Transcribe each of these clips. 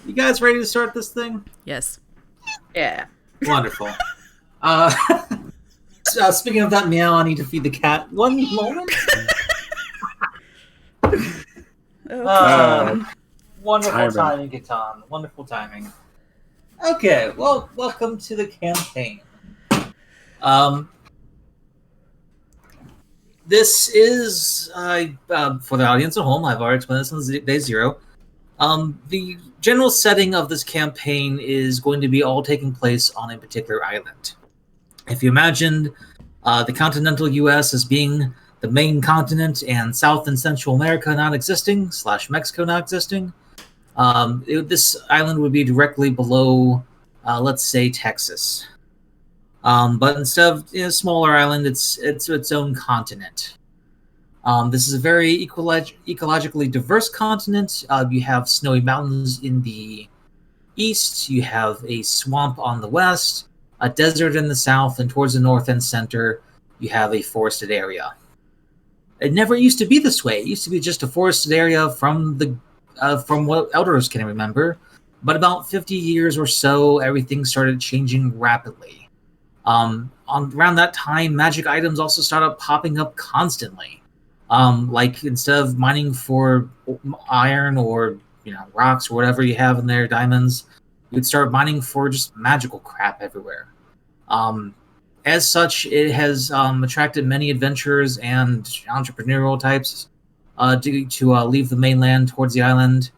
You guys ready to start this thing? Yes. Yeah. Wonderful. Speaking of that meow, I need to feed the cat. One moment. Wonderful timing, Catan. Wonderful timing. Okay, well, welcome to the campaign. This is, for the audience at home, I've already explained this on day 0. The general setting of this campaign is going to be all taking place on a particular island. If you imagined the continental U.S. as being the main continent and South and Central America not existing, / Mexico not existing, this island would be directly below, let's say, Texas. But instead of a smaller island, it's its own continent. This is a very ecologically diverse continent. You have snowy mountains in the east, you have a swamp on the west, a desert in the south, and towards the north and center, you have a forested area. It never used to be this way. It used to be just a forested area from what elders can remember. But about 50 years or so, everything started changing rapidly. Around that time, magic items also started popping up constantly. Like instead of mining for iron or rocks or whatever you have in there, diamonds, you'd start mining for just magical crap everywhere. As such, it has attracted many adventurers and entrepreneurial types to leave the mainland towards the island,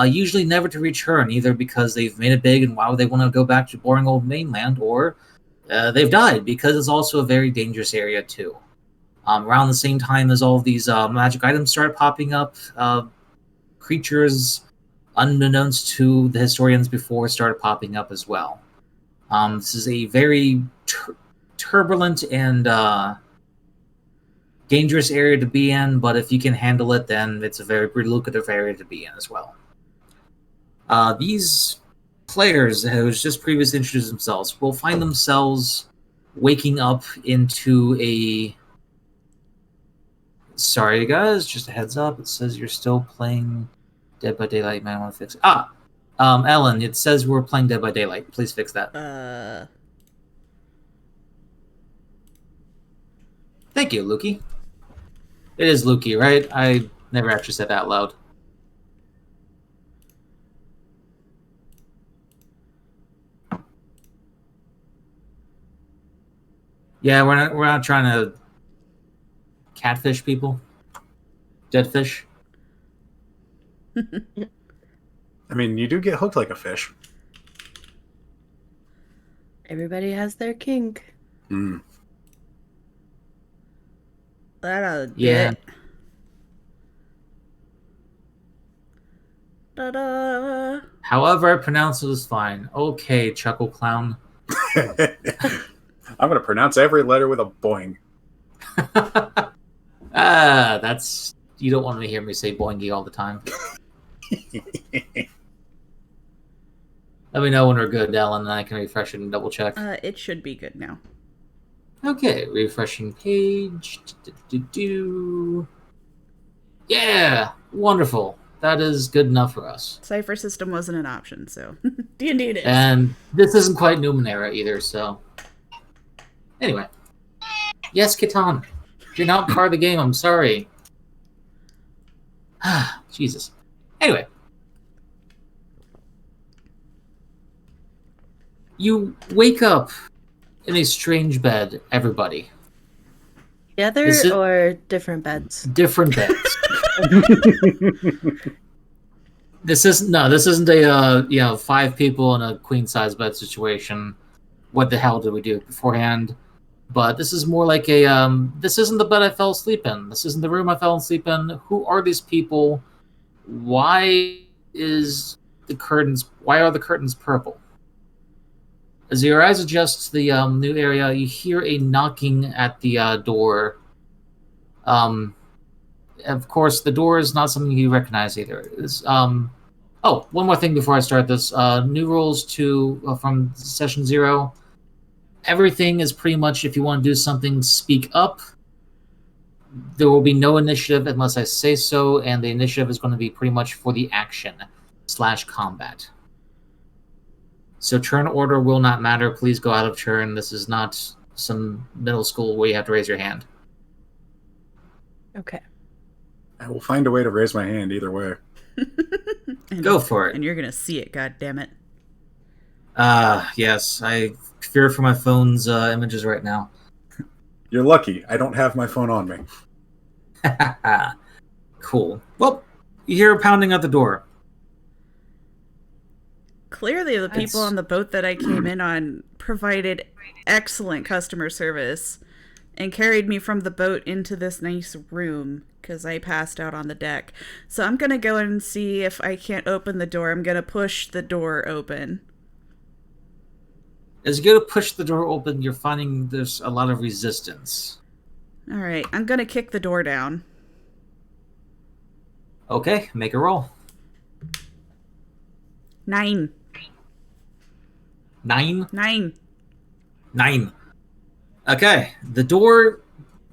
usually never to return, either because they've made it big and why would they want to go back to boring old mainland, or they've died because it's also a very dangerous area too. Around the same time as all of these magic items started popping up, creatures unbeknownst to the historians before started popping up as well. This is a very turbulent and dangerous area to be in, but if you can handle it, then it's a very lucrative area to be in as well. These players who just previously introduced themselves will find themselves waking up into a... Sorry, guys, just a heads up. It says you're still playing Dead by Daylight. You might want to fix it. Ellen, it says we're playing Dead by Daylight. Please fix that. Thank you, Lukey. It is Lukey, right? I never actually said that out loud. Yeah, we're not trying to catfish people. Dead fish. I mean, you do get hooked like a fish. Everybody has their kink. That'll Yeah. get. Ta-da! However I pronounce it is fine. Okay, Chuckle Clown. I'm going to pronounce every letter with a boing. That's... You don't want to hear me say boingy all the time. Let me know when we're good, Ellen, and I can refresh it and double check. It should be good now. Okay, refreshing page. Yeah, wonderful. That is good enough for us. Cypher system wasn't an option, so D&D it is. And this isn't quite Numenera either, so... Anyway. Yes, Catan. You're not part of the game, I'm sorry. Jesus. Anyway. You wake up in a strange bed, everybody. Together or different beds? Different beds. This isn't a 5 people in a queen size bed situation. What the hell did we do beforehand? But this is more like a this isn't the bed I fell asleep in. This isn't the room I fell asleep in. Who are these people? Why are the curtains purple? As your eyes adjust to the new area, you hear a knocking at the door. Of course, the door is not something you recognize either. Oh, one more thing before I start this. New rules from session 0. Everything is pretty much, if you want to do something, speak up. There will be no initiative unless I say so, and the initiative is going to be pretty much for the action /combat. So turn order will not matter. Please go out of turn. This is not some middle school where you have to raise your hand. Okay. I will find a way to raise my hand either way. Go for it. And you're gonna see it, god damn it. Yes. I fear for my phone's images right now. You're lucky. I don't have my phone on me. Cool. Well, you hear pounding at the door. Clearly, the people It's- on the boat that I came in on provided excellent customer service and carried me from the boat into this nice room because I passed out on the deck. So I'm going to go and see if I can't open the door. I'm going to push the door open. As you go to push the door open, you're finding there's a lot of resistance. All right, I'm going to kick the door down. Okay, make a roll. 9. 9? 9. 9. Okay, the door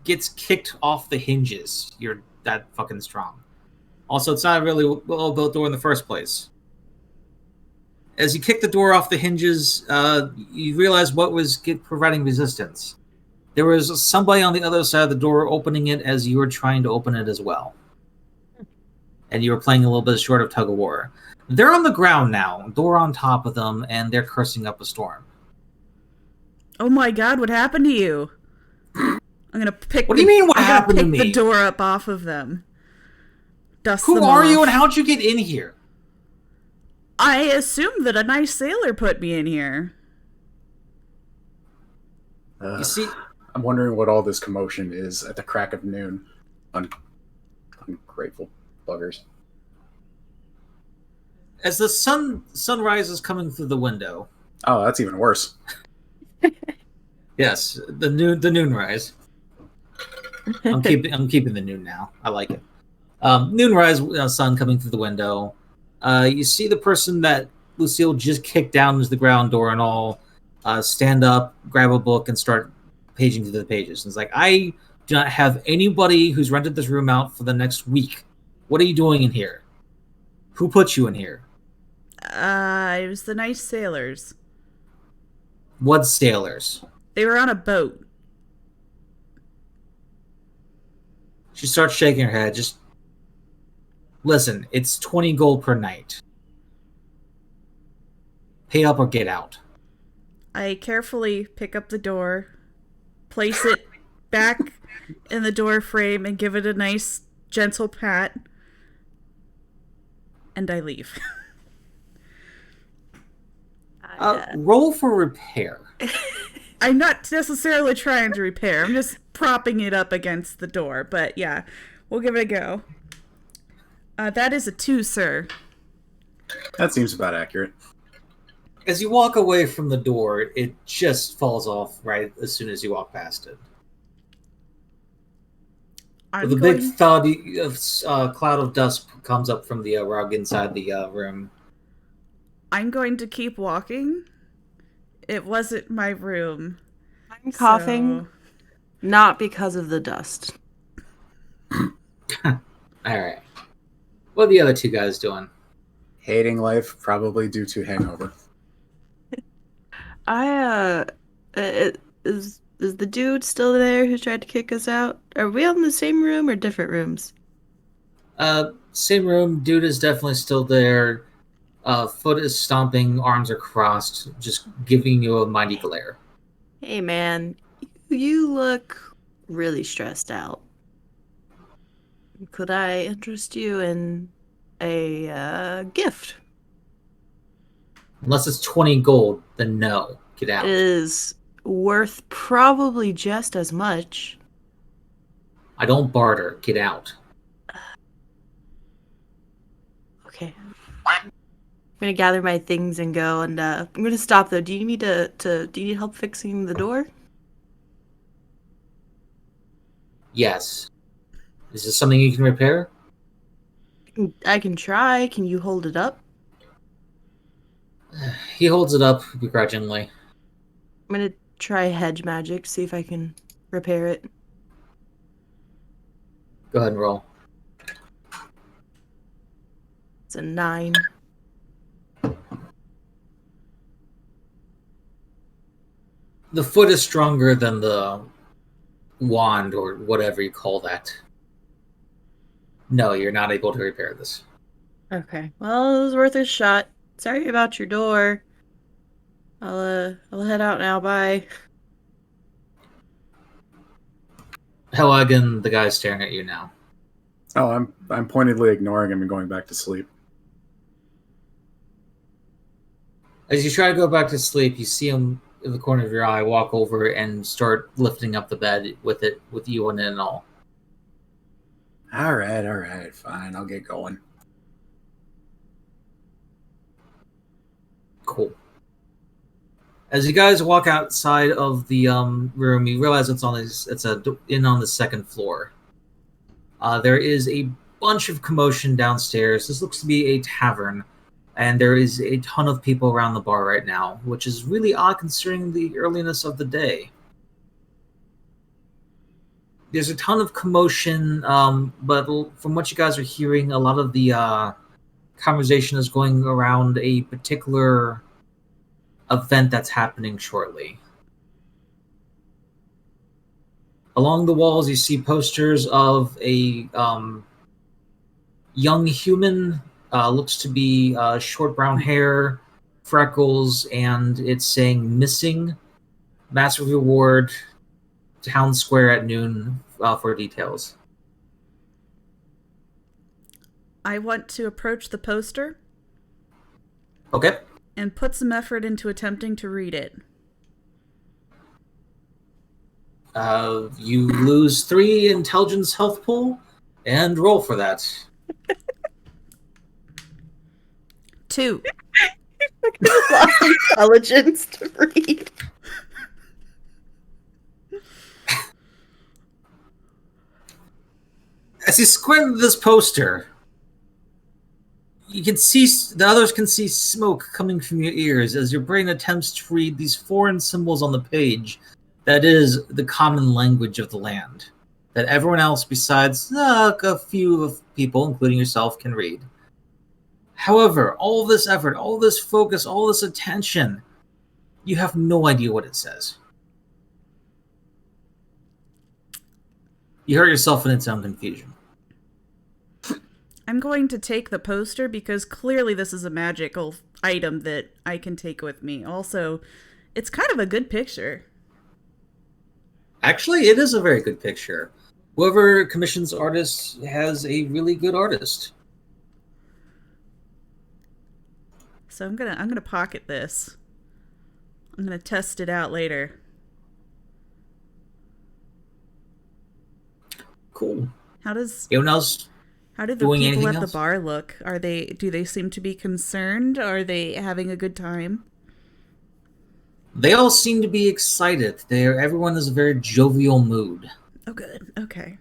gets kicked off the hinges. You're that fucking strong. Also, it's not a really well-built door in the first place. As you kick the door off the hinges, you realize what was providing resistance. There was somebody on the other side of the door opening it as you were trying to open it as well. And you were playing a little bit short of tug-of-war. They're on the ground now, door on top of them, and they're cursing up a storm. Oh my god, what happened to you? I'm going to pick What do you mean, what I'm gonna happened to pick me? the door up off of them. Dust Who them are you off. and how'd you get in here? I assumed that a nice sailor put me in here. You see, I'm wondering what all this commotion is at the crack of noon. Ungrateful buggers. as the sunrise is coming through the window. Oh, that's even worse. Yes, the noon rise. I'm keeping the noon now. I like it. Noonrise sun coming through the window. You see the person that Lucille just kicked down into the ground door and all stand up, grab a book, and start paging through the pages. And it's like, I do not have anybody who's rented this room out for the next week. What are you doing in here? Who put you in here? It was the nice sailors. What sailors? They were on a boat. She starts shaking her head. Just listen, it's 20 gold per night. Pay up or get out. I carefully pick up the door, place it back in the door frame, and give it a nice, gentle pat. And I leave. Roll for repair. I'm not necessarily trying to repair. I'm just propping it up against the door. But yeah, we'll give it a go. That is a 2, sir. That seems about accurate. As you walk away from the door, it just falls off right as soon as you walk past it. With a big thud, cloud of dust comes up from the rug inside the room. I'm going to keep walking. It wasn't my room. I'm coughing, not because of the dust. All right. What are the other two guys doing? Hating life, probably due to hangover. Is the dude still there who tried to kick us out? Are we all in the same room or different rooms? Same room. Dude is definitely still there. Foot is stomping, arms are crossed, just giving you a mighty glare. Hey man, you look really stressed out. Could I interest you in a gift? Unless it's 20 gold, then no. Get out. It is worth probably just as much. I don't barter. Get out. Okay. I'm gonna gather my things and go, and I'm gonna stop though. Do you need do you need help fixing the door? Yes. Is this something you can repair? I can try. Can you hold it up? He holds it up begrudgingly. I'm gonna try hedge magic, see if I can repair it. Go ahead and roll. It's a 9. The foot is stronger than the wand or whatever you call that. No, you're not able to repair this. Okay. Well, it was worth a shot. Sorry about your door. I'll head out now. Bye. Helagan, the guy's staring at you now. Oh, I'm pointedly ignoring him and going back to sleep. As you try to go back to sleep, you see him in the corner of your eye walk over and start lifting up the bed with you on it and all. All right, fine. I'll get going. Cool. As you guys walk outside of the room, you realize it's on the second floor. There is a bunch of commotion downstairs. This looks to be a tavern, and there is a ton of people around the bar right now, which is really odd considering the earliness of the day. There's a ton of commotion, but from what you guys are hearing, a lot of the conversation is going around a particular event that's happening shortly. Along the walls, you see posters of a young human. Looks to be short brown hair, freckles, and it's saying "missing, massive reward, town square at noon" for details. I want to approach the poster Okay. and put some effort into attempting to read it. You lose 3 intelligence health pool and roll for that. 2. Lost intelligence to read. As you squint at this poster, you can see the others can see smoke coming from your ears as your brain attempts to read these foreign symbols on the page. That is the common language of the land that everyone else besides a few of people, including yourself, can read. However, all this effort, all this focus, all this attention, you have no idea what it says. You hurt yourself in its own confusion. I'm going to take the poster because clearly this is a magical item that I can take with me. Also, it's kind of a good picture. Actually, it is a very good picture. Whoever commissions artists has a really good artist. So I'm gonna pocket this. I'm gonna test it out later. Cool. How do Anyone else the doing people anything at else? the bar look? Do they seem to be concerned? Are they having a good time? They all seem to be excited. Everyone is a very jovial mood. Oh, good. Okay.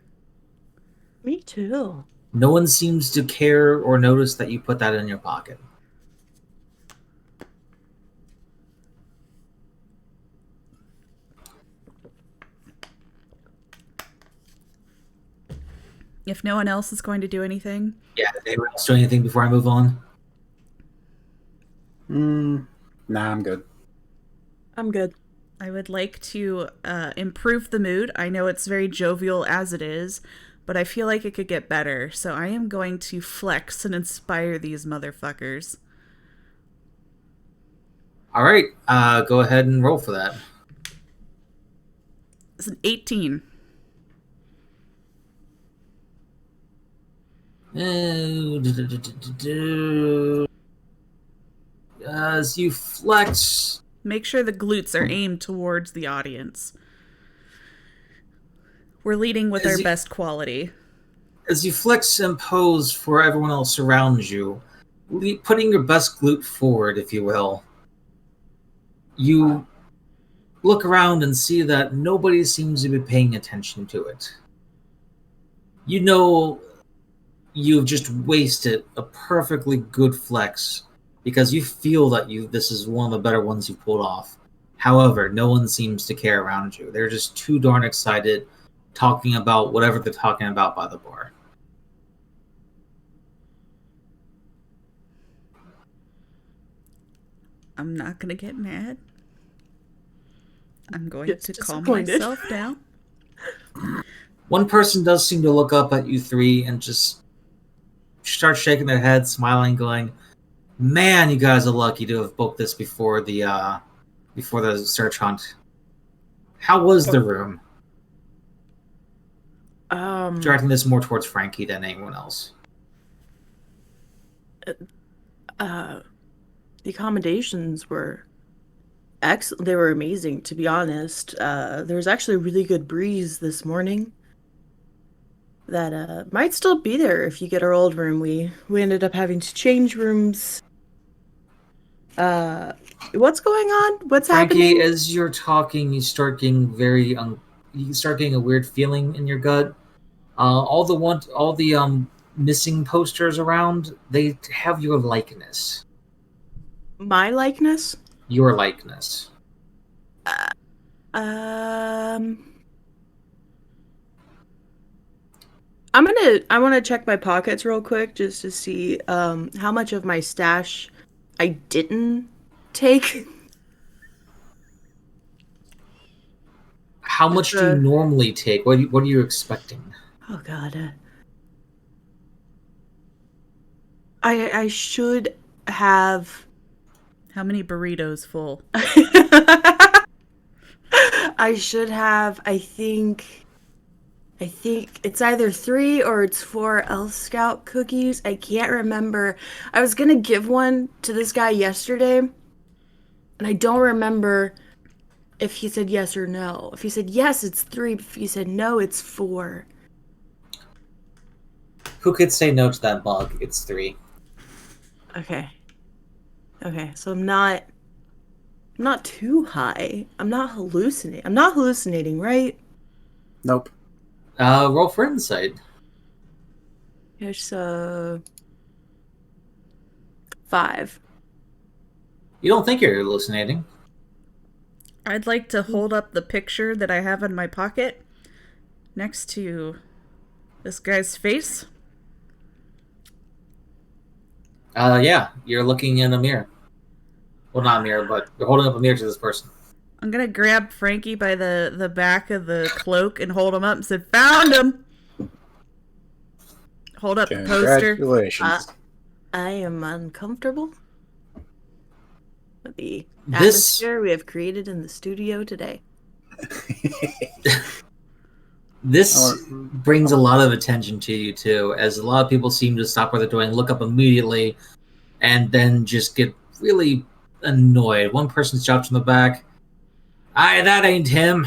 Me too. No one seems to care or notice that you put that in your pocket. If no one else is going to do anything, Yeah, did anyone else do anything before I move on? Nah, I'm good. I'm good. I would like to improve the mood. I know it's very jovial as it is, but I feel like it could get better. So I am going to flex and inspire these motherfuckers. All right, go ahead and roll for that. It's an 18. As you flex, Make sure the glutes are aimed towards the audience. We're leading with our best quality. as you flex and pose for everyone else around you, putting your best glute forward, if you will, you look around and see that nobody seems to be paying attention to it. You know you've just wasted a perfectly good flex because you feel that this is one of the better ones you pulled off. However, no one seems to care around you. They're just too darn excited talking about whatever they're talking about by the bar. I'm not going to get mad. I'm going Gets to calm disappointed. myself down. One person does seem to look up at you three and just start shaking their head, smiling, going, "Man, you guys are lucky to have booked this before the search hunt. How was the room?" Directing this more towards Frankie than anyone else. The accommodations were excellent. They were amazing, to be honest. There was actually a really good breeze this morning that might still be there if you get our old room. We ended up having to change rooms. What's going on? What's Frankie, happening? as you're talking, you start getting you start getting a weird feeling in your gut. All the missing posters around, they have your likeness. My likeness? Your likeness. I want to check my pockets real quick just to see how much of my stash I didn't take. How much do you normally take? What are you expecting? Oh god. I should have How many burritos full? I should have, I think it's either 3 or it's 4 Elf Scout cookies. I can't remember. I was gonna give one to this guy yesterday, and I don't remember if he said yes or no. If he said yes, it's 3. If he said no, it's 4. Who could say no to that bug? It's 3. Okay, so I'm not too high. I'm not hallucinating, right? Nope. Roll for insight. Here's 5. You don't think you're hallucinating. I'd like to hold up the picture that I have in my pocket next to this guy's face. Yeah, you're looking in a mirror. Well, not a mirror, but you're holding up a mirror to this person. I'm gonna grab Frankie by the back of the cloak and hold him up and say, "Found him!" Hold up the poster. Congratulations. I am uncomfortable with the atmosphere we have created in the studio today. This brings a lot of attention to you, too, as a lot of people seem to stop what they're doing, look up immediately, and then just get really annoyed. One person shouts from the back, "Aye, that ain't him.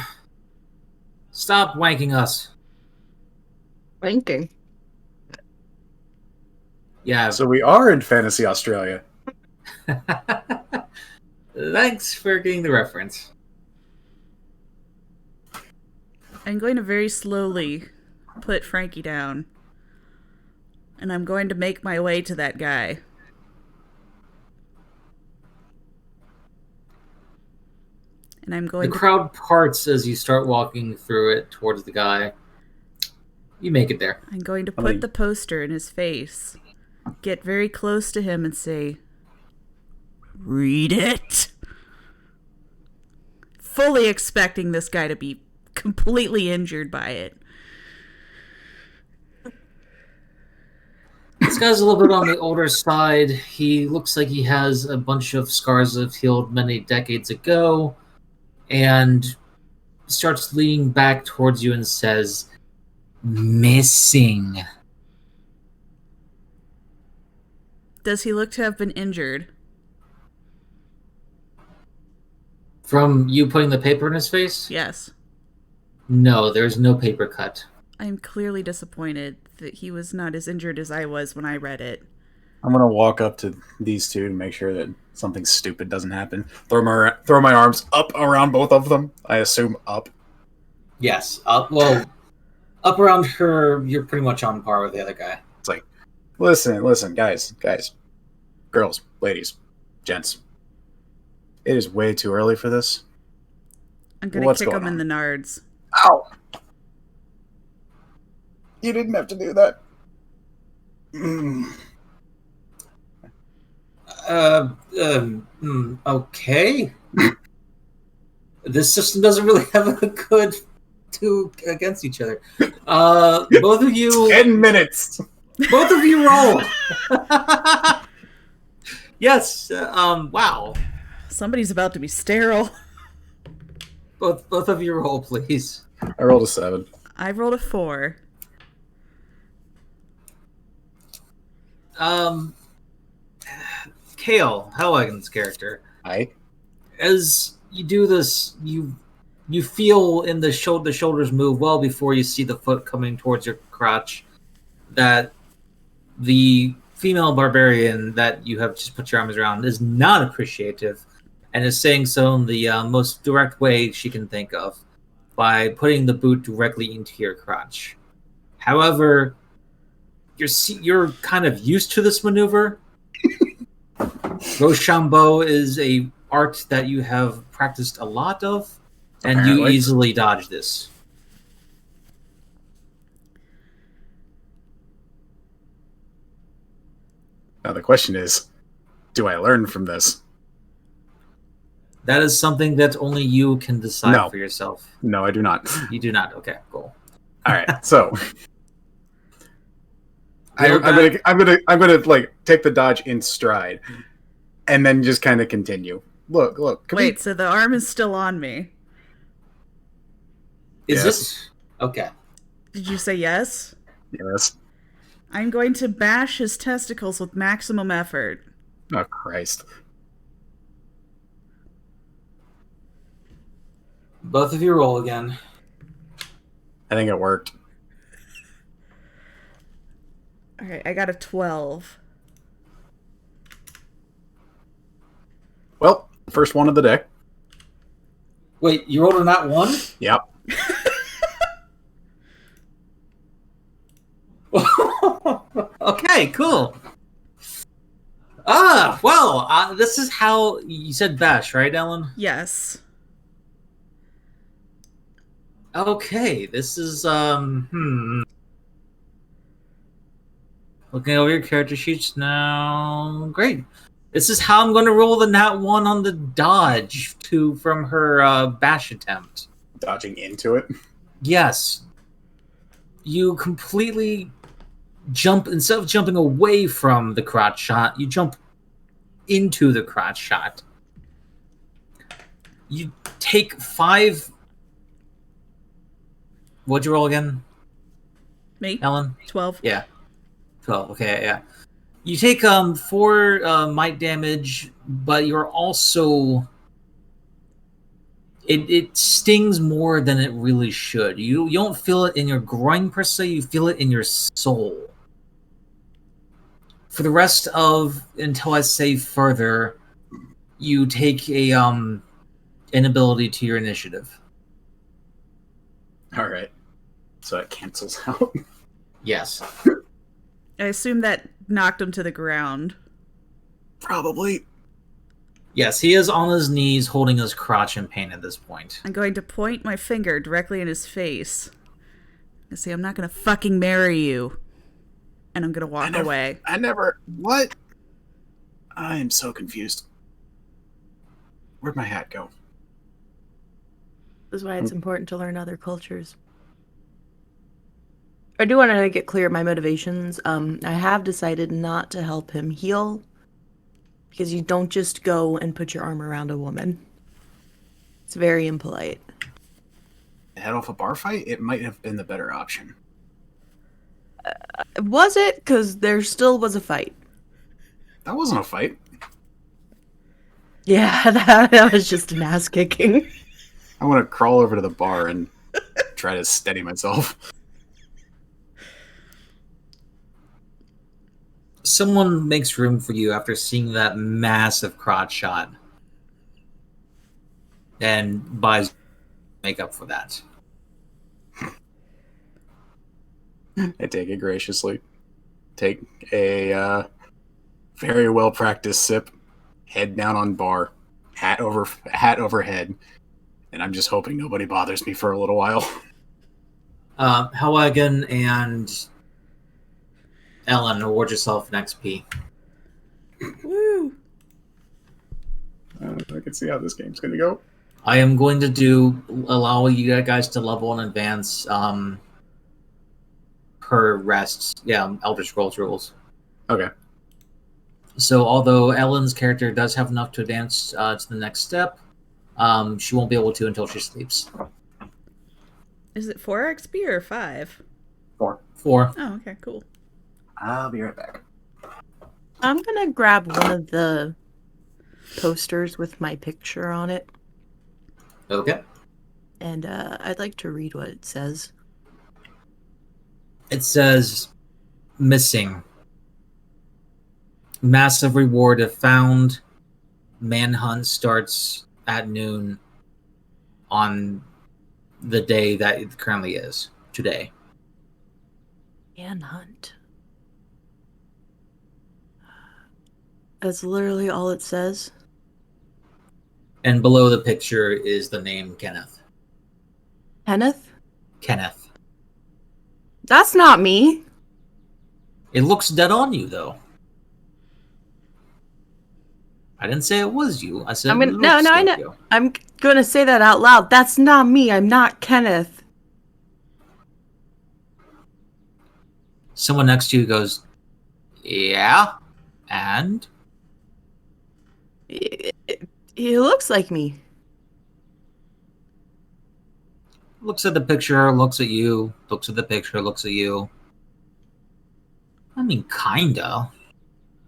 Stop wanking us." Wanking? Yeah. So we are in Fantasy Australia. Thanks for getting the reference. I'm going to very slowly put Frankie down. And I'm going to make my way to that guy. And I'm going The crowd parts as you start walking through it towards the guy. You make it there. I'm going to put the poster in his face. Get very close to him and say, "Read it." Fully expecting this guy to be completely injured by it. This guy's a little bit on the older side. He looks like he has a bunch of scars that healed many decades ago, and starts leaning back towards you and says, "Missing." Does he look to have been injured? From you putting the paper in his face? Yes. No, there's no paper cut. I'm clearly disappointed that he was not as injured as I was when I read it. I'm gonna walk up to these two to make sure that something stupid doesn't happen. Throw my arms up around both of them. I assume up. Yes. Well, up around her, you're pretty much on par with the other guy. It's like, listen, guys, girls, ladies, gents. It is way too early for this. I'm gonna kick him in the nards. Ow! You didn't have to do that. Okay. This system doesn't really have a good two against each other. Both of you. 10 minutes. Both of you roll. Yes. Wow. Somebody's about to be sterile. Both of you roll, please. I rolled a 7. I rolled a 4. Kale, Halligan's character. Hi. As you do this, you feel in the shoulders move well before you see the foot coming towards your crotch that the female barbarian that you have just put your arms around is not appreciative and is saying so in the most direct way she can think of by putting the boot directly into your crotch. However, you're kind of used to this maneuver. Rochambeau is a art that you have practiced a lot of, and you easily dodge this. Now the question is, do I learn from this? That is something that only you can decide for yourself. No, I do not. You do not. Okay, cool. All right, so I'm gonna like take the dodge in stride, and then just kind of continue. Look. Wait, so the arm is still on me. Is it? Okay. Did you say yes? Yes. I'm going to bash his testicles with maximum effort. Oh, Christ. Both of you roll again. I think it worked. Alright, I got a 12. Well, first one of the day. Wait, you rolled a nat 1? Yep. Okay, cool. This is how you said bash, right, Ellen? Yes. Okay, this is looking over your character sheets now. Great. This is how I'm going to roll the nat 1 on the dodge from her bash attempt. Dodging into it? Yes. You completely jump, instead of jumping away from the crotch shot, you jump into the crotch shot. You take 5... What'd you roll again? Me? Ellen? 12. Yeah. 12, okay, yeah. You take 4 might damage, but you're also... It stings more than it really should. You don't feel it in your groin per se, you feel it in your soul. For the rest of, until I say further, you take a inability to your initiative. Alright. So it cancels out. Yes. I assume that knocked him to the ground. Probably. Yes, he is on his knees holding his crotch in pain at this point. I'm going to point my finger directly in his face. And say, I'm not going to fucking marry you. And I'm going to walk away. What? I am so confused. Where'd my hat go? This is why it's important to learn other cultures. I do want to get clear my motivations. I have decided not to help him heal. Because you don't just go and put your arm around a woman. It's very impolite. Head off a bar fight? It might have been the better option. Was it? Because there still was a fight. That wasn't a fight. Yeah, that was just an ass kicking. I want to crawl over to the bar and try to steady myself. Someone makes room for you after seeing that massive crotch shot. And buys makeup for that. I take it graciously. Take a very well practiced sip. Head down on bar. Hat overhead. And I'm just hoping nobody bothers me for a little while. Halligan and Ellen, award yourself an XP. Woo! I can see how this game's gonna go. I am going to allow you guys to level in advance per rest. Yeah, Elder Scrolls rules. Okay. So although Ellen's character does have enough to advance to the next step, she won't be able to until she sleeps. Is it 4 XP or 5? 4. 4. Oh, okay, cool. I'll be right back. I'm gonna grab one of the posters with my picture on it, Okay. and I'd like to read what it says. It says, missing. Massive reward if found. Manhunt starts at noon on the day that it currently is, today. Manhunt. That's literally all it says. And below the picture is the name Kenneth. Kenneth? Kenneth. That's not me. It looks dead on you, though. I didn't say it was you. I said I it looks I like know. you. I'm gonna say that out loud. That's not me. I'm not Kenneth. Someone next to you goes, yeah, and? He looks like me. Looks at the picture, looks at you, looks at the picture, looks at you. I mean, kinda,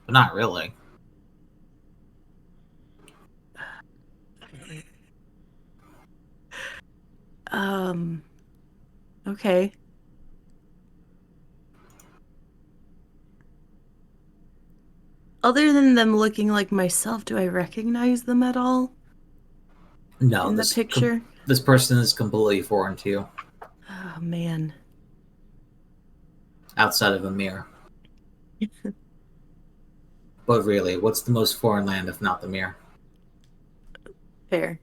but not really. Okay. Other than them looking like myself, do I recognize them at all No, in the picture? This person is completely foreign to you, Oh, man. outside of a mirror. But really, what's the most foreign land if not the mirror? Fair.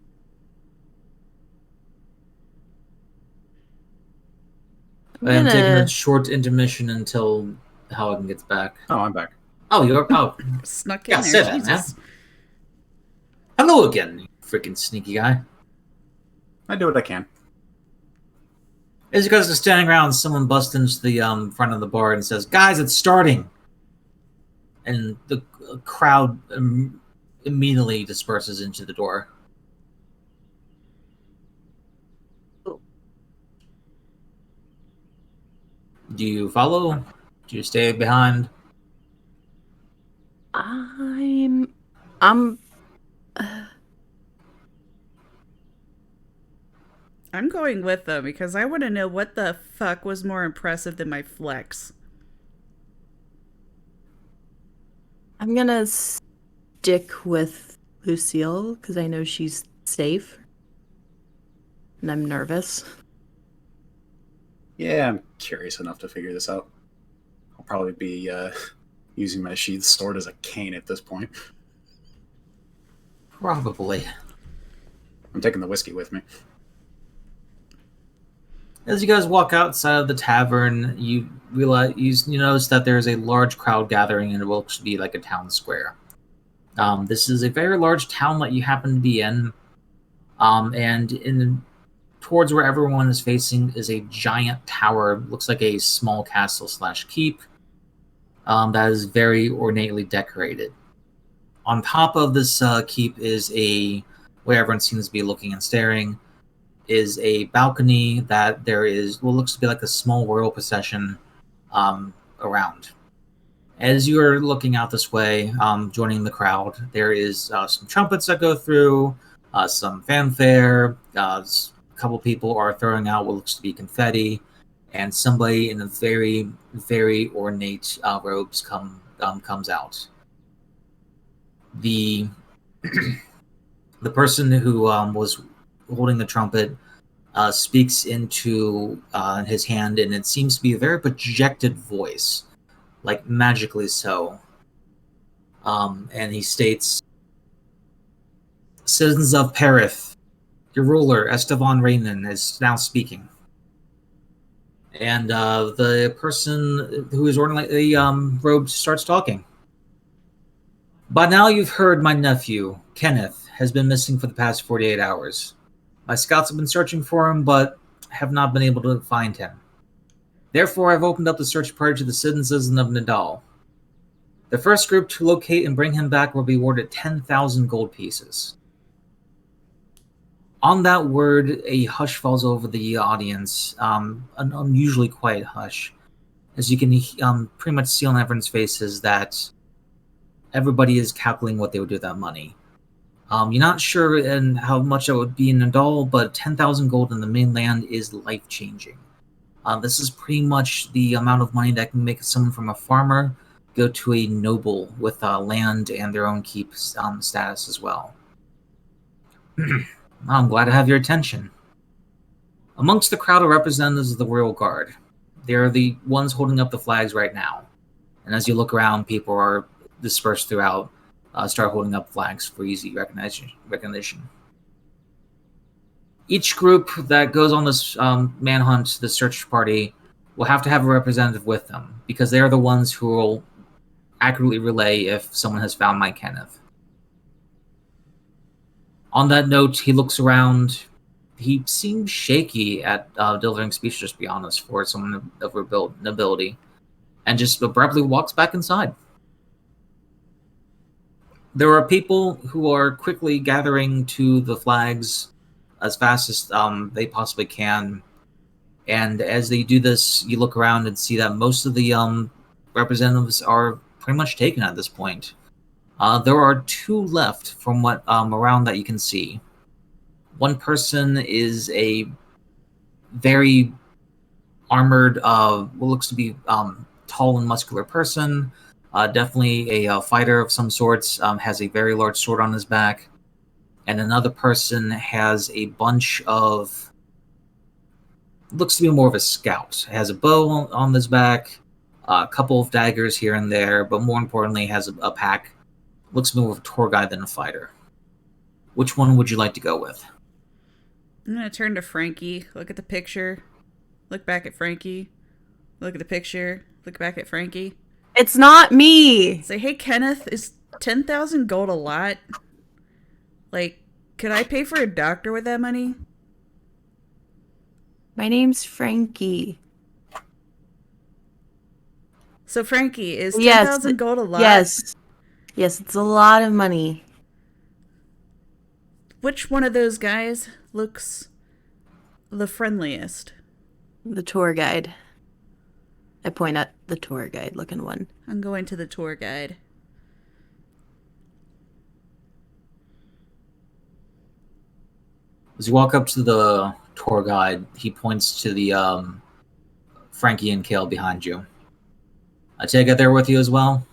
I am taking a short intermission until Halligan gets back. Oh, I'm back. Oh, you're... Oh, Snuck yeah, in say there, that, man. Jesus. Hello again, you freaking sneaky guy. I do what I can. As you guys are standing around, someone busts into the front of the bar and says, "Guys, it's starting!" And the crowd immediately disperses into the door. Do you follow? Do you stay behind? I'm I'm going with them because I want to know what the fuck was more impressive than my flex. I'm gonna stick with Lucille because I know she's safe. And I'm nervous. Yeah, I'm curious enough to figure this out. I'll probably be using my sheath sword as a cane at this point. Probably. I'm taking the whiskey with me. As you guys walk outside of the tavern, you realize you notice that there is a large crowd gathering, and it looks to be like a town square. This is a very large town that you happen to be in, and towards where everyone is facing is a giant tower. Looks like a small castle / keep that is very ornately decorated. On top of this keep is where everyone seems to be looking and staring. Is a balcony that there is what looks to be like a small royal procession around. As you are looking out this way, joining the crowd, there is some trumpets that go through, some fanfare. A couple people are throwing out what looks to be confetti, and somebody in a very, very ornate robes comes out. The the person who was holding the trumpet speaks into his hand, and it seems to be a very projected voice, like magically so. And he states, "Citizens of Perith, your ruler, Esteban Raymond, is now speaking." And the person who is ornately robed starts talking. "By now you've heard my nephew, Kenneth, has been missing for the past 48 hours. My scouts have been searching for him, but have not been able to find him. Therefore, I've opened up the search party to the citizens of Nadal. The first group to locate and bring him back will be awarded 10,000 gold pieces. On that word, a hush falls over the audience, an unusually quiet hush, as you can pretty much see on everyone's faces that everybody is calculating what they would do with that money. You're not sure in how much it would be in Nadal, but 10,000 gold in the mainland is life-changing. This is pretty much the amount of money that can make someone from a farmer go to a noble with land and their own keep status as well. I'm glad to have your attention. Amongst the crowd are representatives of the Royal Guard. They're the ones holding up the flags right now. And as you look around, people are dispersed throughout, start holding up flags for easy recognition. Each group that goes on this manhunt, this search party, will have to have a representative with them, because they are the ones who will accurately relay if someone has found my Kenneth. On that note, he looks around. He seems shaky at delivering speech, just to be honest, for someone of nobility, and just abruptly walks back inside. There are people who are quickly gathering to the flags as fast as they possibly can, and as they do this, you look around and see that most of the representatives are pretty much taken at this point. There are 2 left from what around that you can see. One person is a very armored, what looks to be tall and muscular person. Definitely a fighter of some sorts. Has a very large sword on his back. And another person has a bunch of... looks to be more of a scout. Has a bow on his back, a couple of daggers here and there, but more importantly has a pack. Looks more of a tour guide than a fighter. Which one would you like to go with? I'm going to turn to Frankie, look at the picture, look back at Frankie, look at the picture, look back at Frankie. It's not me. Say, hey, Kenneth, is 10,000 gold a lot? Like, could I pay for a doctor with that money? My name's Frankie. So, Frankie, is 10,000 gold a lot? Yes. Yes, it's a lot of money. Which one of those guys looks the friendliest? The tour guide. I point at the tour guide looking one. I'm going to the tour guide. As you walk up to the tour guide, he points to the Frankie and Cathal behind you. I take it they're with you as well?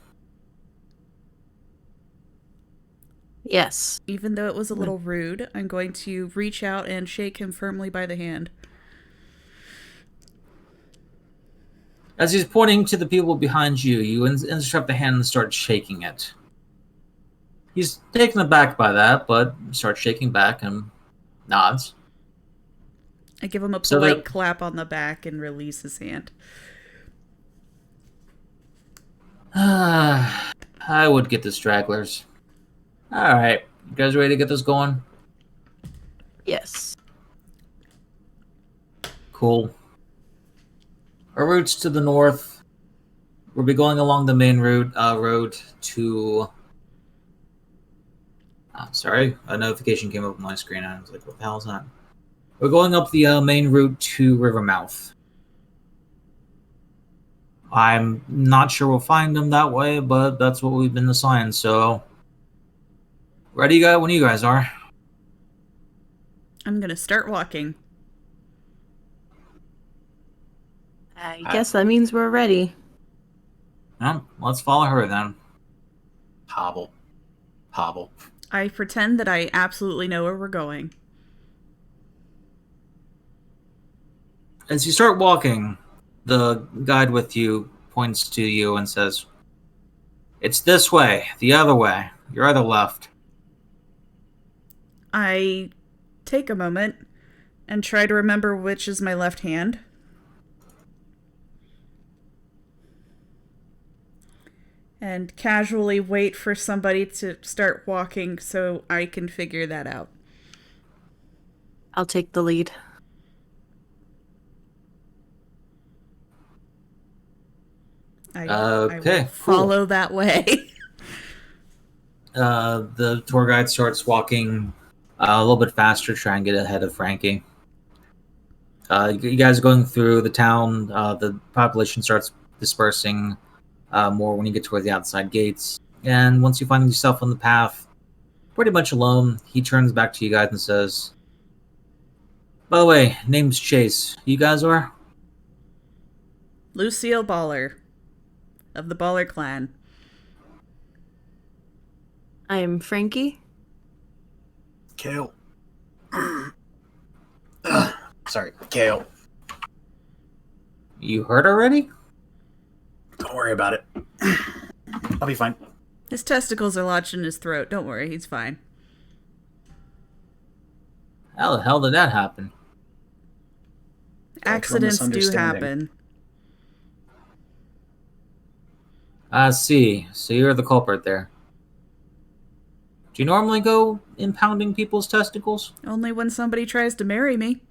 Yes. Even though it was a little rude, I'm going to reach out and shake him firmly by the hand. As he's pointing to the people behind you, you interrupt the hand and start shaking it. He's taken aback by that, but starts shaking back and nods. I give him a polite clap on the back and release his hand. I would get the stragglers. Alright, you guys ready to get this going? Yes. Cool. Our routes to the north. We'll be going along the main road to... sorry, a notification came up on my screen and I was like, what the hell is that? We're going up the main route to Rivermouth. I'm not sure we'll find them that way, but that's what we've been assigned, so... Ready, guys? When you guys are. I'm gonna start walking. I guess that means we're ready. Yeah, let's follow her then. Hobble. Hobble. I pretend that I absolutely know where we're going. As you start walking, the guide with you points to you and says, "It's this way, the other way, your other left." I take a moment and try to remember which is my left hand. And casually wait for somebody to start walking so I can figure that out. I'll take the lead. I Okay, will follow that way. The tour guide starts walking a little bit faster, try and get ahead of Frankie. You guys are going through the town. The population starts dispersing more when you get toward the outside gates. And once you find yourself on the path, pretty much alone, he turns back to you guys and says, "By the way, name's Chase. You guys are?" Lucille Baller of the Baller clan. I am Frankie. Kale. Sorry, Kale. You heard already? Don't worry about it. I'll be fine. His testicles are lodged in his throat. Don't worry, he's fine. How the hell did that happen? Accidents do misunderstanding. happen. I see. So you're the culprit there. Do you normally go impounding people's testicles? Only when somebody tries to marry me.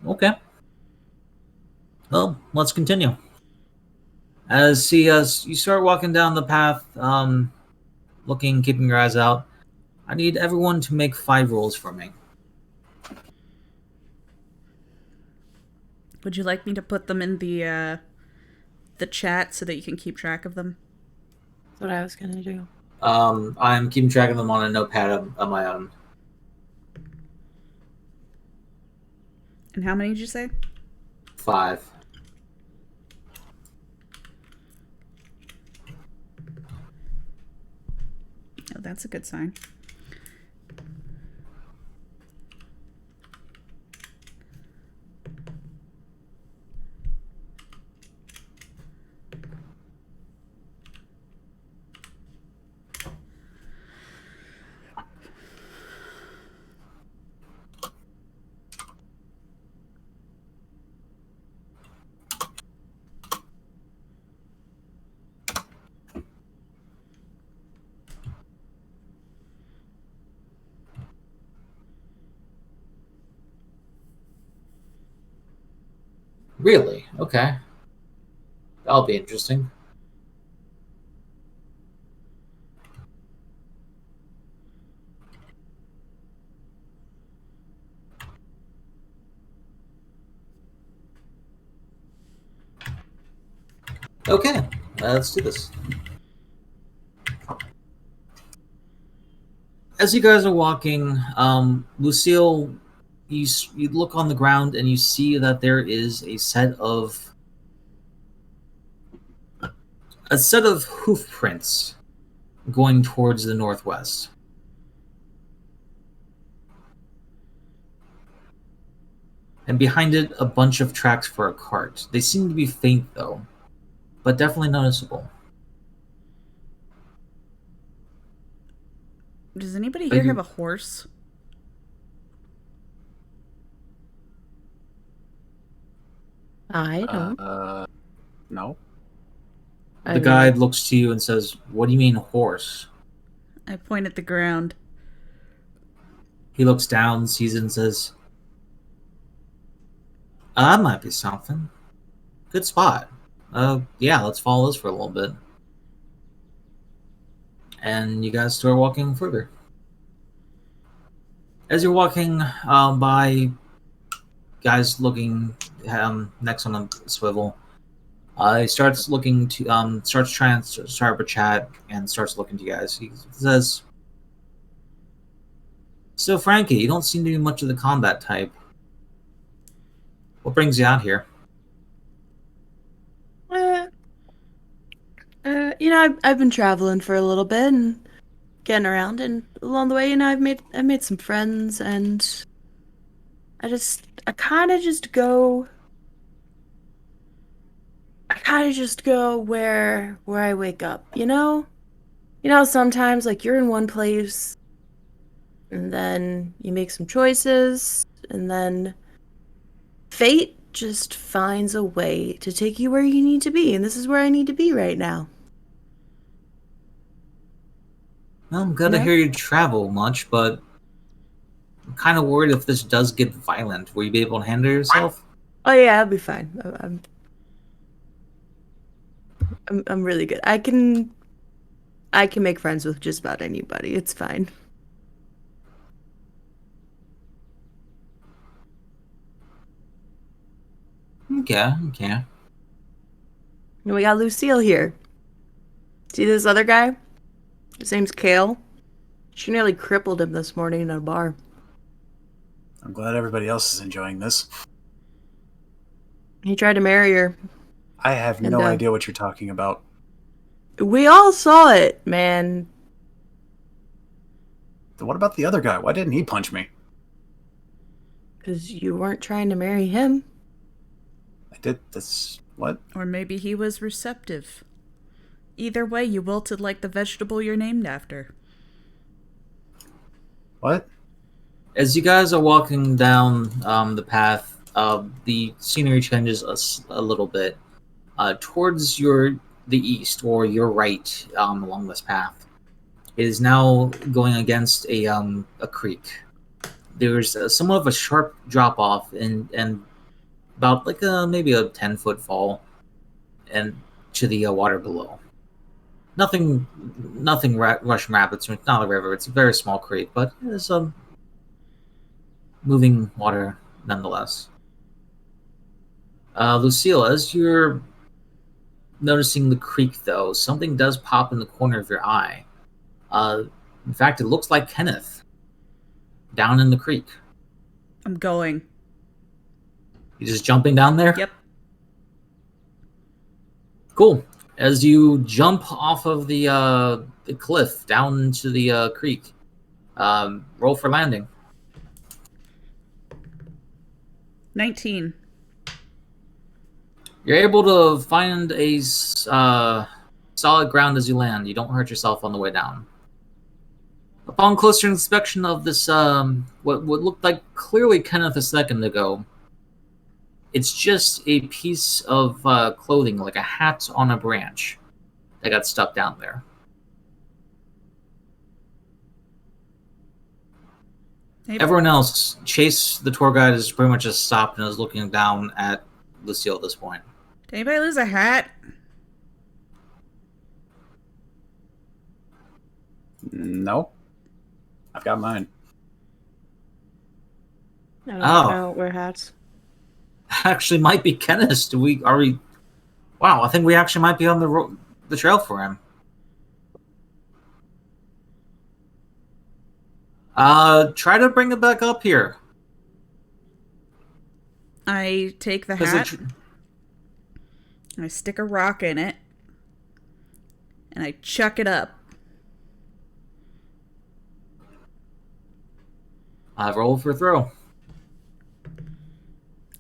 Okay. Well, let's continue. As you start walking down the path, looking, keeping your eyes out, I need everyone to make 5 rolls for me. Would you like me to put them in the chat so that you can keep track of them? That's what I was gonna do. I'm keeping track of them on a notepad of my own. And how many did you say? 5. Oh, that's a good sign. Really? Okay. That'll be interesting. Okay, let's do this. As you guys are walking, Lucille, you look on the ground and you see that there is a set of hoof prints going towards the northwest. And behind it, a bunch of tracks for a cart. They seem to be faint, though, but definitely noticeable. Does anybody here have a horse? I don't. No. The guide looks to you and says, "What do you mean, horse?" I point at the ground. He looks down, sees it, and says, "That might be something. Good spot. Yeah, let's follow this for a little bit." And you guys start walking further. As you're walking by, guys looking next on a swivel, he starts looking to starts trying to start up a chat and starts looking to you guys. He says, "So Frankie, you don't seem to be much of the combat type. What brings you out here?" I've been traveling for a little bit and getting around, and along the way, I've made some friends, and I kind of just go where I wake up, sometimes like you're in one place and then you make some choices and then fate just finds a way to take you where you need to be, and this is where I need to be right now. Well, I'm glad to No? hear you travel much, but I'm kind of worried if this does get violent. Will you be able to handle yourself? Oh yeah, I'll be fine. I'm really good. I can make friends with just about anybody. It's fine. Okay, okay. And we got Lucille here. See this other guy? His name's Kale. She nearly crippled him this morning in a bar. I'm glad everybody else is enjoying this. He tried to marry her. I have And, no idea what you're talking about. We all saw it, man. Then what about the other guy? Why didn't he punch me? Because you weren't trying to marry him. I did this. What? Or maybe he was receptive. Either way, you wilted like the vegetable you're named after. What? As you guys are walking down the path, the scenery changes a little bit. Towards the east or your right along this path, it is now going against a creek. There's somewhat of a sharp drop off and about like maybe a 10-foot fall and to the water below. Nothing rushing rapids. It's not a river. It's a very small creek, but it's moving water nonetheless. Lucille, as you're noticing the creek, though, something does pop in the corner of your eye. In fact, it looks like Kenneth down in the creek. I'm going. You just jumping down there? Yep. Cool. As you jump off of the cliff down into the creek, roll for landing. 19. You're able to find a solid ground as you land. You don't hurt yourself on the way down. Upon closer inspection of this, what looked like clearly Kenneth a second ago, it's just a piece of clothing, like a hat on a branch, that got stuck down there. Hey, Everyone else, Chase, the tour guide, is pretty much just stopped and is looking down at Lucille at this point. did anybody lose a hat? No. I've got mine. I Oh. don't wear hats. Actually, might be Kenneth. Are we? Wow, I think we actually might be on the trail for him. Try to bring it back up here. I take the 'Cause hat, I stick a rock in it, and I chuck it up. Roll for throw.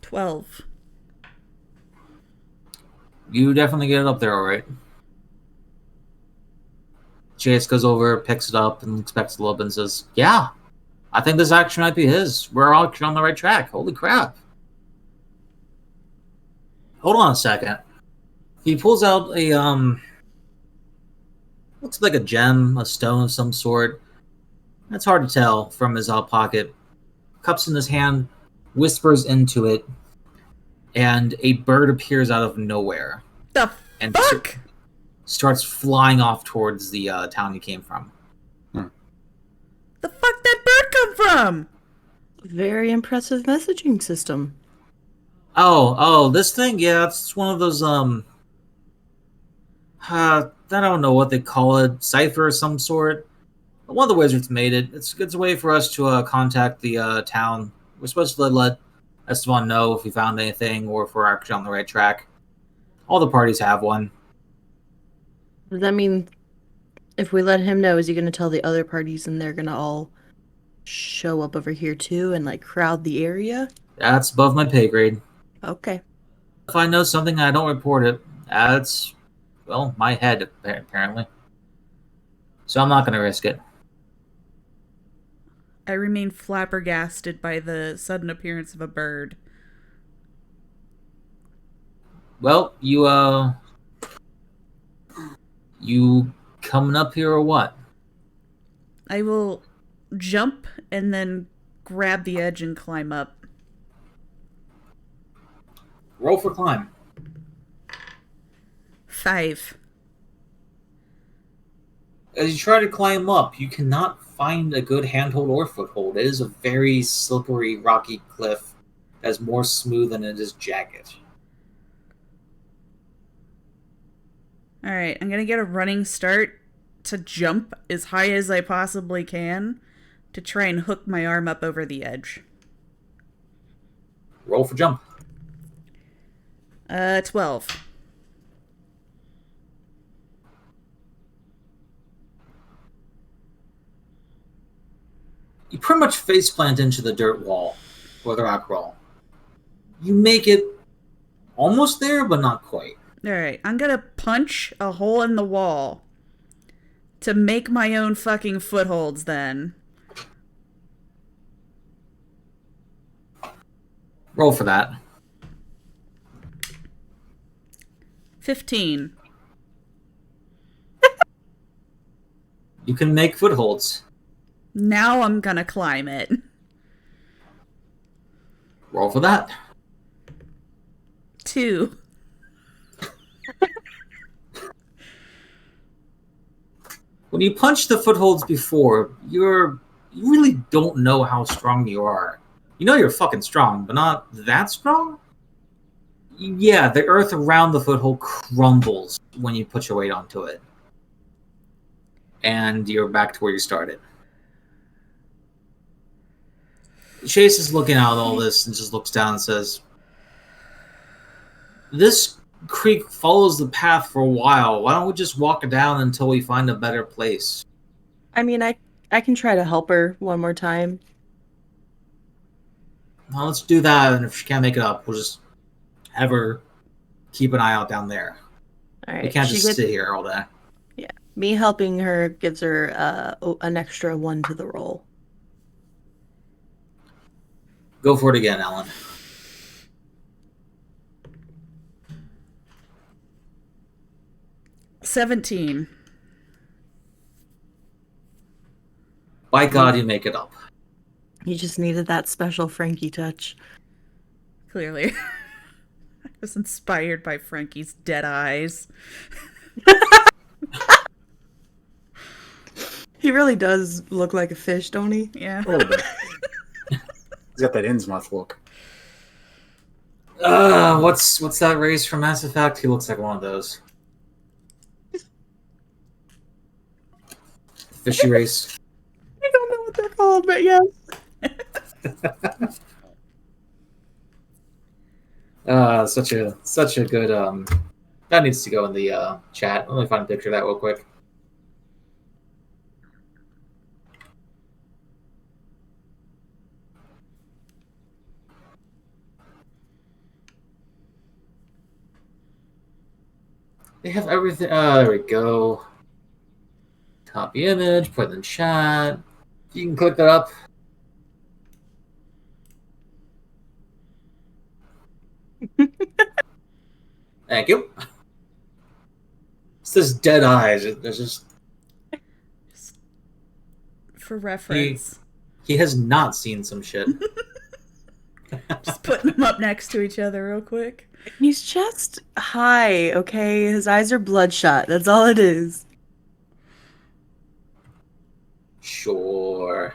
12. You definitely get it up there, all right. Chase goes over, picks it up, and inspects a little bit and says, "Yeah, I think this actually might be his. We're actually on the right track. Holy crap!" Hold on a second. He pulls out a looks like a gem, a stone of some sort. It's hard to tell from his pocket. Cups in his hand, whispers into it, and a bird appears out of nowhere The and fuck? starts flying off towards the town he came from. The fuck that bird come from? Very impressive messaging system. Oh, this thing, yeah, it's one of those I don't know what they call it, Cypher of some sort. One of the wizards made it. It's a way for us to contact the town. We're supposed to let Esteban know if we found anything or if we're actually on the right track. All the parties have one. Does that mean if we let him know, is he going to tell the other parties and they're going to all show up over here too and like crowd the area? That's above my pay grade. Okay. If I know something and I don't report it, that's, well, my head, apparently. So I'm not going to risk it. I remain flabbergasted by the sudden appearance of a bird. Well, you coming up here or what? I will jump and then grab the edge and climb up. Roll for climb. 5. As you try to climb up, you cannot find a good handhold or foothold. It is a very slippery, rocky cliff that's more smooth than it is jagged. Alright, I'm gonna get a running start to jump as high as I possibly can to try and hook my arm up over the edge. Roll for jump. 12. You pretty much faceplant into the dirt wall, or the rock wall. You make it almost there, but not quite. Alright, I'm gonna punch a hole in the wall to make my own fucking footholds then. Roll for that. 15. You can make footholds. Now I'm gonna climb it. Roll for that. 2. When you punch the footholds before, you really don't know how strong you are. You know you're fucking strong, but not that strong? Yeah, the earth around the foothold crumbles when you put your weight onto it. And you're back to where you started. Chase is looking out at all this and just looks down and says, "This creek follows the path for a while. Why don't we just walk it down until we find a better place?" I mean, I can try to help her one more time. Well, let's do that, and if she can't make it up, we'll just have her keep an eye out down there. All right. We can't just sit here all day. Yeah. Me helping her gives her an extra 1 to the roll. Go for it again, Ellen. $17. By God, you make it up. You just needed that special Frankie touch. Clearly. I was inspired by Frankie's dead eyes. He really does look like a fish, don't he? Yeah. A little bit. He's got that Innsmouth look. What's that race from Mass Effect? He looks like one of those. Fishy race. I don't know what they're called, but yes. Such a good that needs to go in the chat. Let me find a picture of that real quick. They have everything. There we go. Copy image, put it in chat. You can click that up. Thank you. It says dead eyes. There's just For reference. he has not seen some shit. Just putting them up next to each other real quick. He's just high, okay? His eyes are bloodshot. That's all it is. Sure.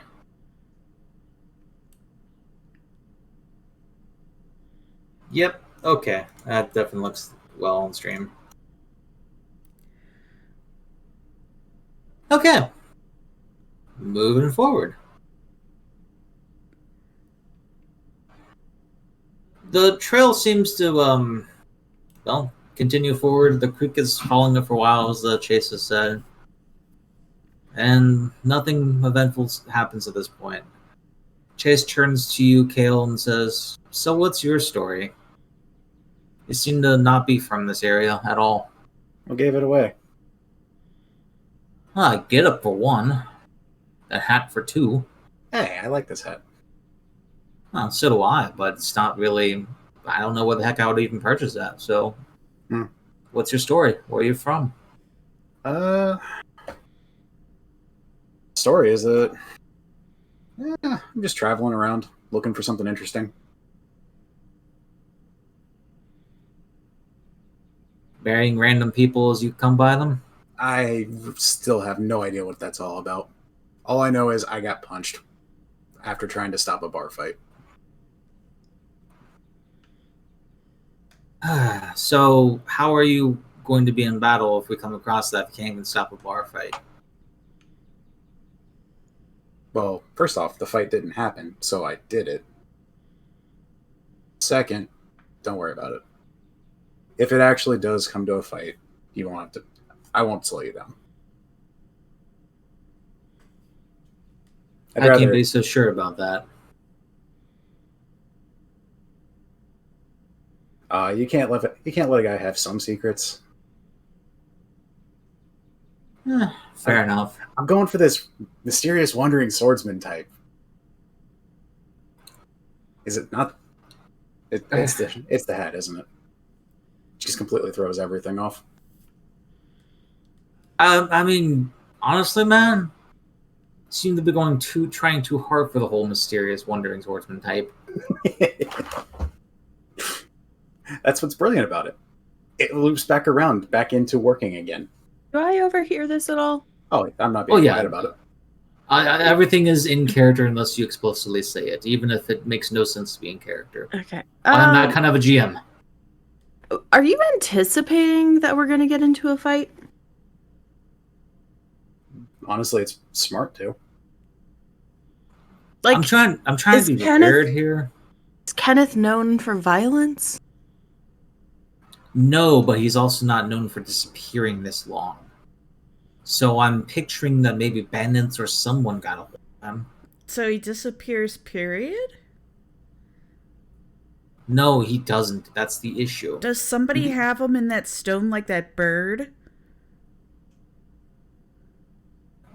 Yep. Okay. That definitely looks well on stream. Okay. Moving forward. The trail seems to, continue forward. The creek is following it for a while, as the chase has said. And nothing eventful happens at this point. Chase turns to you, Kale, and says, "So what's your story? You seem to not be from this area at all." What gave it away? Get up for one. A hat for two. Hey, I like this hat. So do I, but it's not really... I don't know where the heck I would even purchase that, so... What's your story? Where are you from? Story is that I'm just traveling around looking for something interesting. Marrying random people as you come by them? I still have no idea what that's all about. All I know is I got punched after trying to stop a bar fight. So, how are you going to be in battle if we come across that? Can't even stop a bar fight. Well, first off, the fight didn't happen, so I did it. Second, don't worry about it. If it actually does come to a fight, you won't have to. I won't slow you down. I can't be so sure about that. You can't let a guy have some secrets. Fair enough. I'm going for this mysterious wandering swordsman type. Is it not? It's the hat, isn't it? Just completely throws everything off. I mean, honestly, man, you seem to be trying too hard for the whole mysterious wandering swordsman type. That's what's brilliant about it. It loops back around, back into working again. Do I overhear this at all? Oh, I'm not being quiet about it. Everything is in character unless you explicitly say it, even if it makes no sense to be in character. Okay. I'm that kind of a GM. Are you anticipating that we're going to get into a fight? Honestly, it's smart to. Like, I'm trying to be prepared here. Is Kenneth known for violence? No, but he's also not known for disappearing this long. So I'm picturing that maybe bandits or someone got a hold of him. So he disappears, period? No, he doesn't. That's the issue. Does somebody have him in that stone like that bird?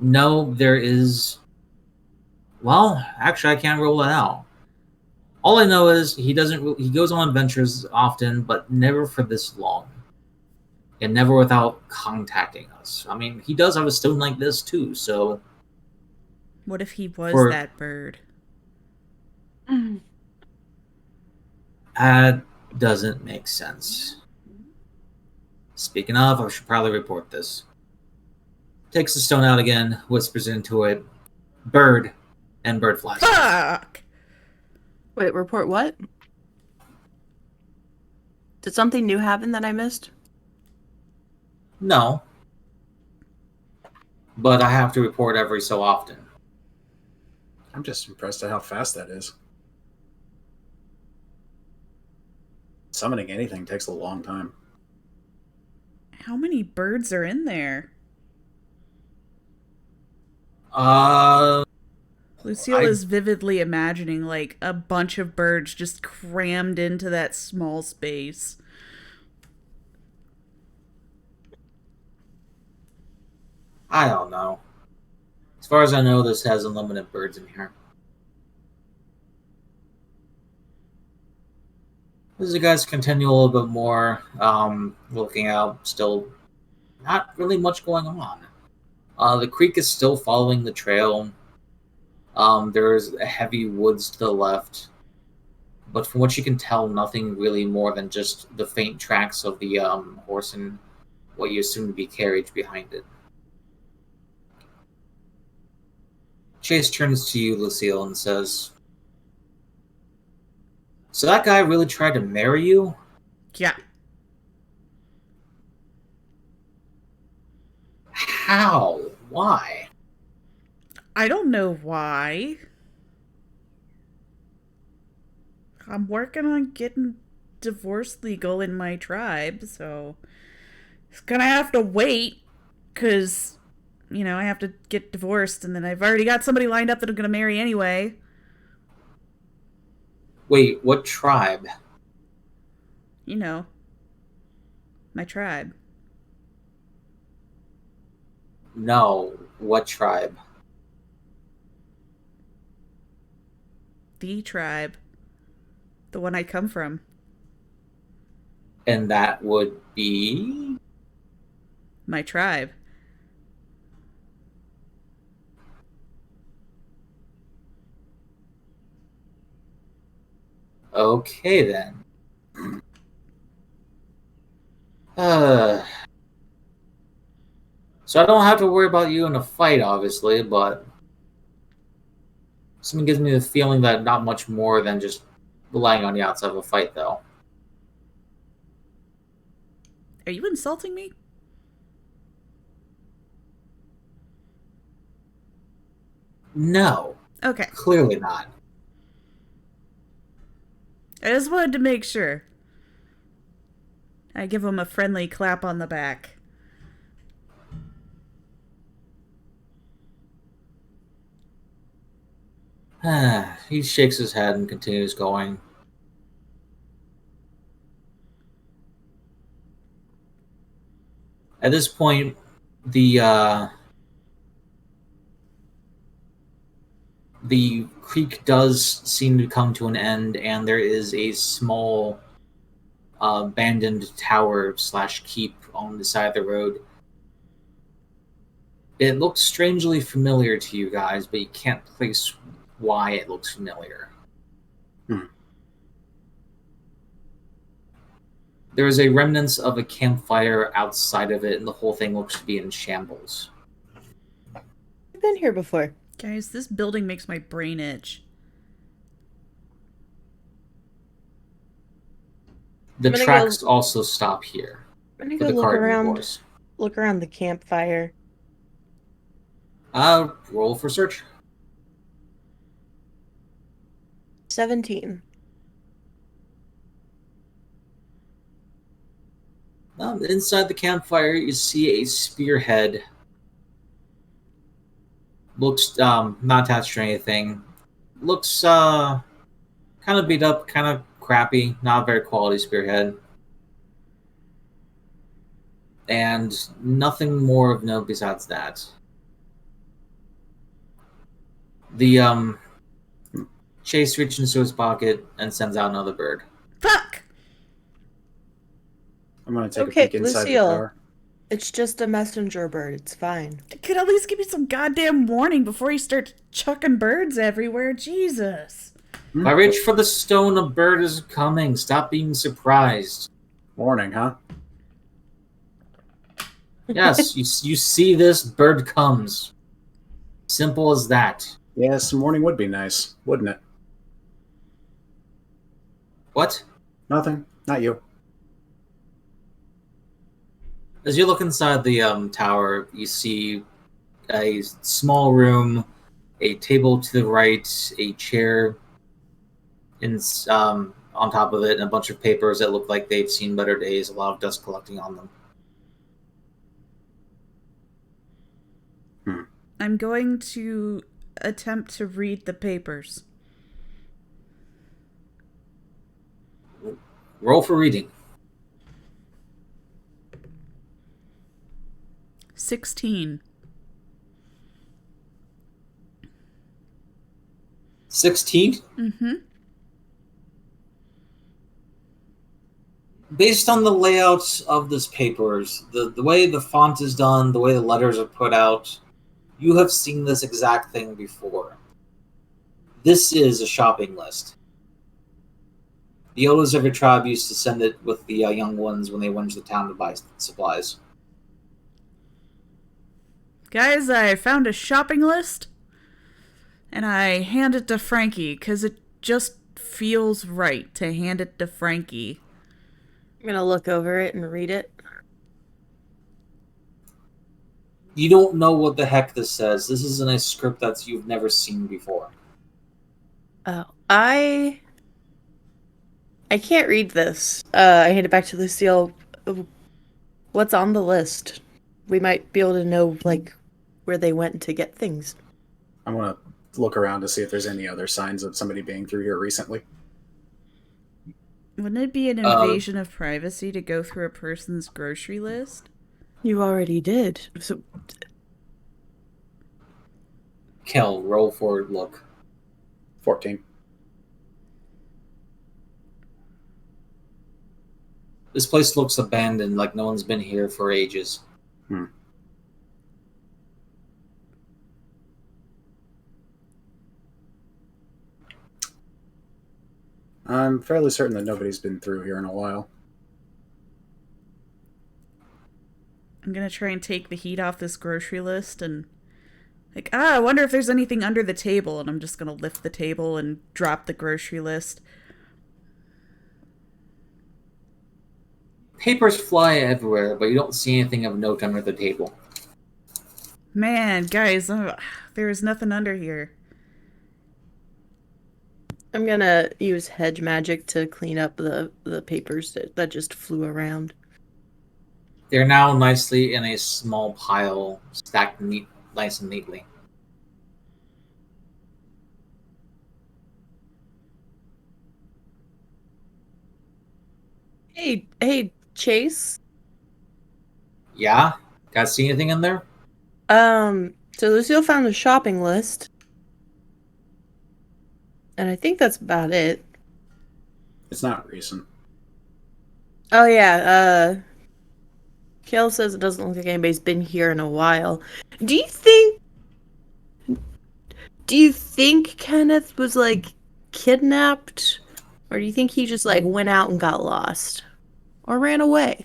No, there is... Well, actually, I can't rule that out. All I know is he goes on adventures often, but never for this long. And never without contacting us. I mean, he does have a stone like this, too, so... What if he was that bird? That doesn't make sense. Speaking of, I should probably report this. Takes the stone out again, whispers into it, bird, and bird flies. Fuck! Wait, report what? Did something new happen that I missed? No. But I have to report every so often. I'm just impressed at how fast that is. Summoning anything takes a long time. How many birds are in there? Lucille is vividly imagining like a bunch of birds just crammed into that small space. I don't know. As far as I know, this has unlimited birds in here. As you guys continue a little bit more, looking out, still not really much going on. The creek is still following the trail. There's a heavy woods to the left. But from what you can tell, nothing really more than just the faint tracks of the horse and what you assume to be carriage behind it. Chase turns to you, Lucille, and says, "So that guy really tried to marry you?" Yeah. How? Why? I don't know why. I'm working on getting divorce legal in my tribe, so it's gonna have to wait, because, you know, I have to get divorced, and then I've already got somebody lined up that I'm gonna marry anyway. Wait, what tribe? You know, my tribe. No, what tribe? The tribe. The one I come from. And that would be... My tribe. Okay then. So I don't have to worry about you in a fight, obviously, but something gives me the feeling that not much more than just relying on you outside of a fight, though. Are you insulting me? No, Okay. clearly not. I just wanted to make sure. I give him a friendly clap on the back. He shakes his head and continues going. At this point, the creek does seem to come to an end, and there is a small abandoned tower / keep on the side of the road. It looks strangely familiar to you guys, but you can't place why it looks familiar. There is a remnants of a campfire outside of it, and the whole thing looks to be in shambles. I've been here before. Guys, this building makes my brain itch. The I'm gonna tracks also stop here. I'm gonna For go the look cart and around. horse. Look around the campfire. Roll for search. 17. Inside the campfire, you see a spearhead. Looks not attached to anything. Looks kind of beat up, kind of crappy. Not a very quality spearhead. And nothing more of note besides that. The Chase reaches into his pocket and sends out another bird. Fuck! I'm gonna take Okay, a peek inside Lucille. the tower. It's just a messenger bird. It's fine. Could at least give me some goddamn warning before you start chucking birds everywhere. Jesus. If I reach for the stone, a bird is coming. Stop being surprised. Warning, huh? Yes, you see this, bird comes. Simple as that. Yeah, some warning would be nice, wouldn't it? What? Nothing. Not you. As you look inside the tower, you see a small room, a table to the right, a chair on top of it, and a bunch of papers that look like they've seen better days, a lot of dust collecting on them. I'm going to attempt to read the papers. Roll for reading. 16. 16? Mm-hmm. Based on the layout of this papers, the way the font is done, the way the letters are put out, you have seen this exact thing before. This is a shopping list. The elders of your tribe used to send it with the young ones when they went to the town to buy supplies. Guys, I found a shopping list, and I hand it to Frankie, because it just feels right to hand it to Frankie. I'm gonna look over it and read it. You don't know what the heck this says. This is in a script that you've never seen before. Oh, I can't read this. I hand it back to Lucille. What's on the list? We might be able to know, like, where they went to get things. I'm gonna look around to see if there's any other signs of somebody being through here recently. Wouldn't it be an invasion of privacy to go through a person's grocery list? You already did. So, Kel, roll forward look. 14. This place looks abandoned, like no one's been here for ages. I'm fairly certain that nobody's been through here in a while. I'm gonna try and take the heat off this grocery list and I wonder if there's anything under the table, and I'm just gonna lift the table and drop the grocery list. Papers fly everywhere, but you don't see anything of note under the table. Man, guys, there is nothing under here. I'm gonna use hedge magic to clean up the papers that just flew around. They're now nicely in a small pile, stacked nice and neatly. Hey, Chase. Yeah? Guys see anything in there? So Lucille found a shopping list. And I think that's about it. It's not recent. Oh yeah, Kale says it doesn't look like anybody's been here in a while. Do you think Kenneth was like kidnapped? Or do you think he just like went out and got lost? Or ran away?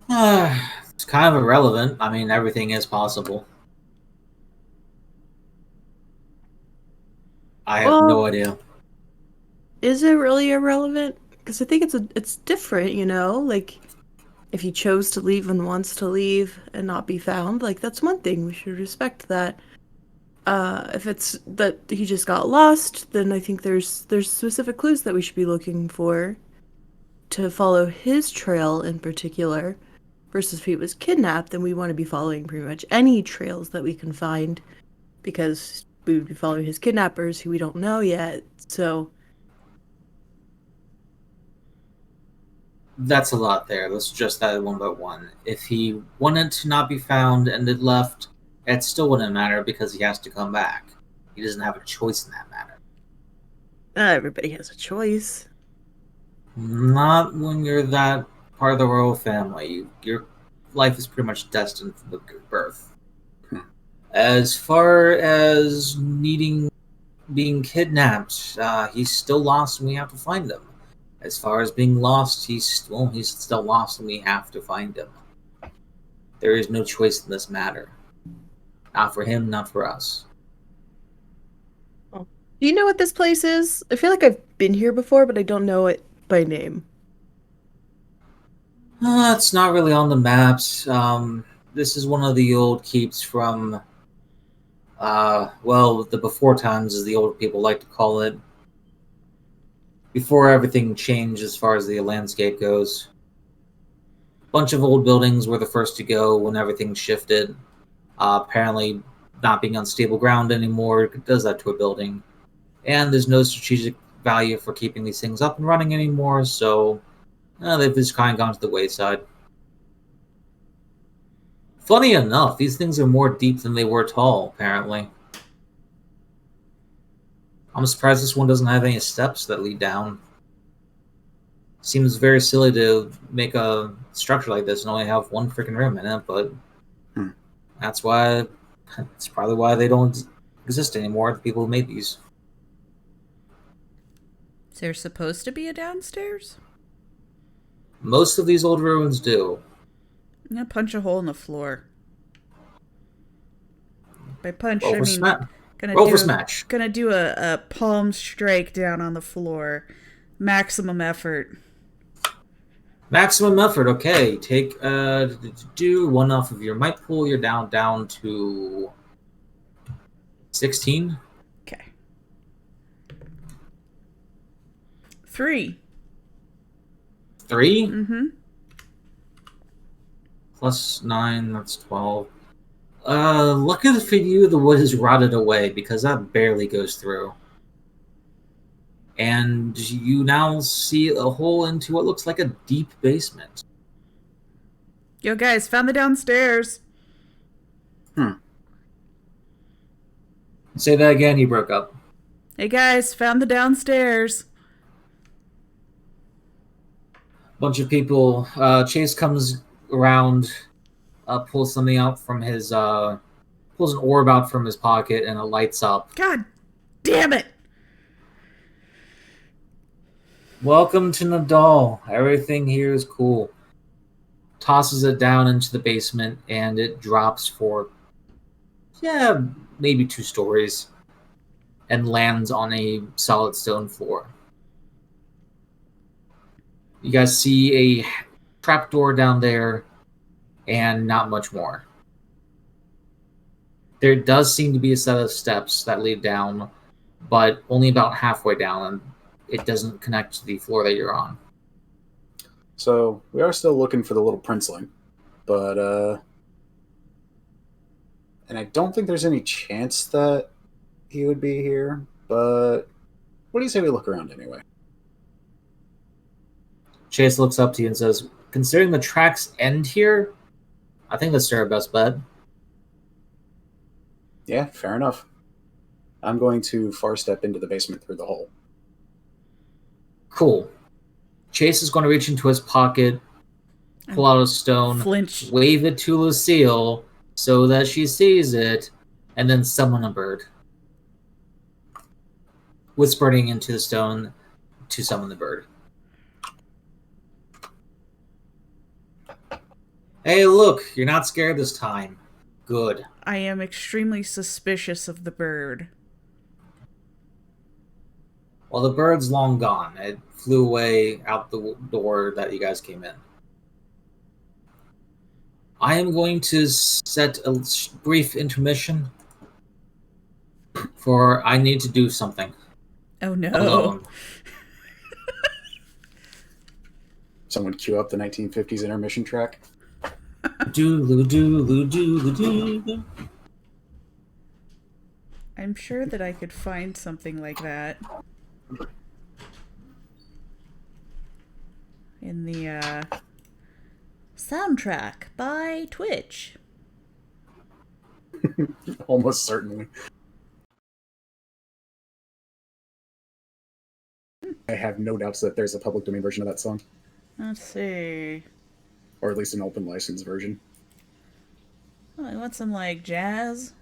It's kind of irrelevant. I mean, everything is possible. I have no idea. Is it really irrelevant? Because I think it's different, you know? Like, if he chose to leave and wants to leave and not be found, like, that's one thing. We should respect that. If it's that he just got lost, then I think there's specific clues that we should be looking for to follow his trail in particular. Versus if he was kidnapped, then we want to be following pretty much any trails that we can find, because we would be following his kidnappers who we don't know yet. So that's a lot there. Let's just that one by one. If he wanted to not be found and had left, it still wouldn't matter because he has to come back. He doesn't have a choice in that matter. Everybody has a choice. Not when you're that part of the royal family. Your life is pretty much destined from the birth. As far as being kidnapped, he's still lost and we have to find him. As far as being lost, he's still lost and we have to find him. There is no choice in this matter. Not for him, not for us. Do you know what this place is? I feel like I've been here before, but I don't know it by name. It's not really on the maps. This is one of the old keeps from, the before times, as the old people like to call it. Before everything changed as far as the landscape goes. A bunch of old buildings were the first to go when everything shifted. Apparently, not being on stable ground anymore does that to a building. And there's no strategic value for keeping these things up and running anymore, so they've just kind of gone to the wayside. Funny enough, these things are more deep than they were tall, apparently. I'm surprised this one doesn't have any steps that lead down. Seems very silly to make a structure like this and only have one freaking room in it, but that's probably why they don't exist anymore, the people who made these. Is there supposed to be a downstairs? Most of these old ruins do. I'm gonna punch a hole in the floor. By punch, Roll I for mean smash. Gonna do a palm strike down on the floor. Maximum effort. Maximum effort, okay. Take do one off of your might pool. You're down to 16. Okay. 3. 3? Mm-hmm. Plus 9, that's 12. Luckily for you, the wood is rotted away because that barely goes through. And you now see a hole into what looks like a deep basement. Yo, guys, found the downstairs. Say that again, you broke up. Hey, guys, found the downstairs. Bunch of people. Chase comes around, pulls something out from his, pulls an orb out from his pocket, and it lights up. God damn it! Welcome to Nadal. Everything here is cool. Tosses it down into the basement, and it drops for, maybe 2 stories, and lands on a solid stone floor. You guys see a trapdoor down there, and not much more. There does seem to be a set of steps that lead down, but only about halfway down, and it doesn't connect to the floor that you're on. So we are still looking for the little princeling, but and I don't think there's any chance that he would be here. But what do you say we look around anyway? Chase looks up to you and says, considering the tracks end here, I think that's our best bet. Yeah, fair enough. I'm going to far step into the basement through the hole. Cool. Chase is going to reach into his pocket, pull out a stone, Flinch. wave it to Lucille so that she sees it, and then summon a bird. Whispering into the stone to summon the bird. Hey, look, you're not scared this time. Good. I am extremely suspicious of the bird. Well, the bird's long gone. It flew away out the door that you guys came in. I am going to set a brief intermission, for I need to do something. Oh no. Alone. Someone cue up the 1950s intermission track. Do. I'm sure that I could find something like that in the soundtrack by Twitch. Almost certainly. I have no doubts that there's a public domain version of that song, Let's see. or at least an open license version. Oh, I want some like jazz.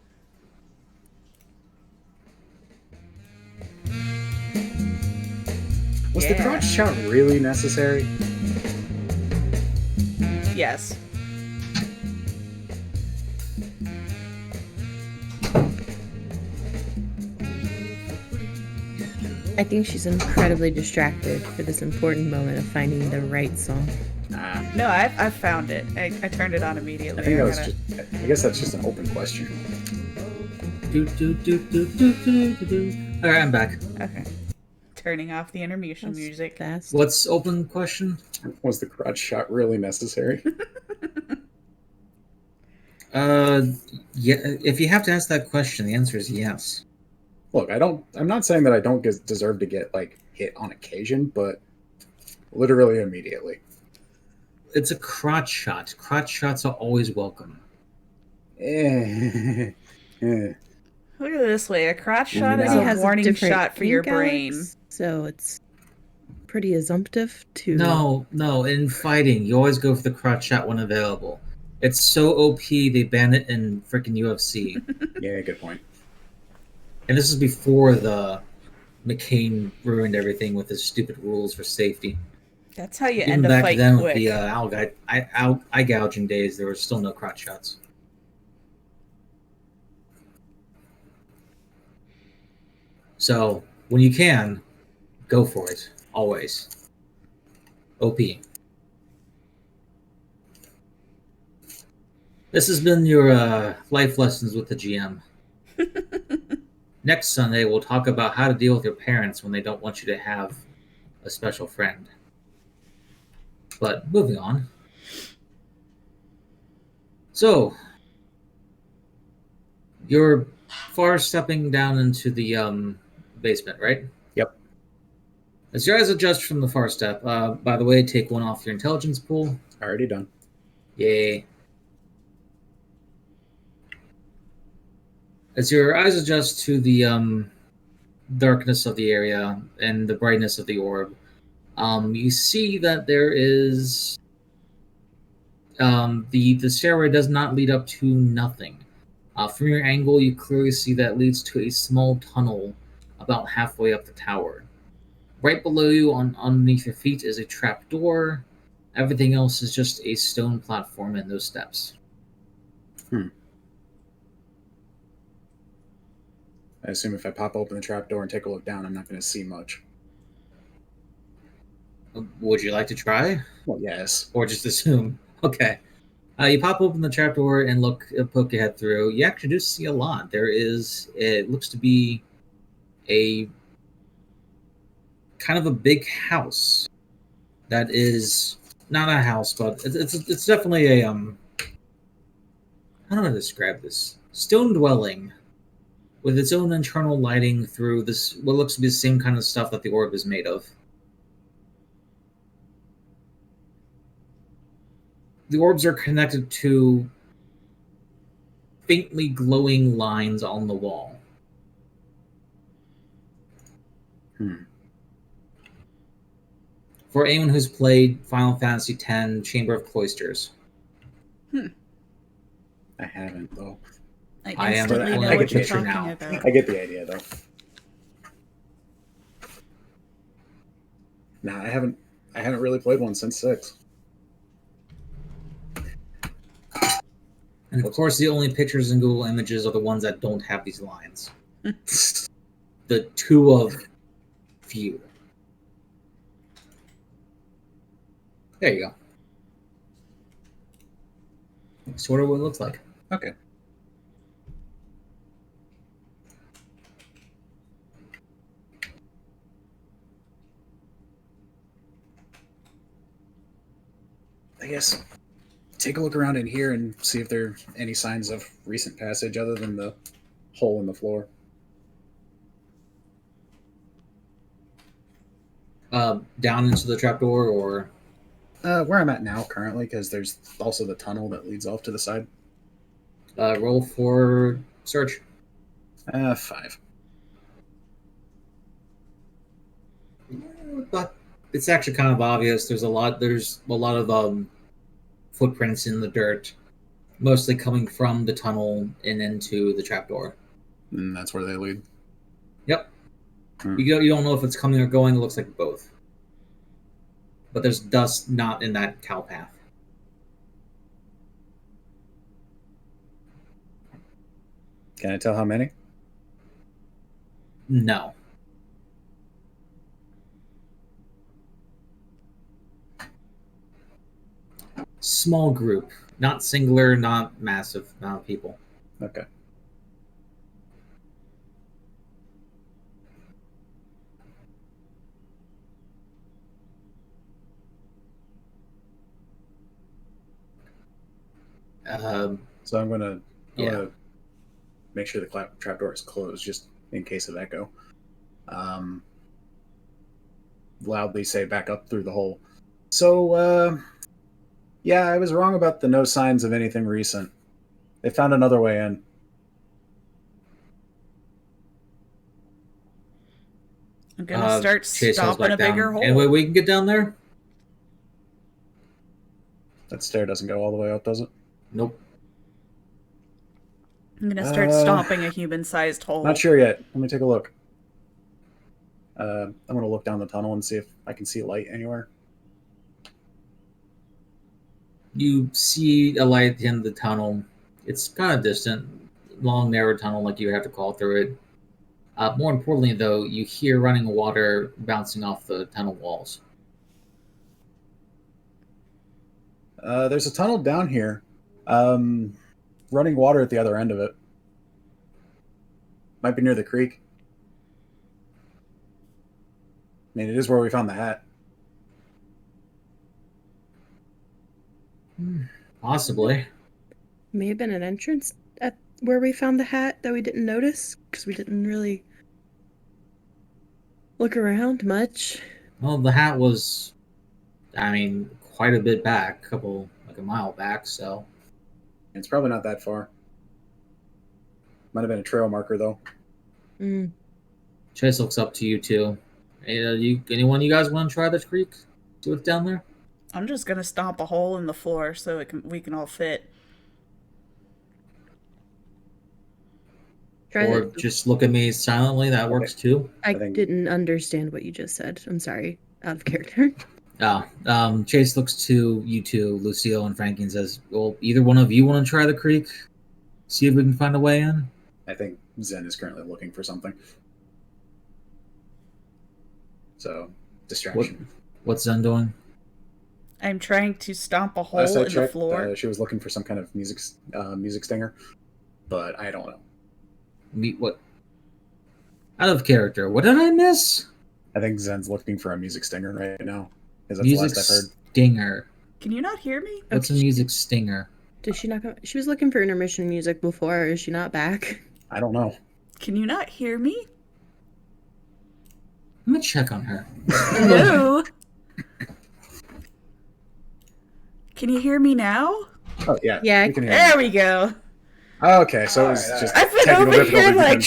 Was the crotch shot really necessary? Yes. I think she's incredibly distracted for this important moment of finding the right song. No, I found it. I turned it on immediately. I think that was I guess that's just an open question. Alright, I'm back. Okay. Turning off the intermission That's music. fast. What's open question? Was the crotch shot really necessary? Yeah, if you have to ask that question, the answer is yes. Look, I'm not saying that I don't deserve to get like hit on occasion, but literally immediately. It's a crotch shot. Crotch shots are always welcome. Eh. Look at it this way. A crotch shot Everybody is a has a warning different shot for your kink, brain. Alex, so it's pretty assumptive to... No. In fighting, you always go for the crotch shot when available. It's so OP, they ban it in freaking UFC. Yeah, good point. And this is before the McCain ruined everything with his stupid rules for safety. That's how you Even end a back fight then quick. with the eye gouging days, there were still no crotch shots. So, when you can, go for it. Always. OP. This has been your life lessons with the GM. Next Sunday, we'll talk about how to deal with your parents when they don't want you to have a special friend. But moving on. So, you're far stepping down into the basement, right? Yep. As your eyes adjust from the far step, by the way, take one off your intelligence pool. Already done. Yay. As your eyes adjust to the darkness of the area and the brightness of the orb, you see that there is the stairway does not lead up to nothing. From your angle, you clearly see that leads to a small tunnel about halfway up the tower. Right below you, underneath your feet, is a trap door. Everything else is just a stone platform and those steps. I assume if I pop open the trapdoor and take a look down, I'm not going to see much. Would you like to try? Well, yes. Or just assume? Okay. You pop open the trapdoor and poke your head through. You actually do see a lot. It looks to be a kind of a big house that is not a house, but it's definitely a how do I describe this? Stone dwelling with its own internal lighting through this what looks to be the same kind of stuff that the orb is made of. The orbs are connected to faintly glowing lines on the wall. For anyone who's played Final Fantasy X Chamber of Cloisters. I haven't, though. I am instantly pulling know up what a you're picture talking now. about. I get the idea, though. Nah, I haven't really played one since 6. And of course, the only pictures in Google Images are the ones that don't have these lines. The two of few. There you go. Sort of what it looks like. Okay. I guess take a look around in here and see if there are any signs of recent passage other than the hole in the floor. Down into the trapdoor, or Where I'm at now, currently, because there's also the tunnel that leads off to the side. roll for search. 5. But it's actually kind of obvious. There's a lot of footprints in the dirt, mostly coming from the tunnel and into the trapdoor. And that's where they lead. Yep. Hmm. You don't know if it's coming or going. It looks like both. But there's dust not in that cow path. Can I tell how many? No. Small group. Not singular, not massive amount of people. Okay. So I'm gonna make sure the trapdoor is closed, just in case of echo. Loudly say back up through the hole. So, yeah, I was wrong about the no signs of anything recent. They found another way in. I'm gonna start Chase falls stopping a back bigger down. hole. Any way we can get down there? That stair doesn't go all the way up, does it? Nope. I'm gonna start stomping a human-sized hole. Not sure yet. Let me take a look. I'm gonna look down the tunnel and see if I can see light anywhere. You see a light at the end of the tunnel. It's kind of distant, long, narrow tunnel, like you have to crawl through it. More importantly, though, you hear running water bouncing off the tunnel walls. There's a tunnel down here. Running water at the other end of it. Might be near the creek. I mean, it is where we found the hat. Possibly. May have been an entrance at where we found the hat that we didn't notice because we didn't really look around much. Well, the hat was, quite a bit back, like a mile back, so. It's probably not that far. Might have been a trail marker, though. Chase looks up to you, too. Anyone you guys want to try this creek? See what's down there? I'm just gonna stomp a hole in the floor so we can all fit. Or just look at me silently. That works too. I think- didn't understand what you just said. I'm sorry. Out of character. Chase looks to you two, Lucille and Frankie, and says, well, either one of you want to try the creek? See if we can find a way in? I think Zen is currently looking for something. So, distraction. What's Zen doing? I'm trying to stomp a hole Last I in the checked, floor. she was looking for some kind of music stinger, but I don't know. What? Out of character. What did I miss? I think Zen's looking for a music stinger right now. Because that's Music the last I've heard. stinger. Can you not hear me? What's a music stinger? Did she not come? She was looking for intermission music before. Is she not back? I don't know. Can you not hear me? Let me check on her. Hello? Can you hear me now? Oh, yeah. Yeah, we can hear There you. we go. Okay, so it was just I've been technical over here difficulties. like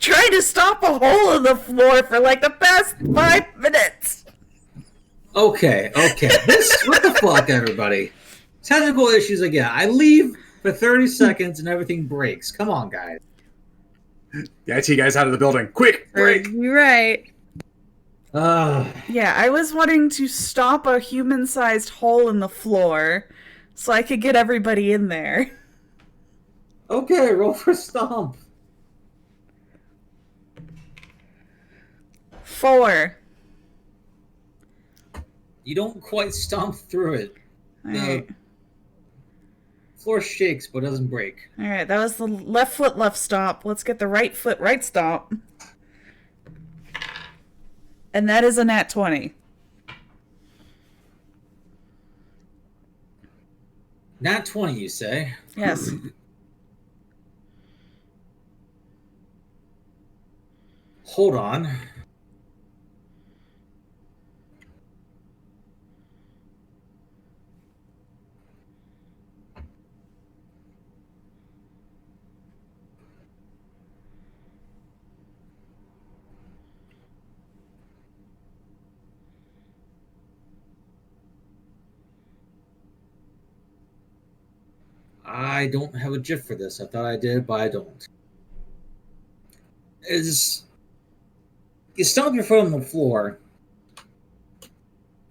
trying to stop a hole in the floor for like the past 5 minutes. Okay. What the fuck, everybody? Technical issues again. I leave for 30 seconds and everything breaks. Come on, guys. The IT guy's out of the building. Quick, break! You're right. Yeah, I was wanting to stop a human-sized hole in the floor so I could get everybody in there. Okay, roll for stomp. 4. You don't quite stomp through it. Alright. Floor shakes but doesn't break. Alright, that was the left foot left stomp. Let's get the right foot right stomp. And that is a nat 20. Nat 20, you say? Yes. Hold on. I don't have a GIF for this. I thought I did, but I don't. You stomp your foot on the floor.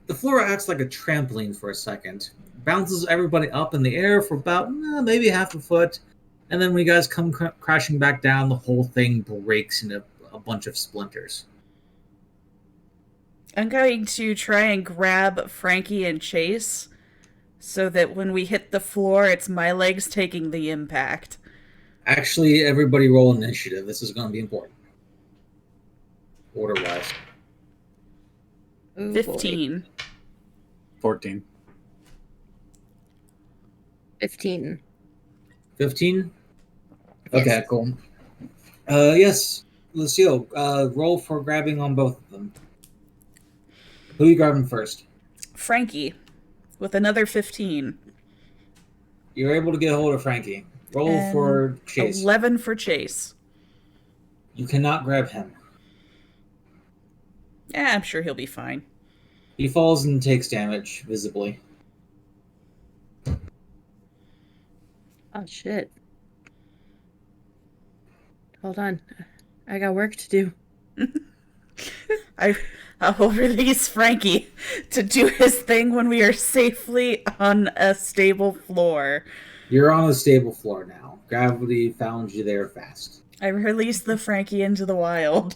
The floor acts like a trampoline for a second. Bounces everybody up in the air for about maybe half a foot. And then when you guys come crashing back down, the whole thing breaks into a bunch of splinters. I'm going to try and grab Frankie and Chase so that when we hit the floor, it's my legs taking the impact. Actually, everybody roll initiative. This is going to be important. Order-wise. Ooh, 15. boy. 14. 15. 15? Yes. Okay, cool. Yes, Lucille, roll for grabbing on both of them. Who are you grabbing first? Frankie with another 15. You're able to get a hold of Frankie. Roll And for Chase. 11 for Chase. You cannot grab him. Yeah, I'm sure he'll be fine. He falls and takes damage, visibly. Oh, shit. Hold on. I got work to do. I will release Frankie to do his thing when we are safely on a stable floor. You're on a stable floor now. Gravity found you there fast. I release the Frankie into the wild.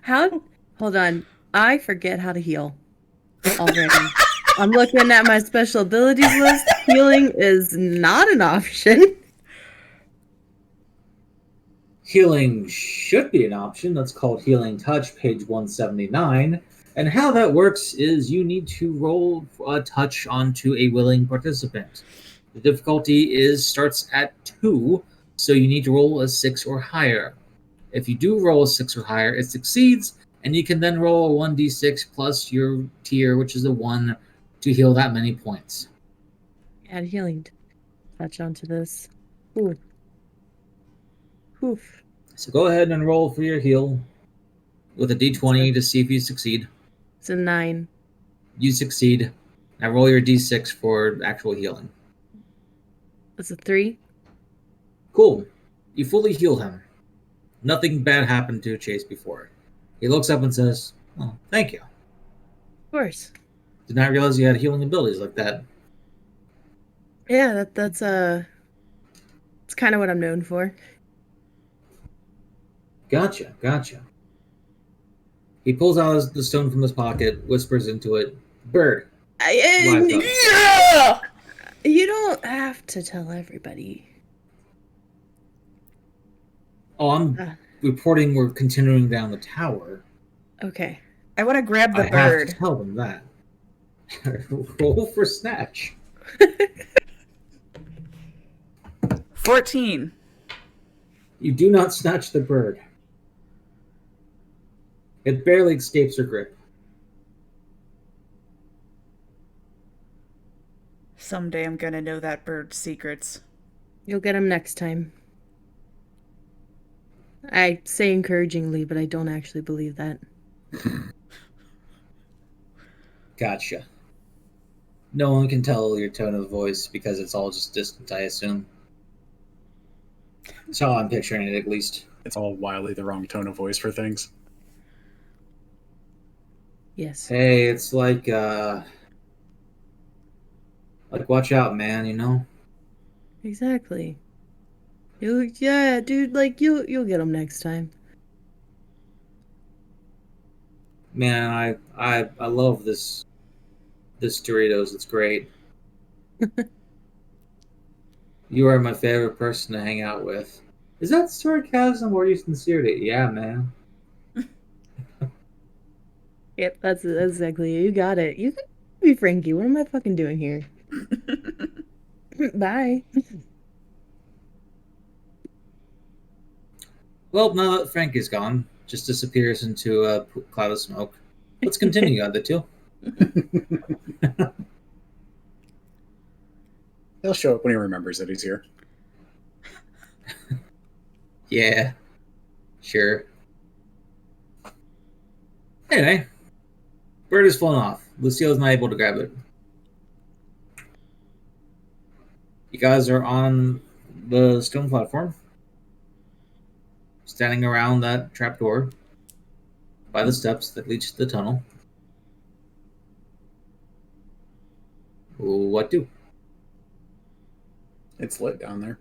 Hold on. I forget how to heal already. I'm looking at my special abilities list. Healing is not an option. Healing should be an option. That's called Healing Touch, page 179. And how that works is you need to roll a touch onto a willing participant. The difficulty starts at 2, so you need to roll a 6 or higher. If you do roll a 6 or higher, it succeeds, and you can then roll a 1d6 plus your tier, which is a 1, to heal that many points. Add healing touch onto this. Ooh. Oof. So go ahead and roll for your heal with a d20 to see if you succeed. It's a 9. You succeed. Now roll your d6 for actual healing. It's a 3. Cool. You fully heal him. Nothing bad happened to Chase before. He looks up and says, "Oh, thank you. Of course. Did not realize you had healing abilities like that." Yeah, that's it's kind of what I'm known for. Gotcha. He pulls out the stone from his pocket, whispers into it, "Bird, live dog." Yeah! You don't have to tell everybody. Oh, I'm reporting we're continuing down the tower. Okay. I want to grab the I have bird. to tell them that. Roll for snatch. 14. You do not snatch the bird. It barely escapes her grip. Someday I'm gonna know that bird's secrets. You'll get him next time. I say encouragingly, but I don't actually believe that. Gotcha. No one can tell your tone of voice because it's all just distant, I assume. That's how I'm picturing it, at least. It's all wildly the wrong tone of voice for things. Yes. Hey, it's like watch out, man, you know? Exactly. Yeah, dude, like you'll get him next time. Man, I love this Doritos. It's great. You are my favorite person to hang out with. Is that sarcasm or are you sincere? Yeah, man. Yep, that's exactly it. You got it. You can be Frankie. What am I fucking doing here? Bye. Well, now that Frankie's gone, just disappears into a cloud of smoke. Let's continue, other two. He'll show up when he remembers that he's here. Yeah, sure. Anyway, bird has flown off. Lucille's not able to grab it. You guys are on the stone platform, standing around that trapdoor by the steps that lead to the tunnel. What do? It's lit down there.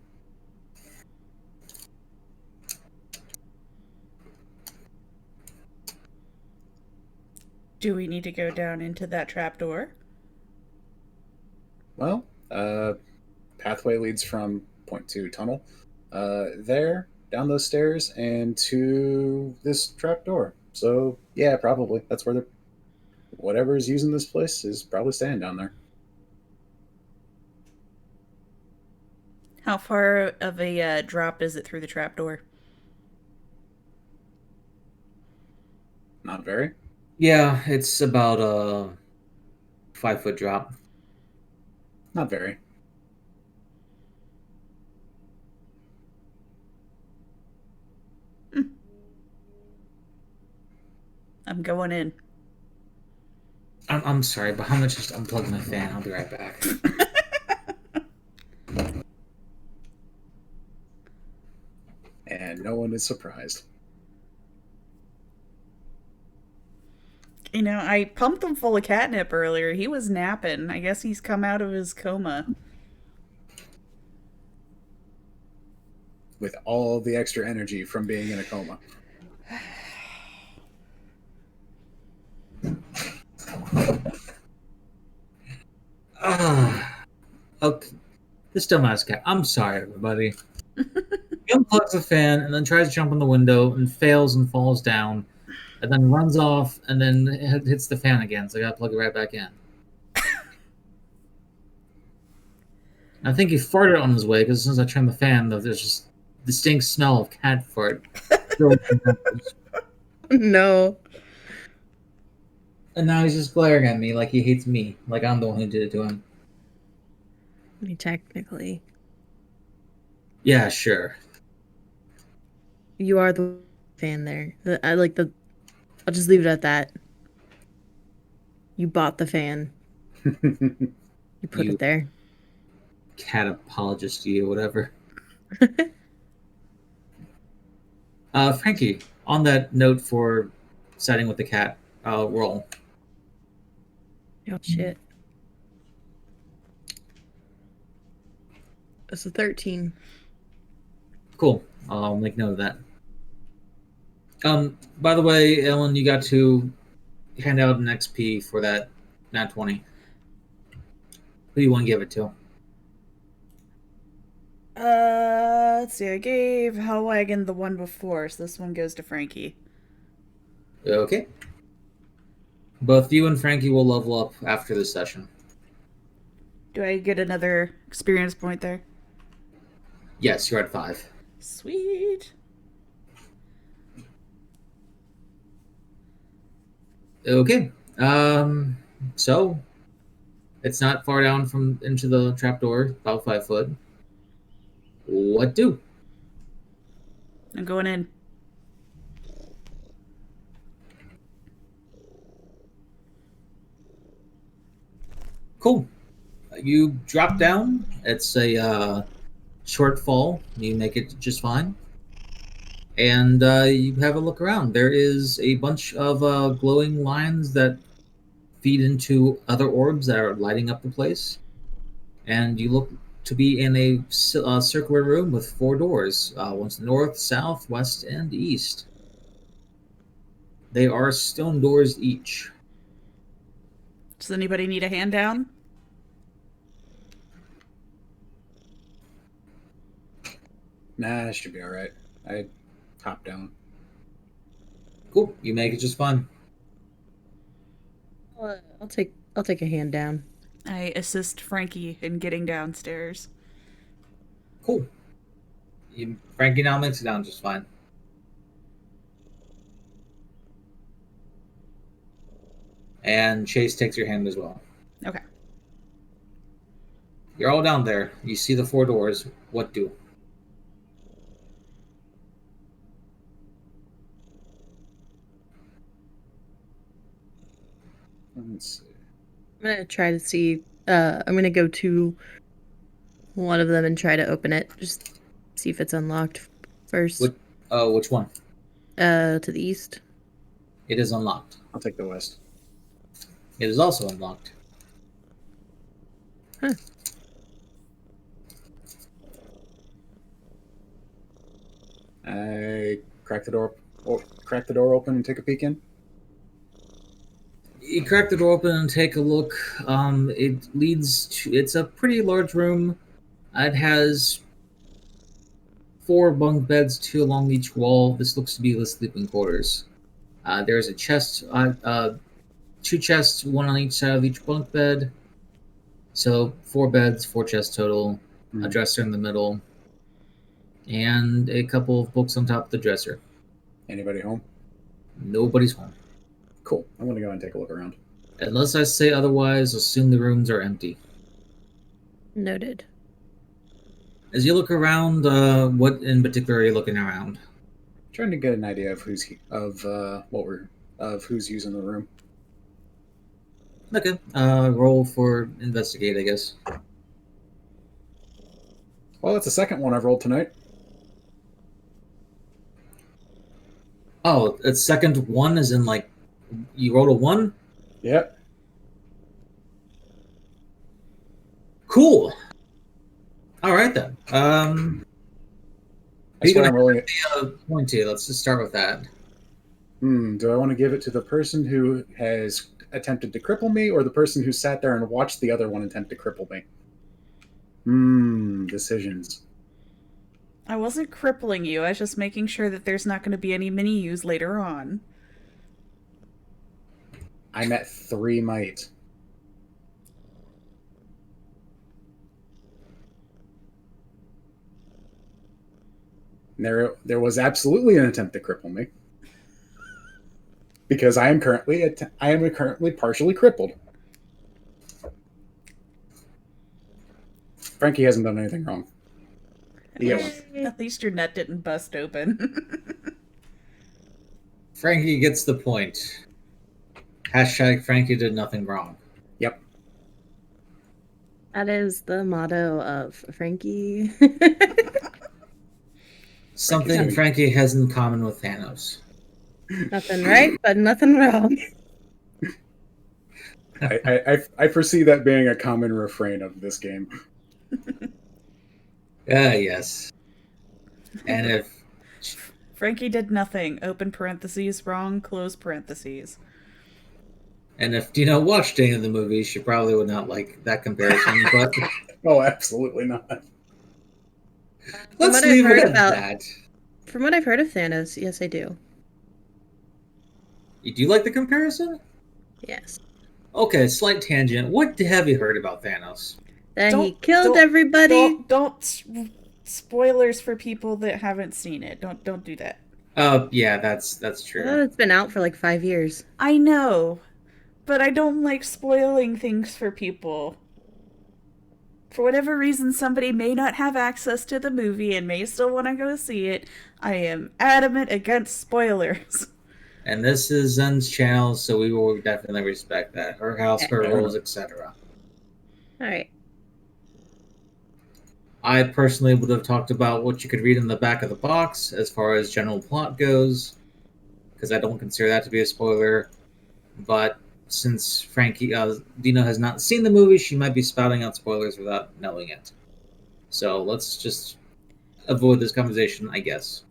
Do we need to go down into that trapdoor? Well, pathway leads from point to tunnel. There, down those stairs, and to this trap door. So, yeah, probably. That's where whatever is using this place is probably staying down there. How far of a drop is it through the trapdoor? Not very. Yeah, it's about a 5-foot drop. Not very. I'm going in. I'm sorry, but how much just unplug my fan? I'll be right back. And no one is surprised. You know, I pumped him full of catnip earlier. He was napping. I guess he's come out of his coma. With all the extra energy from being in a coma. Okay. This dumbass cat. I'm sorry, everybody. He unplugs the fan and then tries to jump in the window and fails and falls down, and then runs off and then hits the fan again. So I gotta plug it right back in. I think he farted on his way because as soon as I turn the fan, there's just distinct smell of cat fart. No. And now he's just glaring at me like he hates me, like I'm the one who did it to him. I mean, technically, Yeah, sure. you are the fan there. I'll just leave it at that. You bought the fan. You put You- it there. Cat apologist to you, whatever. Frankie, on that note for siding with the cat, roll. Oh shit. It's a 13. Cool. I'll make note of that. By the way, Ellen, you got to hand out an XP for that nat 20. Who do you want to give it to? Let's see. I gave Hellwagon the one before, so this one goes to Frankie. Okay. Both you and Frankie will level up after this session. Do I get another experience point there? Yes, you're at 5. Sweet. Okay. So it's not far down from into the trapdoor, about 5 foot. What do? I'm going in. Cool. You drop down. It's a short fall. You make it just fine. And you have a look around. There is a bunch of glowing lines that feed into other orbs that are lighting up the place. And you look to be in a circular room with 4 doors. One's north, south, west, and east. They are stone doors each. Does anybody need a hand down? Nah, it should be all right. I hop down. Cool. You make it just fine. I'll take a hand down. I assist Frankie in getting downstairs. Cool. Frankie now makes it down just fine. And Chase takes your hand as well. Okay. You're all down there. You see the 4 doors. What do? Let's see. I'm gonna try to see. I'm gonna go to one of them and try to open it. Just see if it's unlocked first. Which one? To the east. It is unlocked. I'll take the west. It is also unlocked. Huh. I crack the door open and take a peek in. You crack the door open and take a look. It leads to. It's a pretty large room. It has 4 bunk beds, 2 along each wall. This looks to be the sleeping quarters. There's a chest, 2 chests, 1 on each side of each bunk bed. So 4 beds, 4 chests total. A dresser in the middle, and a couple of books on top of the dresser. Anybody home? Nobody's home. Cool. I'm gonna go and take a look around. Unless I say otherwise, assume the rooms are empty. Noted. As you look around, what in particular are you looking around? Trying to get an idea of who's using the room. Okay. Roll for investigate, I guess. Well, that's the second one I've rolled tonight. Oh, it's second one is in like you rolled a 1? Yep. Cool. All right then. That's why I'm rolling it. Point to. Let's just start with that. Do I want to give it to the person who has attempted to cripple me, or the person who sat there and watched the other one attempt to cripple me? Decisions. I wasn't crippling you. I was just making sure that there's not going to be any mini-use later on. I'm at 3 might. There was absolutely an attempt to cripple me, because I am currently partially crippled. Frankie hasn't done anything wrong. At least your nut didn't bust open. Frankie gets the point. Hashtag Frankie did nothing wrong. Yep. That is the motto of Frankie. Something Frankie has in common with Thanos. Nothing right, but nothing wrong. I foresee that being a common refrain of this game. Yes. And if Frankie did nothing. Open parentheses, wrong, close parentheses. Dino watched any of the movies, she probably would not like that comparison, but Oh, absolutely not. let's leave it at that. From what I've heard of Thanos, yes, I do. You do like the comparison? Yes. Okay, slight tangent. What have you heard about Thanos? That he killed everybody. Don't spoilers for people that haven't seen it. Don't do that. Yeah, that's true. Oh, it's been out for like 5 years. I know, but I don't like spoiling things for people. For whatever reason, somebody may not have access to the movie and may still want to go see it. I am adamant against spoilers. And this is Zen's channel, so we will definitely respect that. Her house, her rules, etc. Alright. I personally would have talked about what you could read in the back of the box as far as general plot goes, because I don't consider that to be a spoiler. But since Dino has not seen the movie, she might be spouting out spoilers without knowing it. So let's just avoid this conversation, I guess.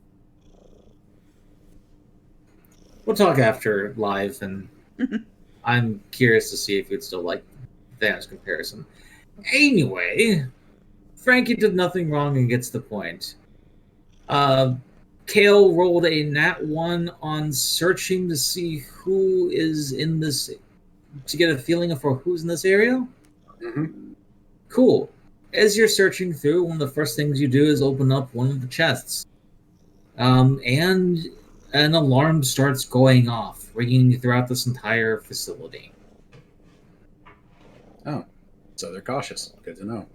We'll talk after live, and I'm curious to see if you'd still like Thanos comparison. Anyway, Frankie did nothing wrong and gets the point. Kale rolled a nat 1 on searching to see who is in this, to get a feeling for who's in this area. Mm-hmm. Cool. As you're searching through, one of the first things you do is open up one of the chests. And an alarm starts going off, ringing throughout this entire facility. Oh, so they're cautious. Good to know.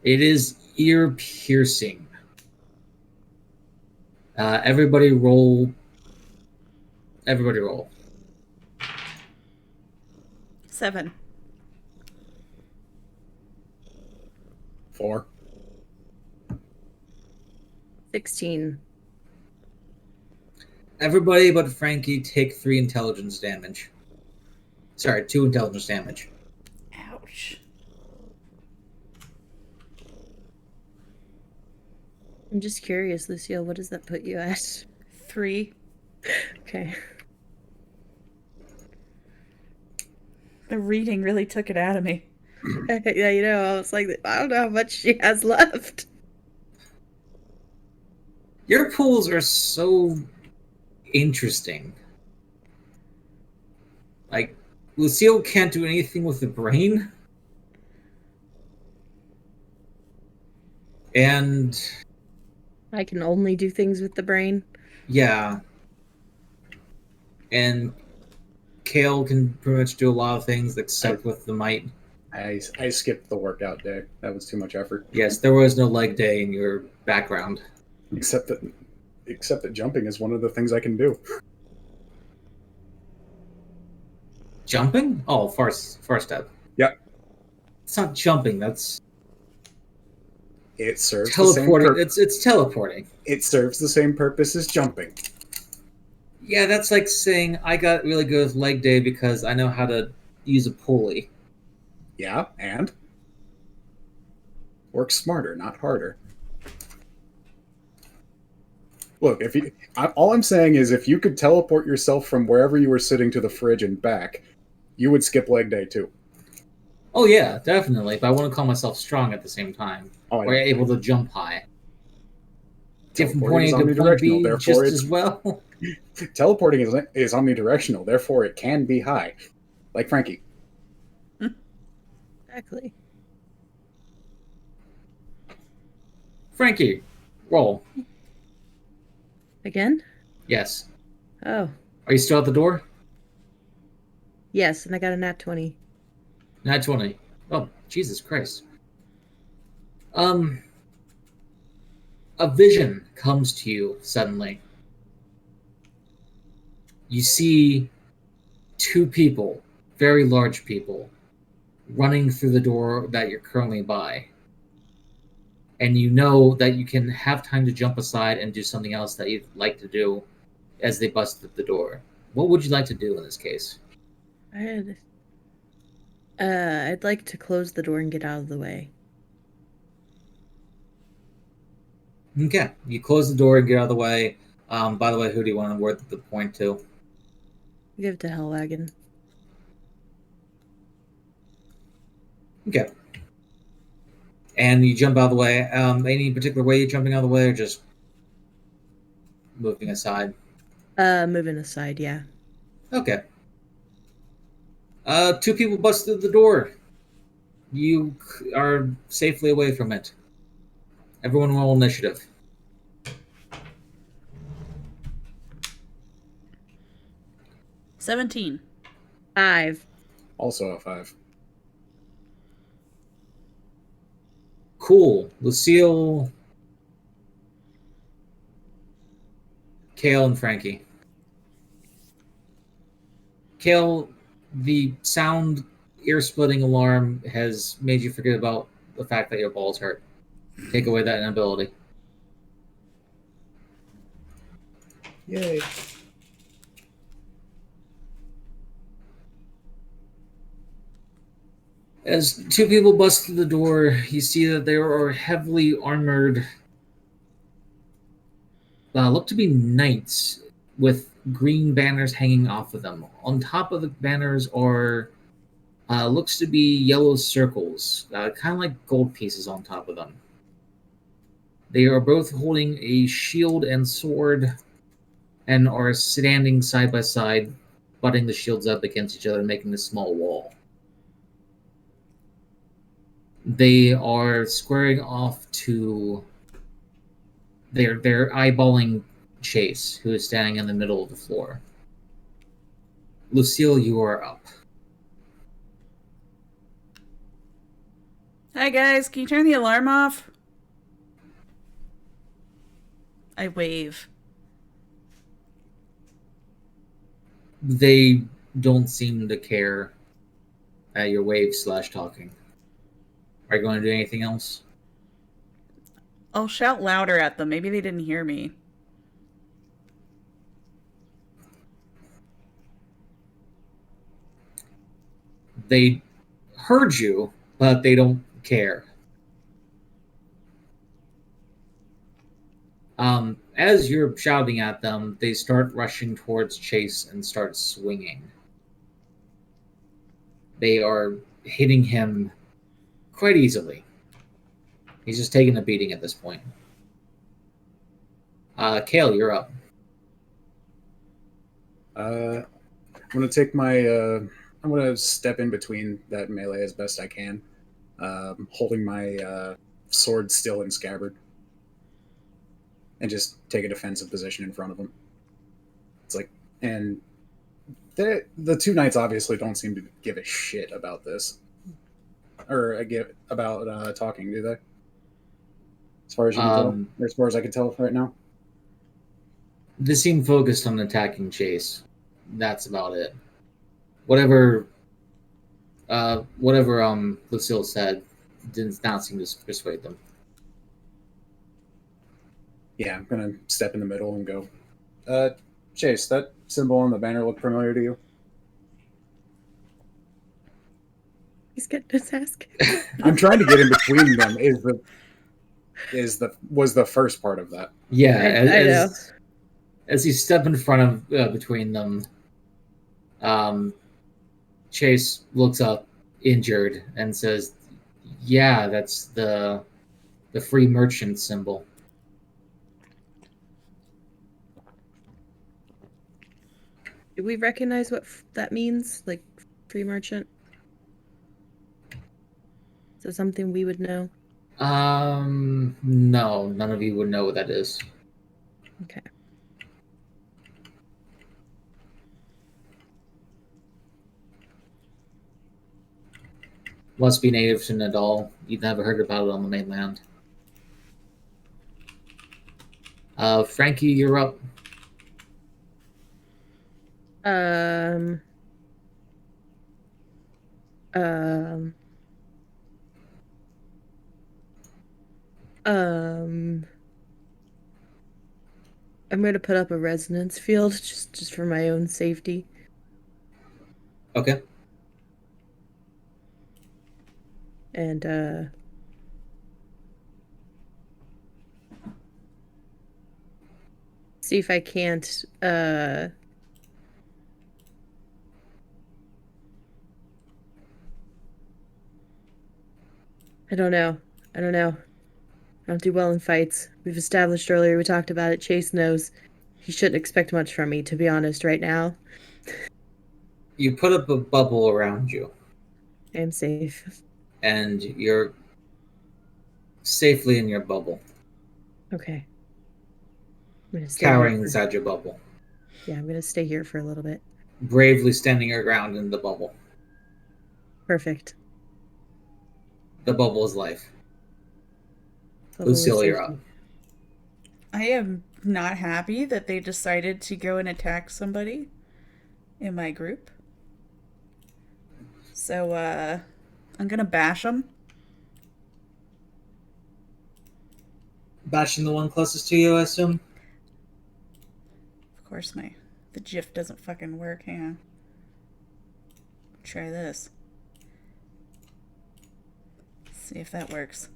It is ear-piercing. Everybody roll. 7. 4. 16. Everybody but Frankie take 3 intelligence damage. Sorry, 2 intelligence damage. Ouch. I'm just curious, Lucille, what does that put you at? 3. Okay. The reading really took it out of me. Yeah, I was like, I don't know how much she has left. Your pools are so interesting. Like, Lucille can't do anything with the brain. And I can only do things with the brain. yeah. And Kale can pretty much do a lot of things except with the might. I skipped the workout day. That was too much effort. Yes, there was no leg day in your background. Except that jumping is one of the things I can do. Jumping? Oh, far step. Yep. It's not jumping, that's It serves teleporting. the same It's teleporting. It serves the same purpose as jumping. Yeah, that's like saying I got really good with leg day because I know how to use a pulley. Yeah, and work smarter, not harder. Look, all I'm saying is if you could teleport yourself from wherever you were sitting to the fridge and back, you would skip leg day too. Oh yeah, definitely. But I want to call myself strong at the same time. Or able to jump high. Different point A to point B just as well. Teleporting is omnidirectional, therefore it can be high. Like Frankie. Exactly. Frankie, roll. Again? Yes. Oh. Are you still at the door? Yes, and I got a nat 20. Nat 20. Oh, Jesus Christ. A vision comes to you suddenly. You see 2 people, very large people, running through the door that you're currently by. and you know that you can have time to jump aside and do something else that you'd like to do as they bust through the door. What would you like to do in this case? I'd like to close the door and get out of the way. Okay, you close the door and get out of the way. By the way, who do you want to award the point to? Give it to Hellwagon. Okay. And you jump out of the way. Any particular way you're jumping out of the way, or just moving aside? Moving aside, yeah. Okay. Two people bust through the door. You are safely away from it. Everyone roll initiative. 17. 5. Also a 5. Cool. Lucille, Kale, and Frankie. Kale, the sound ear-splitting alarm has made you forget about the fact that your balls hurt. Take away that inability. Yay. As two people bust through the door, you see that there are heavily armored, look to be knights with green banners hanging off of them. On top of the banners are looks to be yellow circles, kind of like gold pieces on top of them. They are both holding a shield and sword and are standing side by side, butting the shields up against each other, making a small wall. They are squaring off to... They're eyeballing Chase, who is standing in the middle of the floor. Lucille, you are up. Hi guys, can you turn the alarm off? I wave. They don't seem to care at your wave / talking. Are you going to do anything else? I'll shout louder at them. Maybe they didn't hear me. They heard you, but they don't care. As you're shouting at them, they start rushing towards Chase and start swinging. They are hitting him quite easily. He's just taking a beating at this point. Kale, you're up. I'm gonna take my. I'm gonna step in between that melee as best I can, holding my sword still in scabbard, and just take a defensive position in front of him. It's like, and the two knights obviously don't seem to give a shit about this, or about talking, do they? As far as you can tell, or as far as I can tell right now. They seem focused on attacking Chase. That's about it. Whatever Lucille said did not seem to persuade them. Yeah, I'm gonna step in the middle and go, Chase, that symbol on the banner look familiar to you? He's getting his ass kicked. I'm trying to get in between them. Was the first part of that? Yeah, I know. As you step in front of between them, Chase looks up, injured, and says, "Yeah, that's the free merchant symbol." Do we recognize what that means? Like, free merchant? Is it something we would know? No, none of you would know what that is. Okay. Must be native to Nadal. You've never heard about it on the mainland. Frankie, you're up. I'm going to put up a resonance field just for my own safety. Okay. And see if I can't I don't know. I don't know. I don't do well in fights. We've established earlier, we talked about it, Chase knows. He shouldn't expect much from me, to be honest, right now. You put up a bubble around you, I am safe. and you're safely in your bubble, Okay. I'm gonna stay here cowering for... inside your bubble, Yeah, I'm gonna stay here for a little bit. bravely standing your ground in the bubble. Perfect. The bubble is life. Bubble of Lucille, you're up. safety. I am not happy that they decided to go and attack somebody in my group. So, I'm gonna bash them. Bashing the one closest to you, I assume? Of course, the GIF doesn't fucking work. Hang on. Try this. See if that works.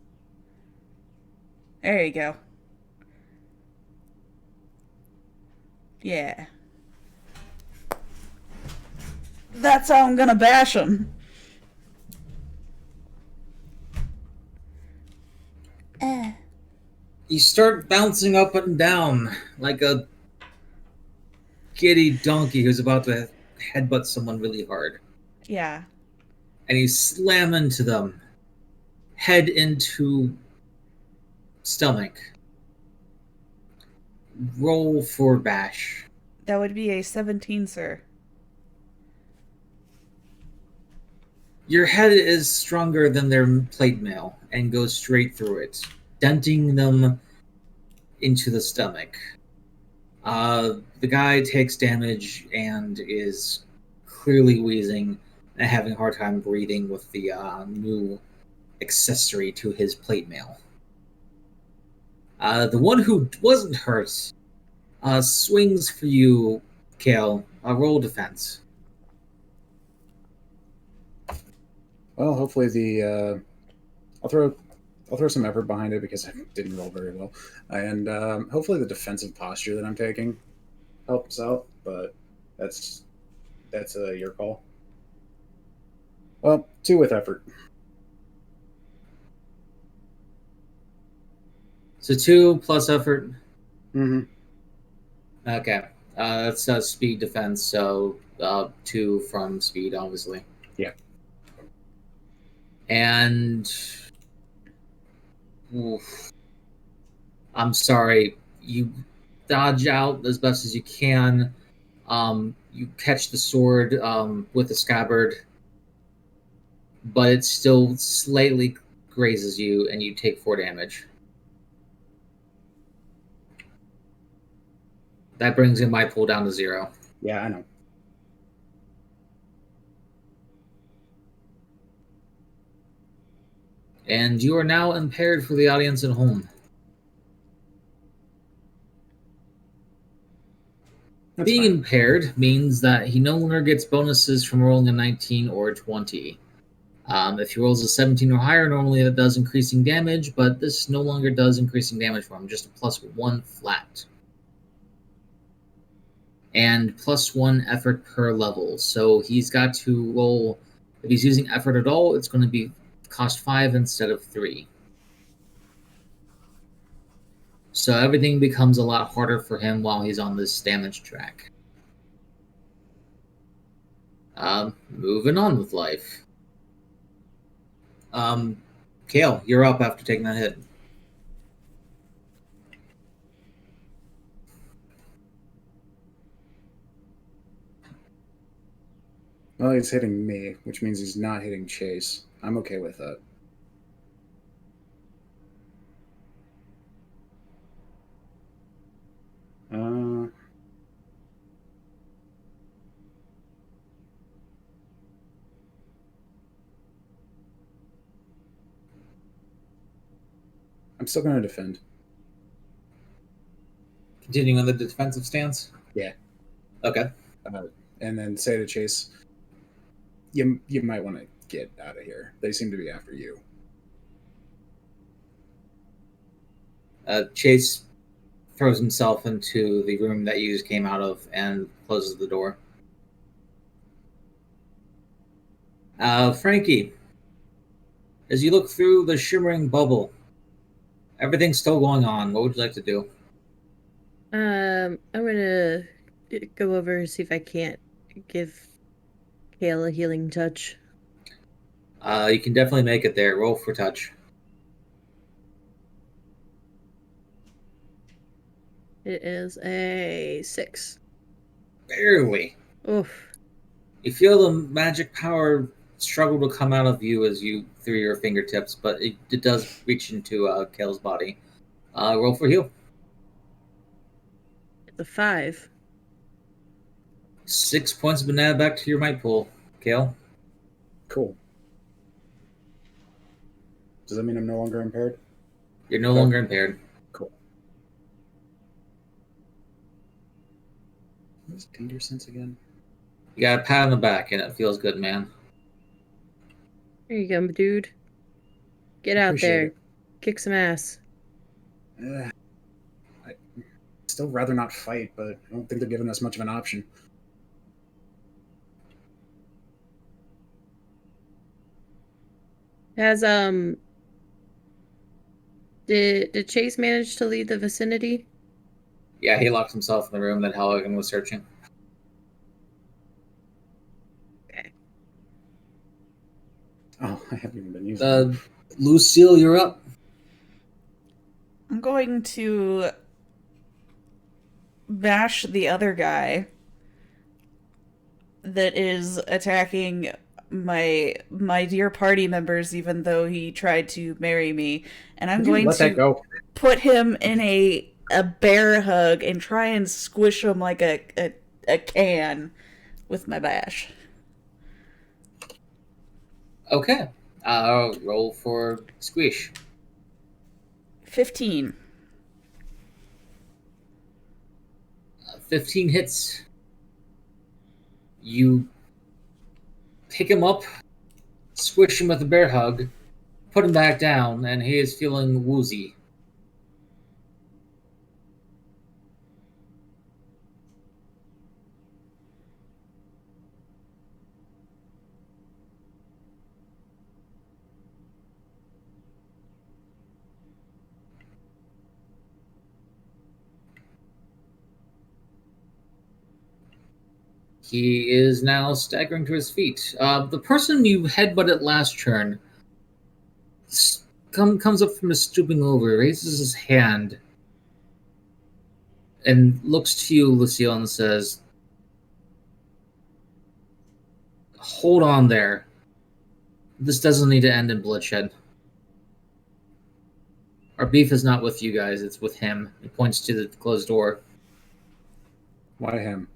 There you go. Yeah. That's how I'm gonna bash them. You start bouncing up and down like a giddy donkey who's about to headbutt someone really hard. Yeah. And you slam into them, head into stomach. Roll for bash. That would be a 17, sir. Your head is stronger than their plate mail and goes straight through it, denting them into the stomach. The guy takes damage and is clearly wheezing and having a hard time breathing with the new accessory to his plate mail. The one who wasn't hurt swings for you, Kale. Roll defense. Well, hopefully I'll throw some effort behind it because I didn't roll very well, and hopefully the defensive posture that I'm taking helps out. But that's your call. Well, 2 with effort. So 2 plus effort. Mm-hmm. Okay. That's speed defense, so 2 from speed, obviously. Yeah. And oof, I'm sorry, you dodge out as best as you can. You catch the sword with the scabbard, but it still slightly grazes you, and you take 4 damage. That brings in my pool down to 0. Yeah, I know. And you are now impaired for the audience at home. That's Being fine. impaired means that he no longer gets bonuses from rolling a 19 or a 20. If he rolls a 17 or higher, normally that does increasing damage, but this no longer does increasing damage for him, just a +1 flat. And +1 effort per level. So he's got to roll, if he's using effort at all, it's going to be cost 5 instead of 3. So everything becomes a lot harder for him while he's on this damage track. Moving on with life. Kale, you're up after taking that hit. Well, he's hitting me, which means he's not hitting Chase. I'm okay with that. I'm I'm still going to defend. Continuing on the defensive stance? Yeah. Okay. And then say to Chase, you might want to get out of here. They seem to be after you. Chase throws himself into the room that you just came out of and closes the door. Frankie, as you look through the shimmering bubble, everything's still going on. What would you like to do? I'm gonna go over and see if I can't give Kale a healing touch. You can definitely make it there. Roll for touch. It is a 6. Barely. Oof. You feel the magic power struggle to come out of you as you through your fingertips, but it does reach into Kale's body. Roll for heal. It's a 5. 6 points have been added back to your might pool, Kale. Cool. Does that mean I'm no longer impaired? You're no longer impaired. Cool. What's danger sense again? You got a pat on the back, and it feels good, man. There you go, dude. Get out Appreciate there. it. Kick some ass. I'd still rather not fight, but I don't think they're giving us much of an option. Has, Did Chase manage to leave the vicinity? Yeah, he locked himself in the room that Halligan was searching. Okay. Oh, I haven't even been using it. Lucille, you're up. I'm going to bash the other guy that is attacking my dear party members, even though he tried to marry me, and I'm going let that to go. put him in a bear hug and try and squish him like a can with my bash. Okay. Roll for squish. 15. 15 hits. You pick him up, squish him with a bear hug, put him back down, and he is feeling woozy. He is now staggering to his feet. The person you headbutted last turn comes up from his stooping over, raises his hand, and looks to you, Lucille, and says, "Hold on there. This doesn't need to end in bloodshed. Our beef is not with you guys, it's with him." He points to the closed door. Why him?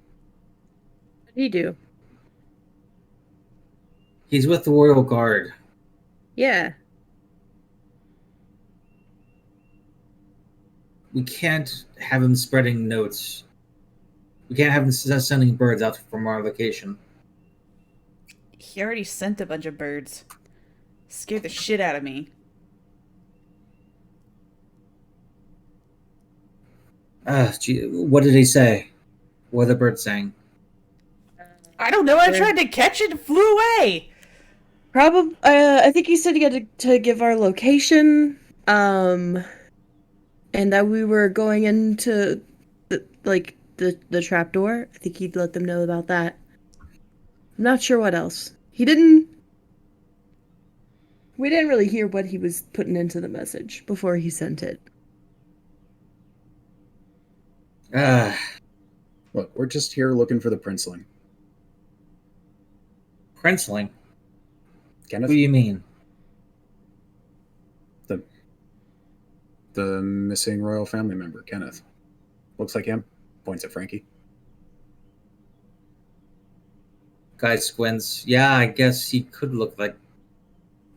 What did he do? He's with the Royal Guard. Yeah. We can't have him spreading notes. We can't have him sending birds out from our location. He already sent a bunch of birds. Scared the shit out of me. What did he say? What are the birds saying? I don't know. I tried to catch it and flew away. Probably. I think he said he had to give our location. And that we were going into the trap door. I think he'd let them know about that. I'm not sure what else. We didn't really hear what he was putting into the message before he sent it. Look, we're just here looking for the princeling. Princeling? Kenneth? What do you mean? The missing royal family member, Kenneth. Looks like him. Points at Frankie. Guy squints. Yeah, I guess he could look like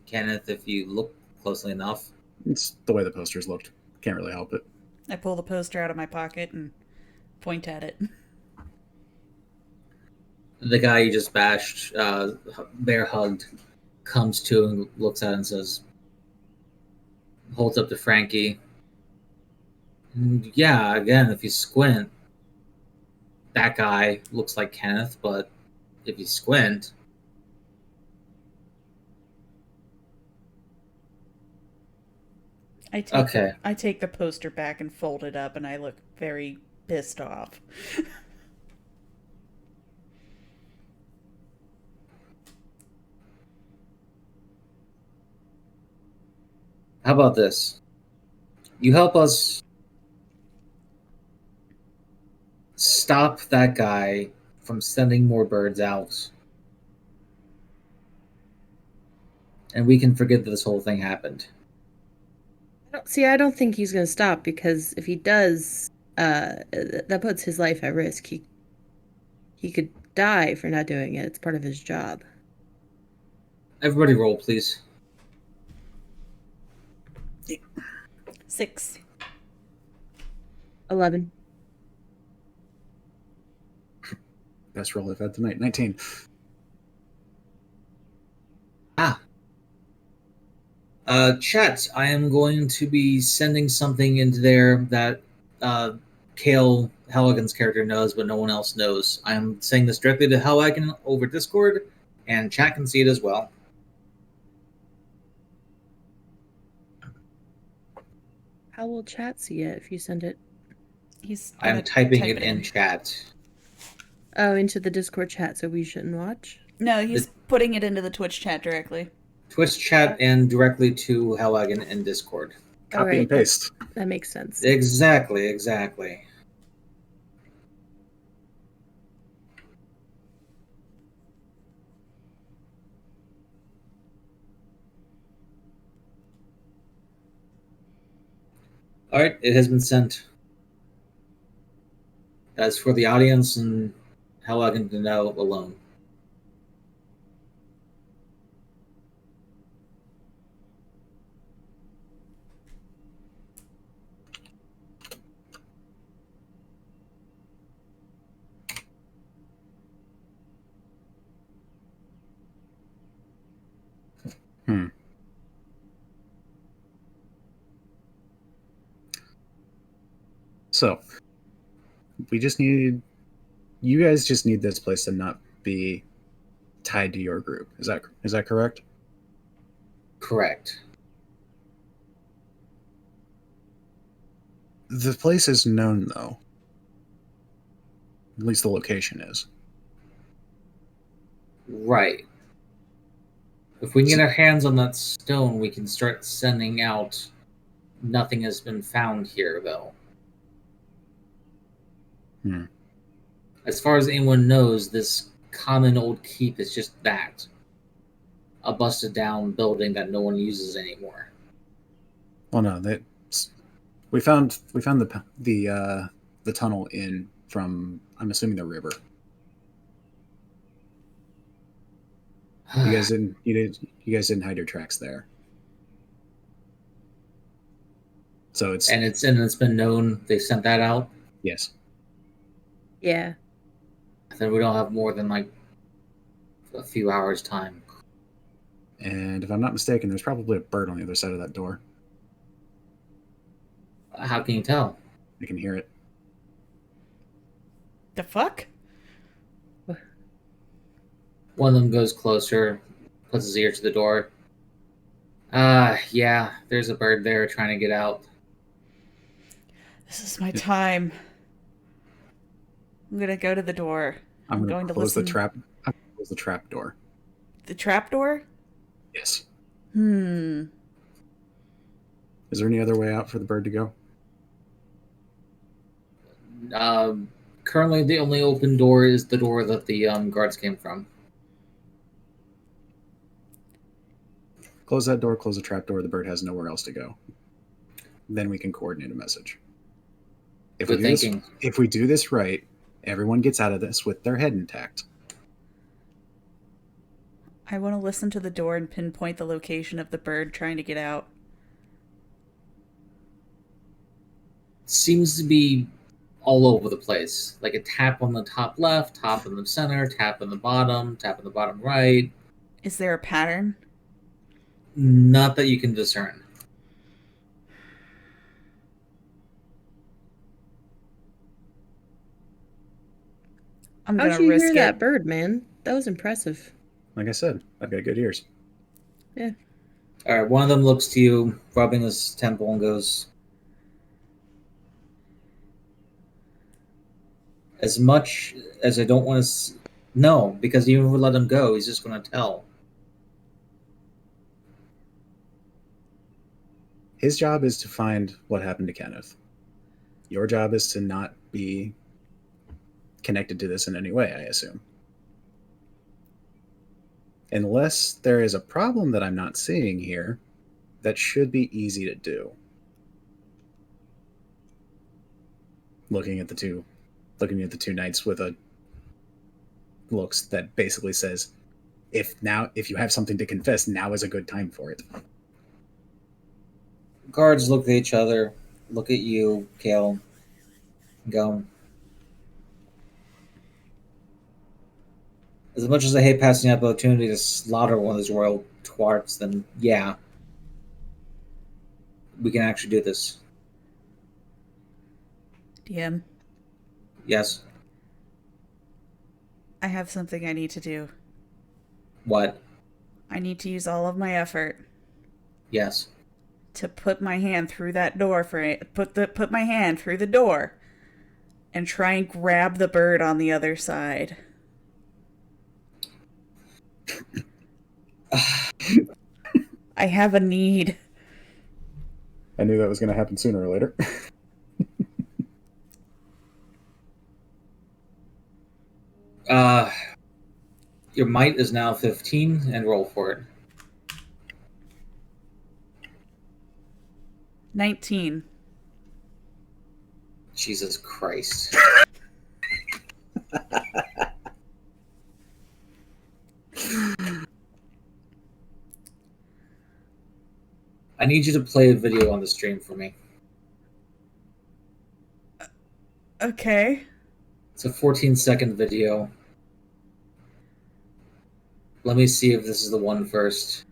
Kenneth if you look closely enough. It's the way the posters looked. Can't really help it. I pull the poster out of my pocket and point at it. The guy you just bashed, bear hugged, comes to and looks at it and says, holds up to Frankie. Yeah, again, if you squint, that guy looks like Kenneth, but if you squint, I take the poster back and fold it up, and I look very pissed off. how about this? You help us stop that guy from sending more birds out, and we can forget that this whole thing happened. I don't think he's going to stop, because if he does, that puts his life at risk. He could die for not doing it. It's part of his job. Everybody roll, please. 6. 11. Best roll I've had tonight. 19. Chat, I am going to be sending something into there that Kale Halligan's character knows, but no one else knows. I am saying this directly to Halligan over Discord, and chat can see it as well. How will chat see it if you send it? I'm typing it in chat. Oh, into the Discord chat, so we shouldn't watch? No, he's putting it into the Twitch chat directly. Twitch chat and directly to Halligan in Discord. Copy and paste. That makes sense. Exactly. Alright, it has been sent. That's for the audience and Halligan to know alone. So, you guys just need this place to not be tied to your group. Is that correct? Correct. The place is known, though. At least the location is. Right. If we can get our hands on that stone, we can start sending out. Nothing has been found here, though. As far as anyone knows, this common old keep is just that. A busted down building that no one uses anymore. Well, no, we found the tunnel in from, I'm assuming, the river. You guys didn't hide your tracks there. So it's been known they sent that out. Yes. Yeah. Then we don't have more than like a few hours time. And if I'm not mistaken, there's probably a bird on the other side of that door. How can you tell? I can hear it. The fuck? One of them goes closer, puts his ear to the door. Yeah, there's a bird there trying to get out. This is my time. I'm gonna go to the door. I'm going to close listen. the trap. I'm going to close the trap door. The trap door? Yes. Is there any other way out for the bird to go? Currently, the only open door is the door that the guards came from. Close that door, close the trap door. The bird has nowhere else to go. Then we can coordinate a message. If we do this right, everyone gets out of this with their head intact. I want to listen to the door and pinpoint the location of the bird trying to get out. seems to be all over the place. Like a tap on the top left, tap in the center, tap in the bottom, tap in the bottom right. Is there a pattern? Not that you can discern. I'm How'd gonna you risk hear it. that bird, man? That was impressive. Like I said, I've got good ears. Yeah. All right, one of them looks to you, rubbing his temple, and goes, "As much as I don't want to, no, because even if we let him go, he's just going to tell." His job is to find what happened to Kenneth. Your job is to not be connected to this in any way, I assume. Unless there is a problem that I'm not seeing here, that should be easy to do. Looking at the two knights with a looks that basically says, if you have something to confess, now is a good time for it. Guards look at each other, look at you, Kale, go. As much as I hate passing the opportunity to slaughter one of these royal twarts, then yeah, we can actually do this. DM, Yes. I have something I need to do. What? I need to use all of my effort Yes. to put my hand through that door put my hand through the door and try and grab the bird on the other side. I have a need. I knew that was going to happen sooner or later. Your might is now 15, and roll for it. 19. Jesus Christ. I need you to play a video on the stream for me. Okay. It's a 14-second video. Let me see if this is the one first.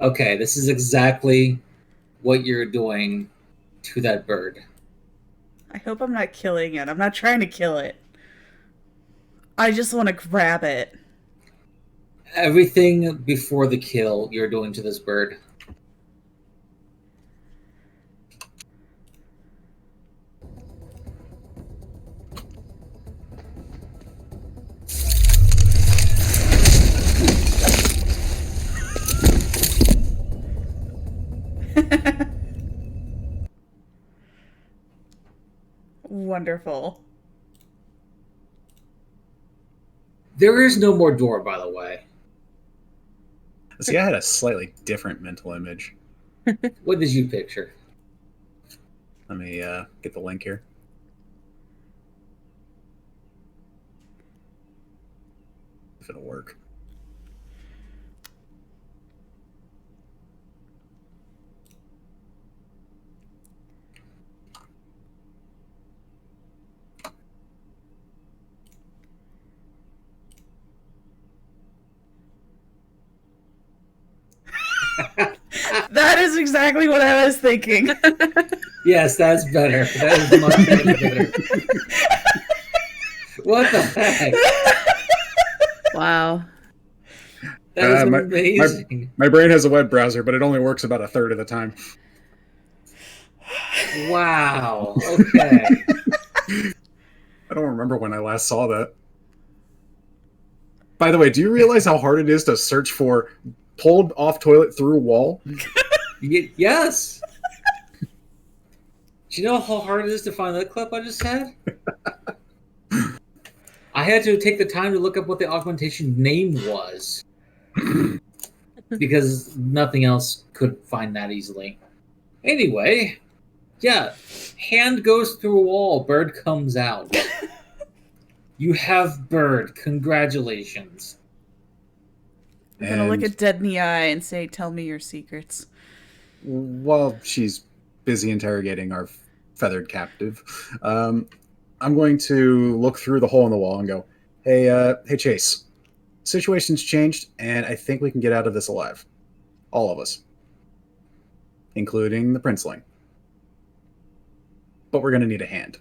Okay, this is exactly what you're doing to that bird. I hope I'm not killing it. I'm not trying to kill it. I just want to grab it. Everything before the kill you're doing to this bird. Wonderful. There is no more door, by the way. See, I had a slightly different mental image. What did you picture? Let me get the link here. If it'll work. That is exactly what I was thinking. Yes, that's better. That is much better. What the heck? Wow. That is amazing. My brain has a web browser, but it only works about a third of the time. Wow. Okay. I don't remember when I last saw that. By the way, do you realize how hard it is to search for pulled off toilet through wall? Yes. Do you know how hard it is to find that clip I just had? I had to take the time to look up what the augmentation name was. Because nothing else could find that easily. Anyway, yeah. Hand goes through a wall, bird comes out. You have bird. Congratulations. I'm gonna look And it dead in the eye and say, "Tell me your secrets." while she's busy interrogating our feathered captive, I'm going to look through the hole in the wall and go, hey, Chase. Situation's changed, and I think we can get out of this alive. All of us, including the princeling. But we're going to need a hand.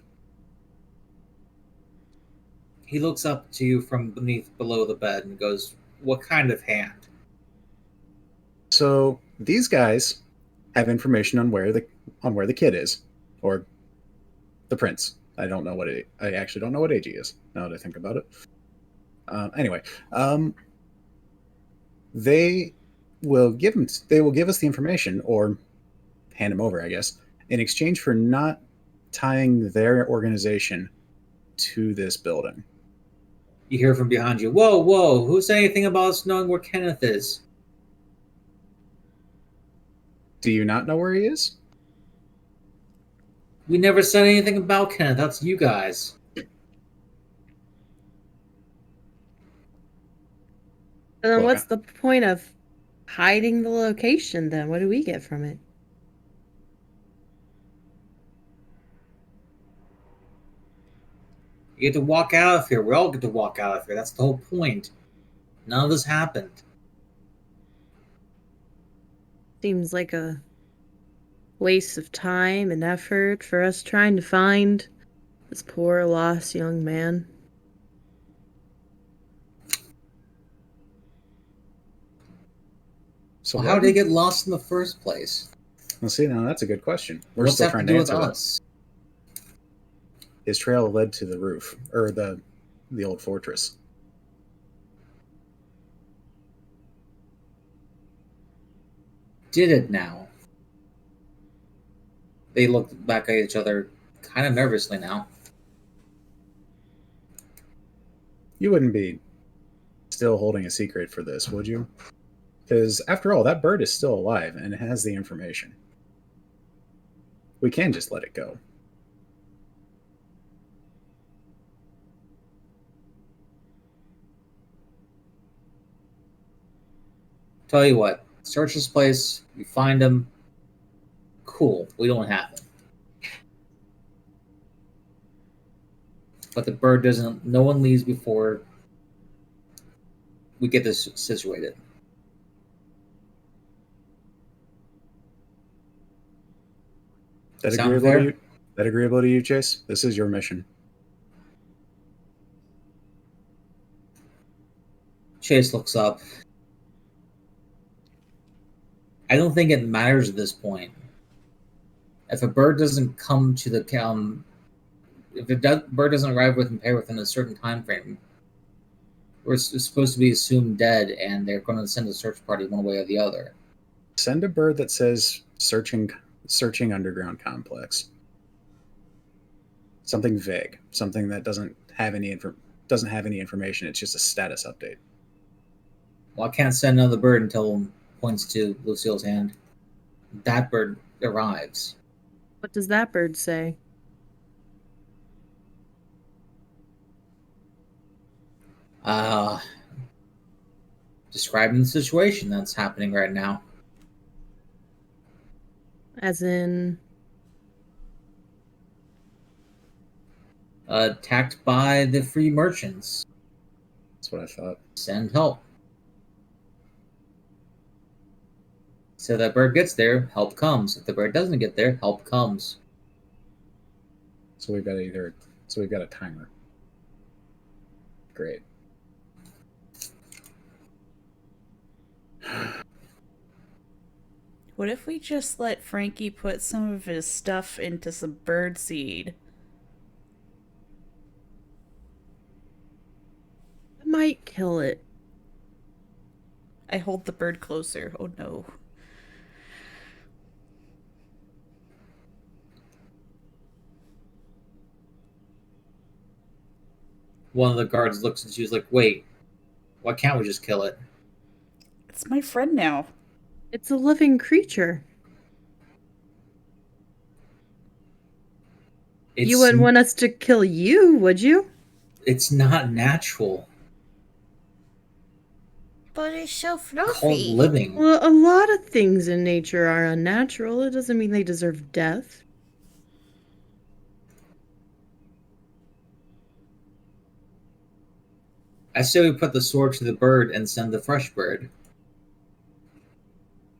He looks up to you from below the bed and goes, "What kind of hand?" So these guys have information on where the kid is, or the prince. I actually don't know what age he is. Now that I think about it. Anyway, they will give us the information, or hand him over, I guess, in exchange for not tying their organization to this building. You hear from behind you, "Whoa, whoa, who said anything about us knowing where Kenneth is?" Do you not know where he is? We never said anything about Kenneth. That's you guys. And then Look, what's the point of hiding the location then? What do we get from it? You get to walk out of here. We all get to walk out of here. That's the whole point. None of this happened. Seems like a waste of time and effort for us trying to find this poor lost young man. So Well, how did he get lost in the first place? Well, see, now that's a good question. We're What's still that to trying do to with answer that. us? His trail led to the roof, or the old fortress. Did it now? They look back at each other kind of nervously now. You wouldn't be still holding a secret for this, would you? Because after all, that bird is still alive and has the information. We can just let it go. Tell you what, search this place. You find him. Cool. We don't have him. But the bird doesn't. No one leaves before we get this situated. That Sound agreeable fair? to you? That agreeable to you, Chase? This is your mission. Chase looks up. I don't think it matters at this point. If a bird doesn't come to the if a bird doesn't arrive within a certain time frame, we're supposed to be assumed dead, and they're going to send a search party one way or the other. Send a bird that says searching underground complex. Something vague, something that doesn't have any information. It's just a status update. Well, I can't send another bird until points to Lucille's hand. That bird arrives. What does that bird say? Describing the situation that's happening right now. As in, Attacked by the free merchants. That's what I thought. Send help. So that bird gets there, help comes. If the bird doesn't get there, help comes. So we've got a timer. Great. What if we just let Frankie put some of his stuff into some bird seed? I might kill it. I hold the bird closer. Oh no. One of the guards looks and she's like, "Wait, why can't we just kill it?" It's my friend now. It's a living creature. You wouldn't want us to kill you, would you? It's not natural. But it's so called fluffy. living. Well, a lot of things in nature are unnatural. It doesn't mean they deserve death. I say we put the sword to the bird and send the fresh bird.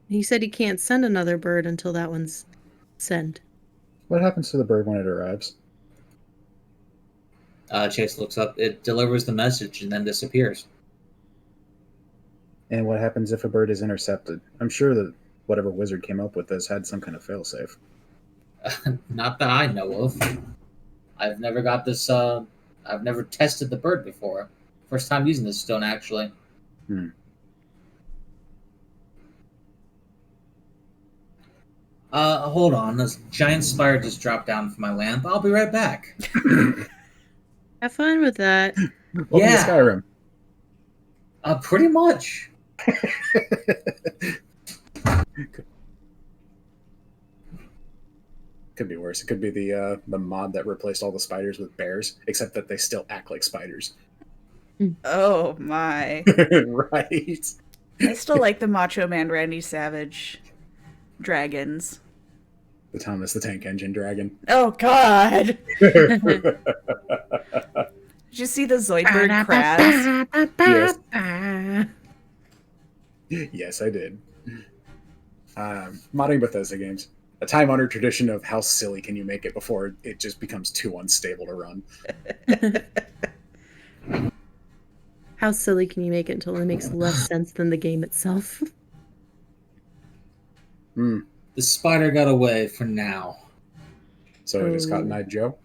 He said he can't send another bird until that one's sent. What happens to the bird when it arrives? Chase looks up. It delivers the message and then disappears. And what happens if a bird is intercepted? I'm sure that whatever wizard came up with this had some kind of failsafe. Not that I know of. I've never got this. I've never tested the bird before. First time using this stone, actually. Hold on. This giant spider just dropped down from my lamp. I'll be right back. Have fun with that. Welcome to Skyrim. Pretty much. Could be worse. It could be the mod that replaced all the spiders with bears, except that they still act like spiders. Oh my. Right. I still like the Macho Man Randy Savage dragons. The Thomas the Tank Engine dragon. Oh god! Did you see the Zoidberg crabs? Yes, I did. Modding Bethesda games. A time-honored tradition of how silly can you make it before it just becomes too unstable to run. How silly can you make it until it makes less sense than the game itself? The spider got away for now. So it is Cotton-Eyed Joe?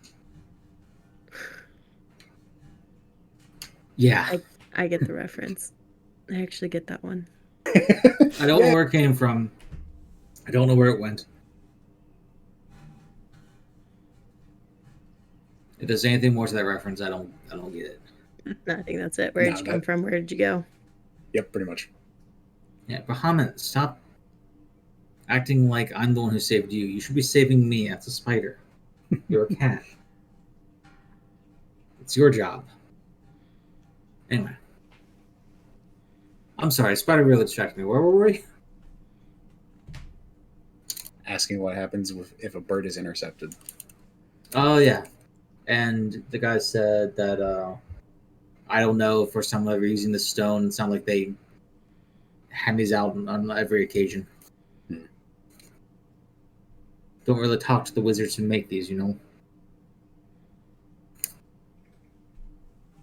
Yeah. I get the reference. I actually get that one. I don't know where it came from. I don't know where it went. If there's anything more to that reference, I don't get it. No, I think that's it. Where did you come from? Where did you go? Yep, pretty much. Yeah, Bahamut, stop acting like I'm the one who saved you. You should be saving me. That's a spider. You're a cat. It's your job. Anyway. I'm sorry, spider really distracted me. Where were we? Asking what happens if a bird is intercepted. Oh, yeah. And the guy said that, I don't know, first time ever using this stone. It sounded like they hand these out on every occasion. Don't really talk to the wizards who make these, you know?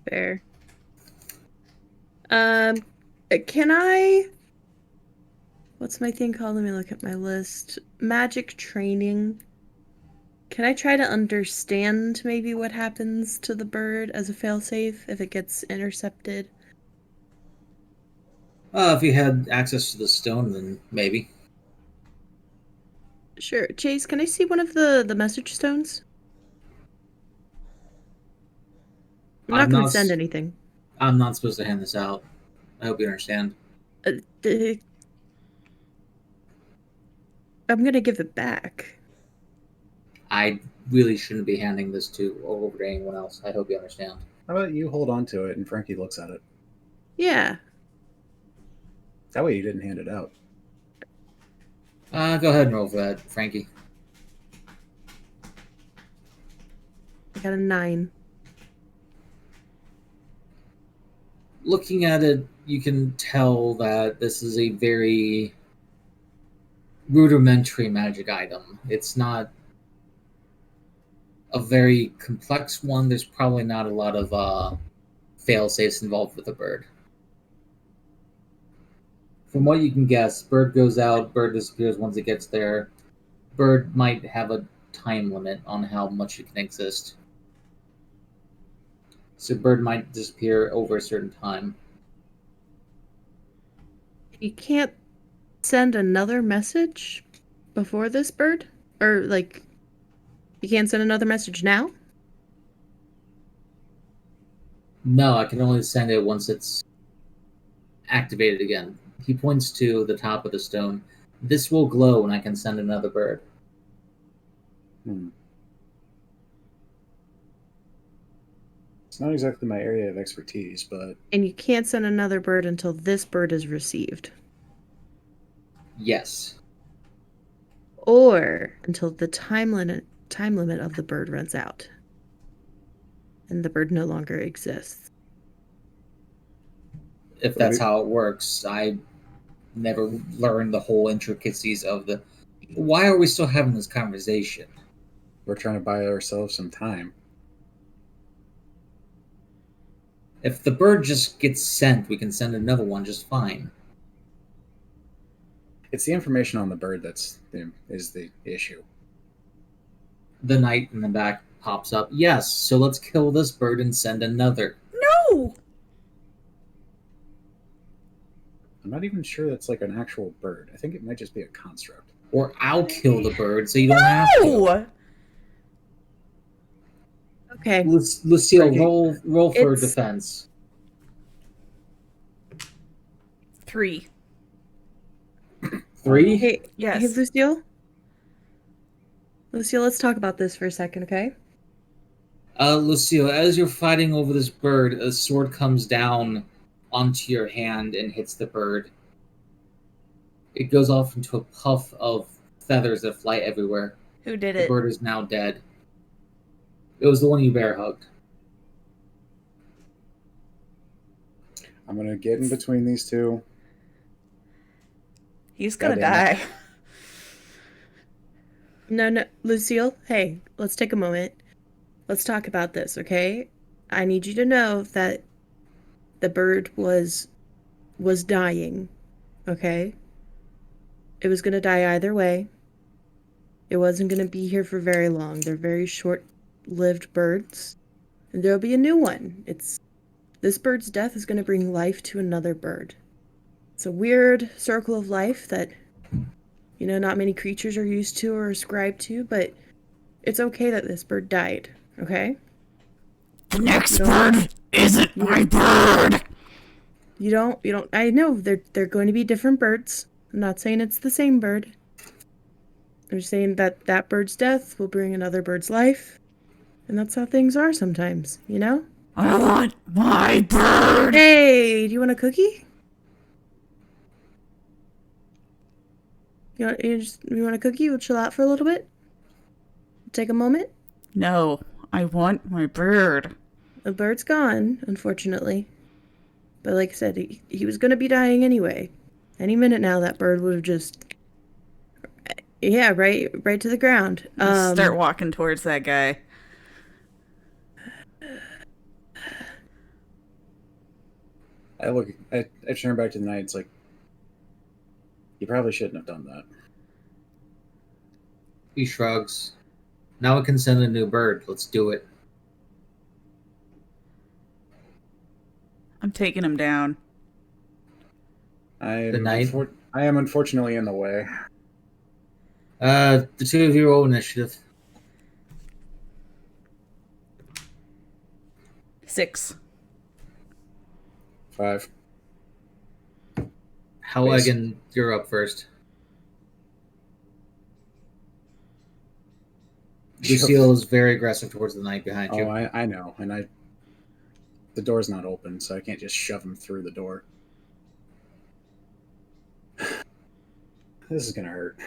Fair. Can I... What's my thing called? Let me look at my list. Magic training. Can I try to understand maybe what happens to the bird as a failsafe if it gets intercepted? If you had access to the stone, then maybe. Sure. Chase, can I see one of the message stones? I'm not going to send anything. I'm not supposed to hand this out. I hope you understand. I'm going to give it back. I really shouldn't be handing this over to anyone else. I hope you understand. How about you hold on to it and Frankie looks at it? Yeah. That way you didn't hand it out. Go ahead and roll for that, Frankie. I got a 9. Looking at it, you can tell that this is a very rudimentary magic item. It's not a very complex one. There's probably not a lot of fail-safes involved with the bird. From what you can guess, bird goes out, bird disappears once it gets there. Bird might have a time limit on how much it can exist. So bird might disappear over a certain time. You can't send another message before this bird? Or, like, you can't send another message now? No, I can only send it once it's activated again. He points to the top of the stone. This will glow when I can send another bird. It's not exactly my area of expertise, but And you can't send another bird until this bird is received. Yes. Or until the time limit of the bird runs out. And the bird no longer exists. If that's how it works, I never learned the whole intricacies of the. Why are we still having this conversation? we're trying to buy ourselves some time. If the bird just gets sent, we can send another one just fine. It's the information on the bird is the issue. The knight in the back pops up. Yes, so let's kill this bird and send another. No! I'm not even sure that's like an actual bird. I think it might just be a construct. Or I'll kill the bird so you don't have to. No! Okay. Lucille, Frankie. roll for It's- defense. 3. 3? Hey, Yes. Hey, Lucille? Lucille, let's talk about this for a second, okay? Lucille, as you're fighting over this bird, a sword comes down onto your hand and hits the bird. It goes off into a puff of feathers that fly everywhere. Who did The it? bird is now dead. It was the one you bear hugged. I'm gonna get in between these two. He's gonna Goddamn die. No, Lucille, hey, let's take a moment. Let's talk about this, okay? I need you to know that the bird was dying, okay? It was gonna die either way. It wasn't gonna be here for very long. They're very short-lived birds. And there'll be a new one. This bird's death is gonna bring life to another bird. It's a weird circle of life that, not many creatures are used to or ascribed to, but it's okay that this bird died, okay? The next bird isn't my bird! You don't, I know, they're going to be different birds. I'm not saying it's the same bird. I'm just saying that bird's death will bring another bird's life. And that's how things are sometimes, you know? I want my bird! Hey, do you want a cookie? You want a cookie? We'll chill out for a little bit? Take a moment? No, I want my bird. The bird's gone, unfortunately. But like I said, he was gonna be dying anyway. Any minute now, that bird would have just... Yeah, right to the ground. Start walking towards that guy. I turn back to the knight. It's like, you probably shouldn't have done that. He shrugs. Now we can send a new bird. Let's do it. I'm taking him down. I The am unfortunately in the way. The two of you roll initiative. 6. 5. Halligan, you're up first. Lucille is very aggressive towards the knight behind you. Oh, I know, and the door's not open, so I can't just shove him through the door. This is gonna hurt.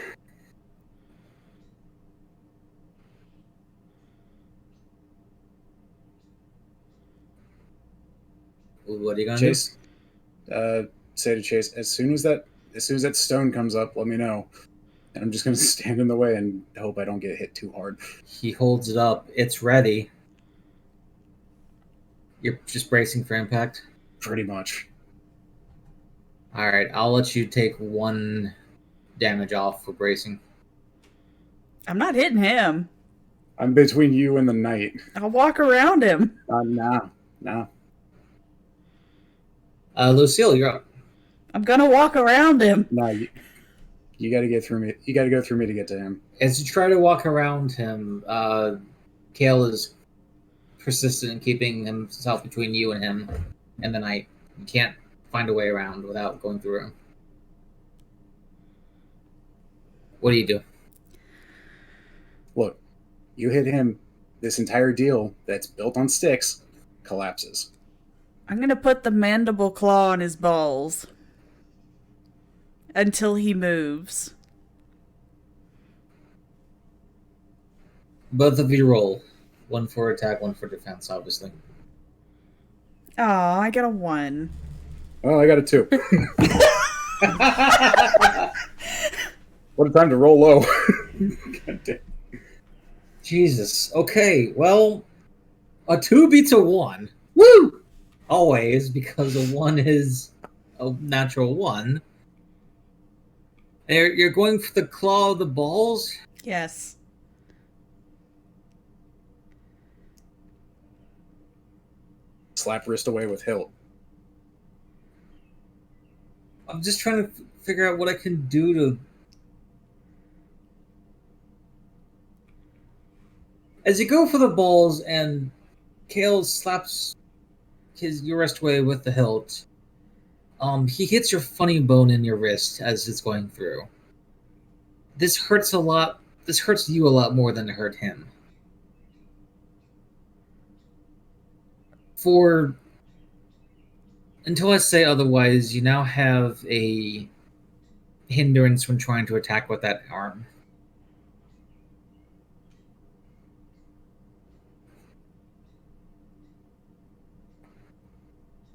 What are you gonna Chase, say to Chase, as soon as that stone comes up, let me know. And I'm just gonna stand in the way and hope I don't get hit too hard. do? He holds it up. It's ready. You're just bracing for impact? Pretty much. Alright, I'll let you take 1 damage off for bracing. I'm not hitting him. I'm between you and the knight. I'll walk around him. Nah. Lucille, you're up. I'm gonna walk around him. Nah, you gotta get through me. You gotta go through me to get to him. As you try to walk around him, Kale is persistent in keeping himself between you and him and the knight. You can't find a way around without going through him. What do you do? Look, you hit him. This entire deal that's built on sticks collapses. I'm gonna put the mandible claw on his balls until he moves. Both of you roll. One for attack, one for defense, obviously. Aw, I got a 1. Oh, I got a 2. What a time to roll low. God damn. Jesus. Okay, well, a 2 beats a 1. Woo! Always, because a 1 is a natural 1. You're going for the claw of the balls? Yes. Slap wrist away with hilt. I'm just trying to figure out what I can do to... As you go for the balls and Kale slaps your wrist away with the hilt, he hits your funny bone in your wrist as it's going through. This hurts a lot. This hurts you a lot more than it hurt him. Until I say otherwise, you now have a hindrance when trying to attack with that arm.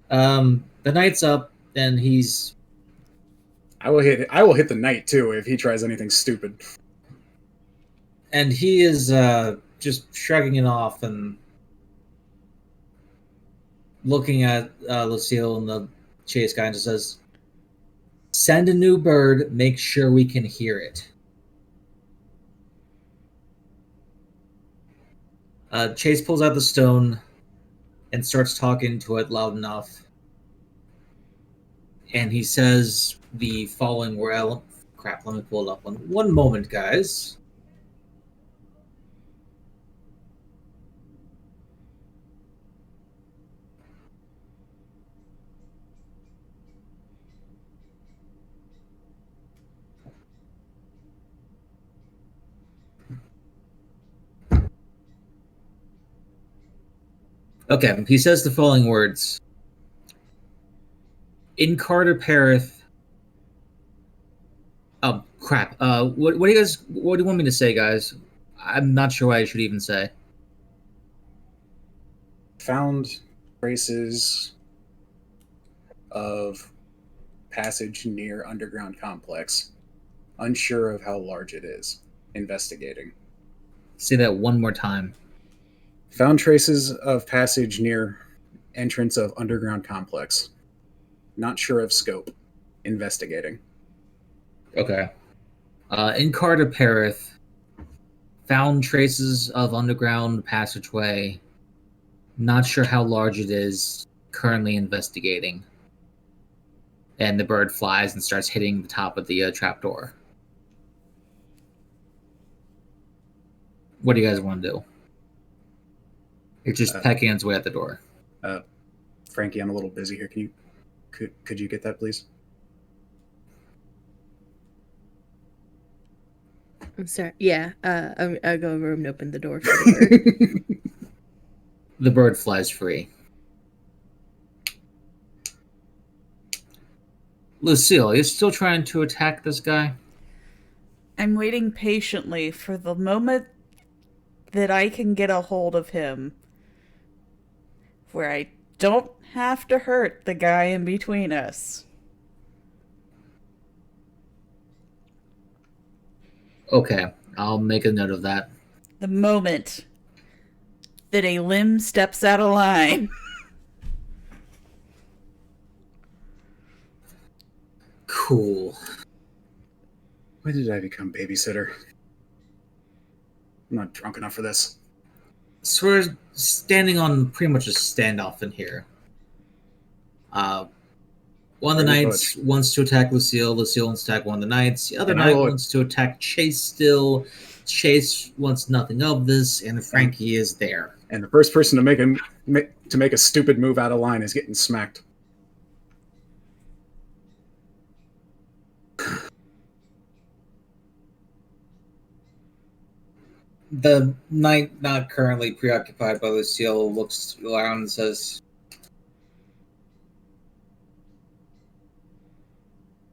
The knight's up, and he's... I will hit the knight too if he tries anything stupid. And he is just shrugging it off and looking at Lucille and the chase guy and just says, "Send a new bird, make sure we can hear it." Chase pulls out the stone and starts talking to it loud enough. And he says the following word. Crap, let me pull it up. One moment, guys. Okay, he says the following words. In Carter Parith. Oh crap! What do you want me to say, guys? I'm not sure what I should even say. Found traces of passage near underground complex. Unsure of how large it is. Investigating. Say that one more time. Found traces of passage near entrance of underground complex. Not sure of scope. Investigating. Okay. In Carter Parith, found traces of underground passageway. Not sure how large it is. Currently investigating. And the bird flies and starts hitting the top of the trapdoor. What do you guys want to do? It's just pecking its way at the door. Frankie, I'm a little busy here. Could you get that, please? I'm sorry. Yeah, I'll go over and open the door for the bird. The bird flies free. Lucille, you're still trying to attack this guy? I'm waiting patiently for the moment that I can get a hold of him where I don't have to hurt the guy in between us. Okay, I'll make a note of that. The moment that a limb steps out of line. Cool. Why did I become babysitter? I'm not drunk enough for this. So we're standing on pretty much a standoff in here. One of the knights wants to attack Lucille. Lucille wants to attack one of the knights. The other knight wants to attack Chase still. Chase wants nothing of this, and Frankie is there. And the first person to make a stupid move out of line is getting smacked. The knight, not currently preoccupied by Lucille, looks around and says,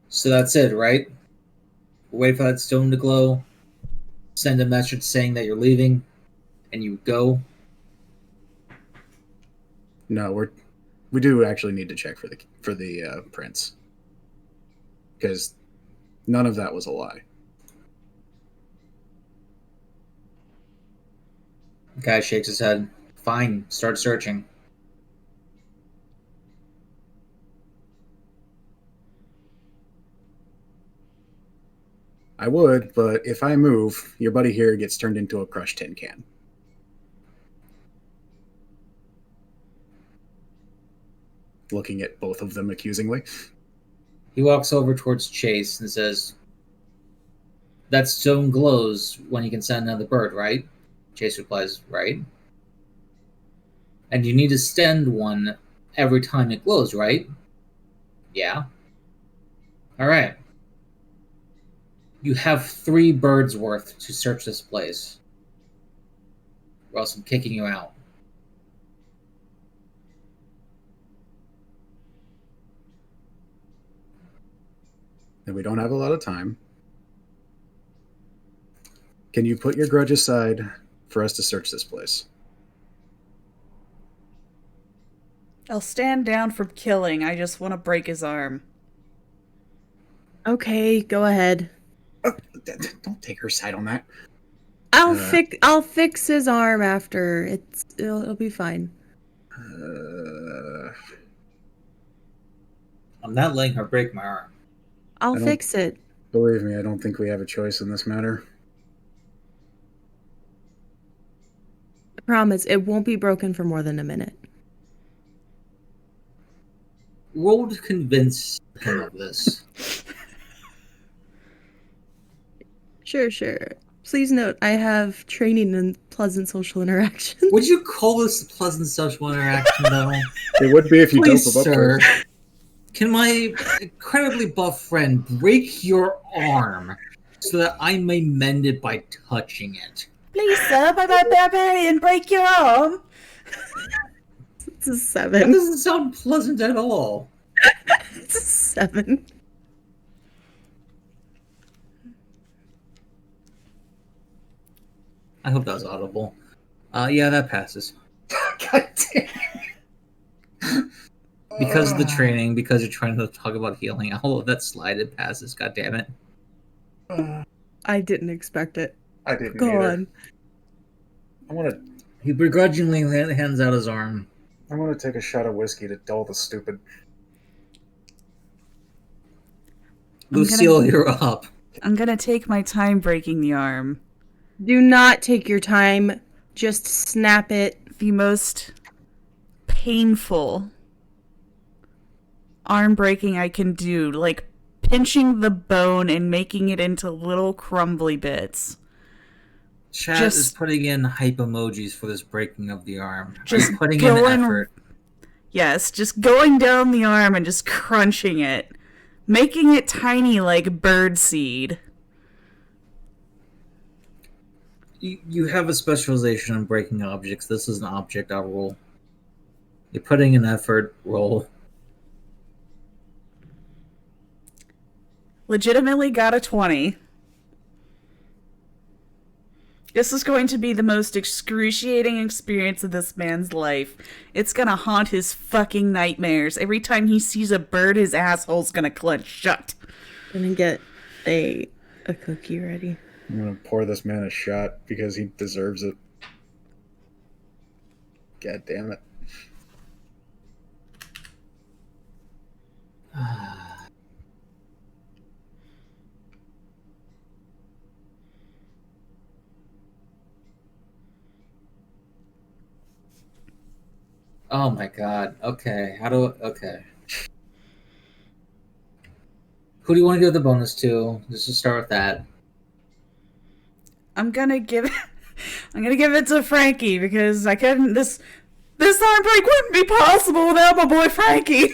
"So that's it, right? Wait for that stone to glow, send a message saying that you're leaving, and you go." No, we do actually need to check for the prince, because none of that was a lie. The guy shakes his head. "Fine, start searching." I would, but if I move, your buddy here gets turned into a crushed tin can. Looking at both of them accusingly. He walks over towards Chase and says, "That stone glows when you can send another bird, right?" Chase replies, "Right." "And you need to send one every time it glows, right?" "Yeah." "Alright. You have 3 birds worth to search this place, or else I'm kicking you out." And we don't have a lot of time. Can you put your grudge aside for us to search this place? I'll stand down from killing. I just want to break his arm. Okay, go ahead. Don't take her side on that. I'll fix his arm after. It'll be fine. I'm not letting her break my arm. I'll fix it. Believe me, I don't think we have a choice in this matter. I promise, it won't be broken for more than a minute. Roll to convince him of this. Sure. Please note, I have training in pleasant social interactions. Would you call this a pleasant social interaction, though? It would be if you Please, dope him up sir. first. Can my incredibly buff friend break your arm so that I may mend it by touching it? Please, sir, by my barbarian, break your arm. It's a That 7. doesn't sound pleasant at all. It's a 7. I hope that was audible. Yeah, that passes. God damn. Because of the training, because you're trying to talk about healing, all of that slide, it passes. God damn it. I didn't expect it. I didn't Go either. on. He begrudgingly hands out his arm. I want to take a shot of whiskey to dull the stupid. Lucille, you're up. I'm gonna take my time breaking the arm. Do not take your time. Just snap it. The most painful arm breaking I can do, like pinching the bone and making it into little crumbly bits. Chat is putting in hype emojis for this breaking of the arm. Just putting in effort. Yes, just going down the arm and just crunching it. Making it tiny like bird seed. You have a specialization in breaking objects. This is an object I'll roll. You're putting in effort, roll. Legitimately got a 20. This is going to be the most excruciating experience of this man's life. It's gonna haunt his fucking nightmares. Every time he sees a bird, his asshole's gonna clench shut. Gonna get a cookie ready. I'm going to pour this man a shot because he deserves it. God damn it. Oh my god. Okay. Okay. Who do you want to give the bonus to? Let's just start with that. I'm gonna give it to Frankie because I couldn't. This arm break wouldn't be possible without my boy Frankie.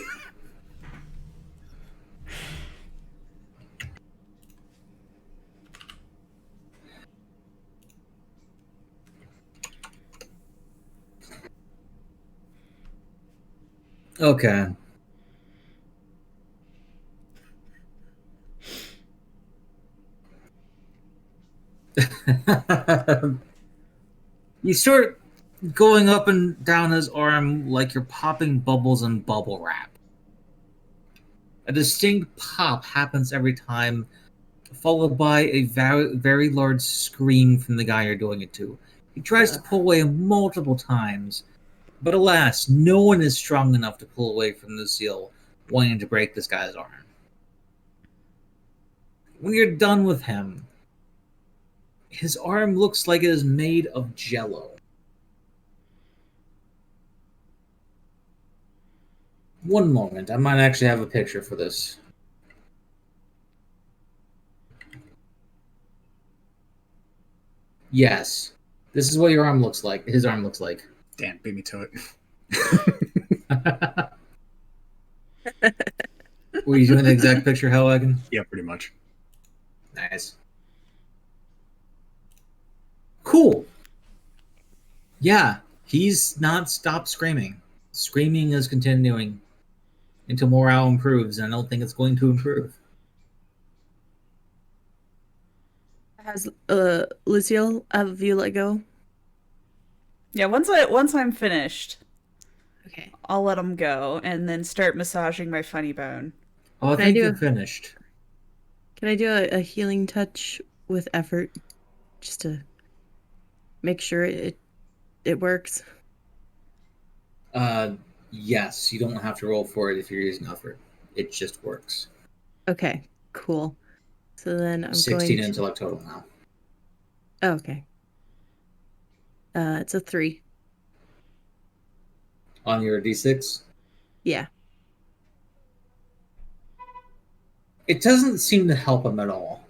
Okay. You start going up and down his arm like you're popping bubbles in bubble wrap. A distinct pop happens every time, followed by a very, very large scream from the guy you're doing it to. He tries to pull away multiple times, but alas, no one is strong enough to pull away from Lucille, wanting to break this guy's arm. When you're done with him, his arm looks like it is made of jello. One moment, I might actually have a picture for this. Yes, this is what your arm looks like. His arm looks like. Dan, beat me to it. Were you doing the exact picture, Hellwagon? Yeah, pretty much. Nice. Cool. Yeah, he's not stopped screaming. Screaming is continuing until morale improves, and I don't think it's going to improve. Has Lucille, have you let go? Yeah, once I'm finished, Okay. I'll let him go and then start massaging my funny bone. Oh, I Can I think do you're a- finished. Can I do a healing touch with effort, just to make sure it works? Yes, you don't have to roll for it if you're using effort. It just works. Okay, cool. So then I'm 16 going to... intellect total now. Oh, okay. It's a 3. On your d6? Yeah. It doesn't seem to help him at all.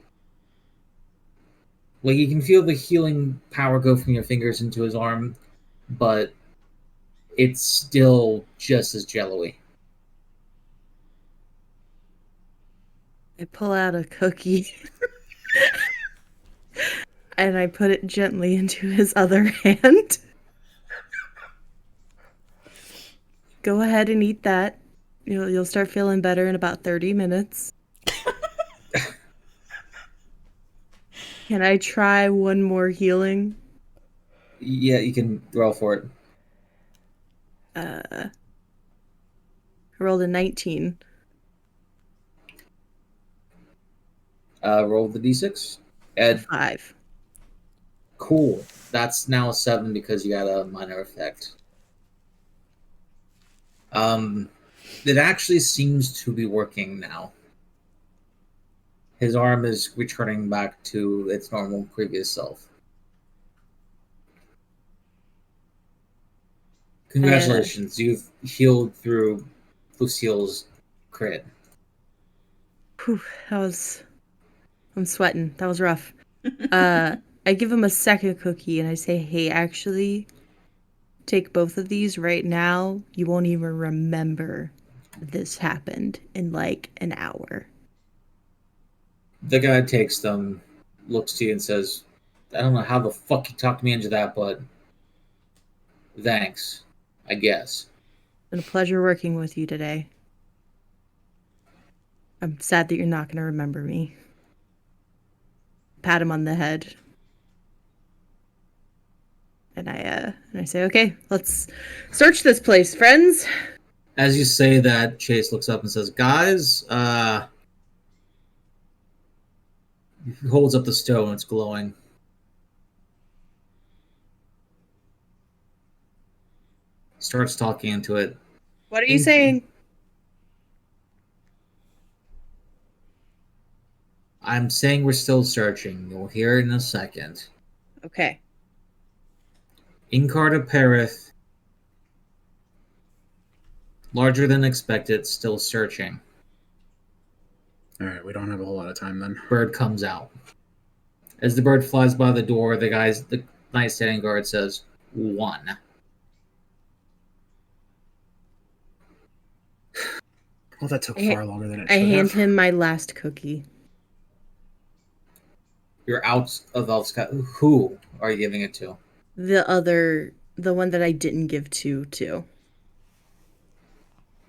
Like, you can feel the healing power go from your fingers into his arm, but it's still just as jello-y. I pull out a cookie and I put it gently into his other hand. Go ahead and eat that. You'll start feeling better in about 30 minutes. Can I try one more healing? Yeah, you can roll for it. I rolled a 19. Roll the d6. Ed, 5. cool. That's now a 7 because you got a minor effect. It actually seems to be working now. His arm is returning back to its normal previous self. Congratulations, you've healed through Lucille's crit. Whew, I'm sweating. That was rough. I give him a second cookie and I say, hey, actually, take both of these right now. You won't even remember this happened in like an hour. The guy takes them, looks to you, and says, I don't know how the fuck you talked me into that, but thanks, I guess. It's been a pleasure working with you today. I'm sad that you're not going to remember me. Pat him on the head. And I say, okay, let's search this place, friends. As you say that, Chase looks up and says, guys, he holds up the stone, it's glowing. Starts talking into it. What are you saying? I'm saying we're still searching. You'll hear it in a second. Okay. Incarta Perith, larger than expected, still searching. Alright, we don't have a whole lot of time then. Bird comes out. As the bird flies by the door, the night standing guard says, 1. Well, that took far longer than it I should hand have. him my last cookie. You're out of Elfscott. Who are you giving it to? The one that I didn't give to.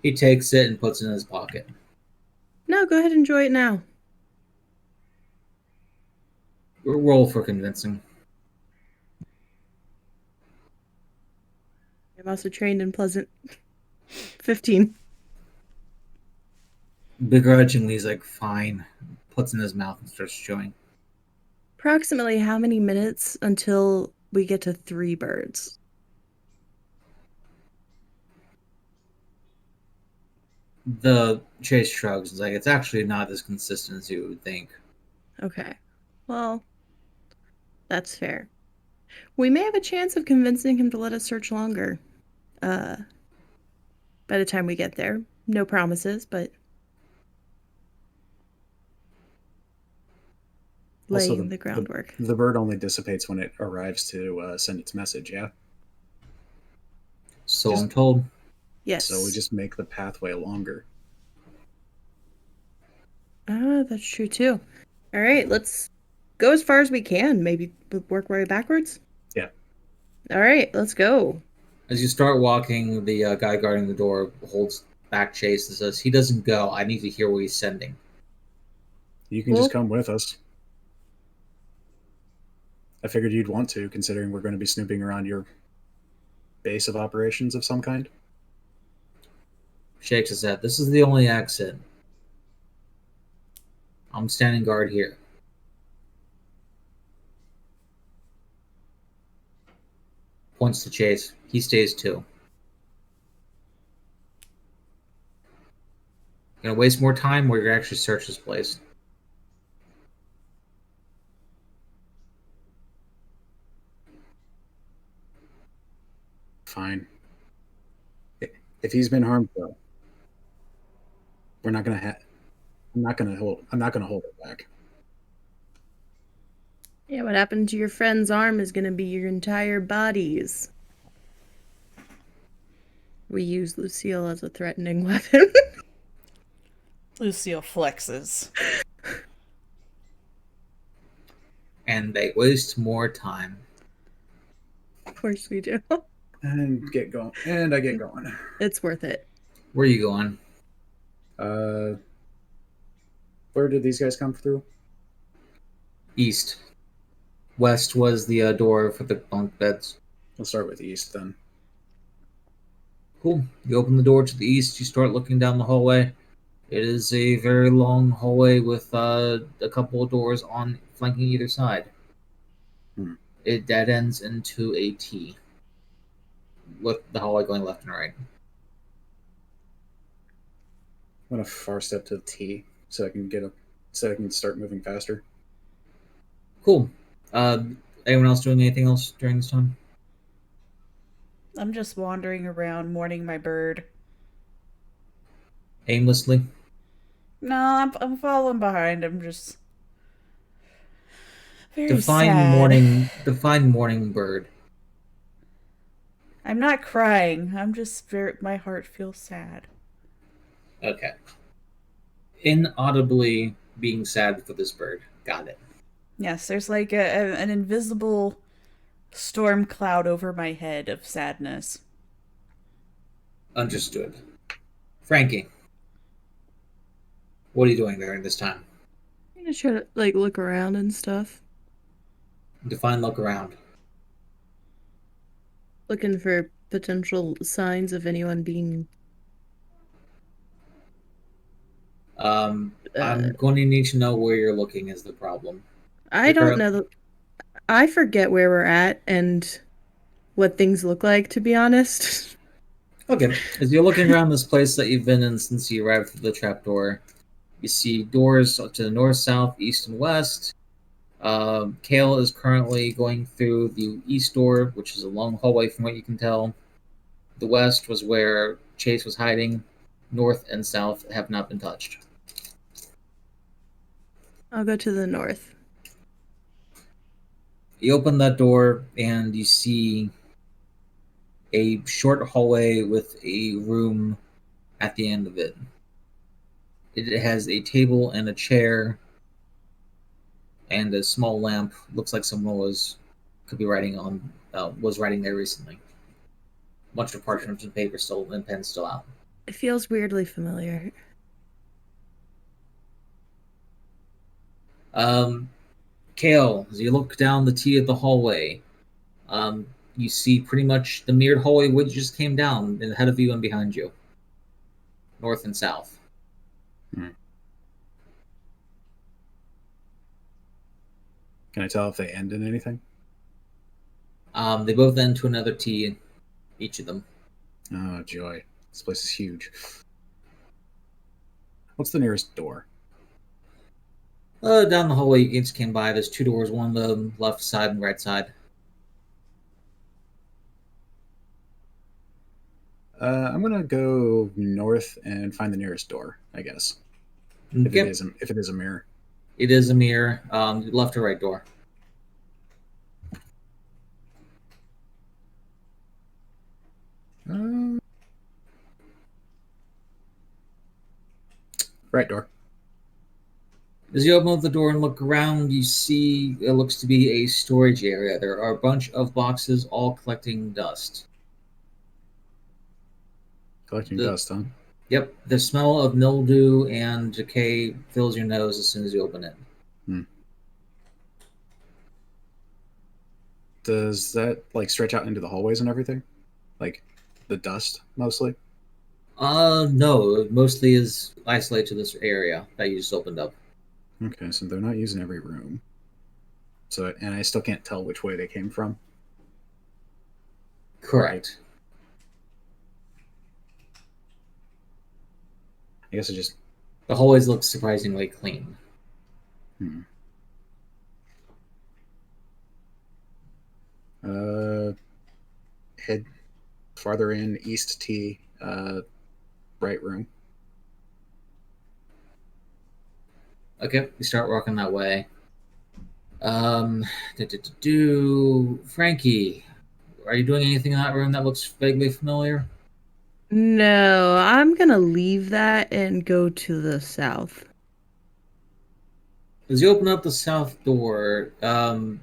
He takes it and puts it in his pocket. No, go ahead and enjoy it now. Roll for convincing. I'm also trained in Pleasant. 15. Begrudgingly, he's like, fine. Puts it in his mouth and starts chewing. Approximately how many minutes until we get to 3 birds? The Chase shrugs. It's like, it's actually not as consistent as you would think. Okay. Well, that's fair. We may have a chance of convincing him to let us search longer. By the time we get there. No promises, but Also, laying the groundwork. The bird only dissipates when it arrives to send its message, yeah? So I'm told. Yes. So we just make the pathway longer. Ah, that's true too. All right, let's go as far as we can. Maybe work our way backwards? Yeah. All right, let's go. As you start walking, the guy guarding the door holds back Chase and says, he doesn't go. I need to hear what he's sending. You can just come with us. I figured you'd want to, considering we're going to be snooping around your base of operations of some kind. Shakes his head. This is the only exit. I'm standing guard here. Points to Chase. He stays too. Gonna waste more time or you're gonna actually search this place? Fine. If he's been harmed, though, we're not gonna have. I'm not gonna hold it back. Yeah, what happened to your friend's arm is going to be your entire bodies. We use Lucille as a threatening weapon. Lucille flexes. And they waste more time. Of course we do. And get going. And I get going. It's worth it. Where are you going? Where did these guys come through? East. West was the door for the bunk beds. We'll start with east then. Cool. You open the door to the east. You start looking down the hallway. It is a very long hallway with a couple of doors on flanking either side. It dead ends into a T, with the hallway going left and right. I want a far step to the T so I can start moving faster. Cool. Anyone else doing anything else during this time? I'm just wandering around mourning my bird. Aimlessly? No, I'm following behind. I'm just very Define sad. Define morning bird. I'm not crying. I'm just my heart feels sad. Okay. Inaudibly being sad for this bird. Got it. Yes, there's like an invisible storm cloud over my head of sadness. Understood. Frankie, what are you doing during this time? I'm gonna try to look around and stuff. Define look around. Looking for potential signs of anyone being I'm going to need to know where you're looking is the problem. I don't know. I forget where we're at and what things look like, to be honest. Okay. As you're looking around this place that you've been in since you arrived through the trapdoor, you see doors to the north, south, east, and west. Kale is currently going through the east door, which is a long hallway from what you can tell. The west was where Chase was hiding. North and south have not been touched. I'll go to the north. You open that door and you see a short hallway with a room at the end of it. It has a table and a chair and a small lamp. Looks like someone was writing there recently. A bunch of parchments and paper still and pens still out. It feels weirdly familiar. Kale, as you look down the T of the hallway, um, you see pretty much the mirrored hallway which just came down ahead of you and behind you, north and south. Can I tell if they end in anything? They both end to another T, each of them. Oh, joy. This place is huge. What's the nearest door? Down the hallway you just came by, there's two doors, one on the left side and right side. I'm gonna go north and find the nearest door, I guess. If Yep, it is a mirror. it is a mirror, left or right door. Right door. As you open up the door and look around, you see it looks to be a storage area. There are a bunch of boxes all collecting dust. Collecting dust, huh? Yep, the smell of mildew and decay fills your nose as soon as you open it. Does that like stretch out into the hallways and everything? Like the dust mostly? No, it mostly is isolated to this area that you just opened up. Okay, so they're not using every room. So, and I still can't tell which way they came from. Correct. I guess it just. The hallways look surprisingly clean. Head farther in, east T, right room. Okay, we start walking that way. Frankie, are you doing anything in that room that looks vaguely familiar? No, I'm gonna leave that and go to the south. As you open up the south door, the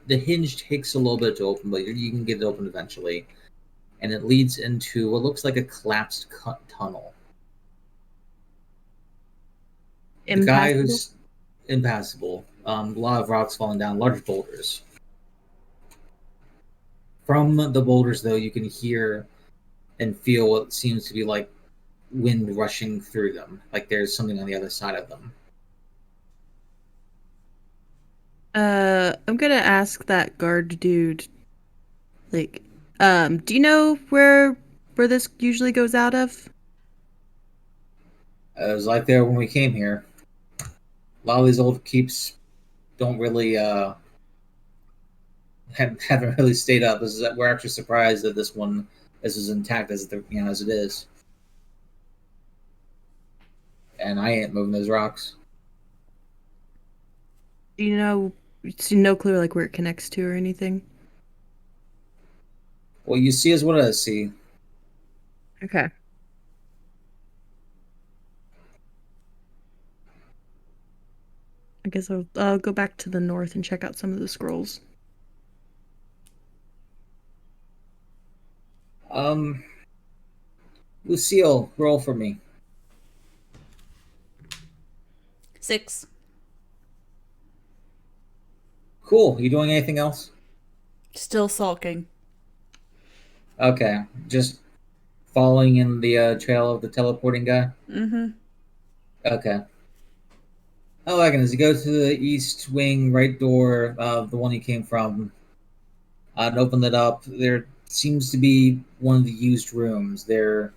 hinge takes a little bit to open, but you can get it open eventually, and it leads into what looks like a collapsed tunnel. The guy Impassable? who's impassable. A lot of rocks falling down, large boulders. From the boulders, though, you can hear and feel what seems to be like wind rushing through them, like there's something on the other side of them. I'm gonna ask that guard dude, like, do you know where this usually goes out of? It was like there when we came here. A lot of these old keeps don't really haven't really stayed up. We're actually surprised that this one is as intact as as it is. And I ain't moving those rocks. Do you know? See no clue like where it connects to or anything? What you see is what I see. Okay. I guess I'll go back to the north and check out some of the scrolls. Lucille, roll for me. 6. Cool. You doing anything else? Still sulking. Okay. Just following in the trail of the teleporting guy? Mm-hmm. Okay. Oh, I can. As you go to the east wing, right door of the one you came from, and open it up, there seems to be one of the used rooms. There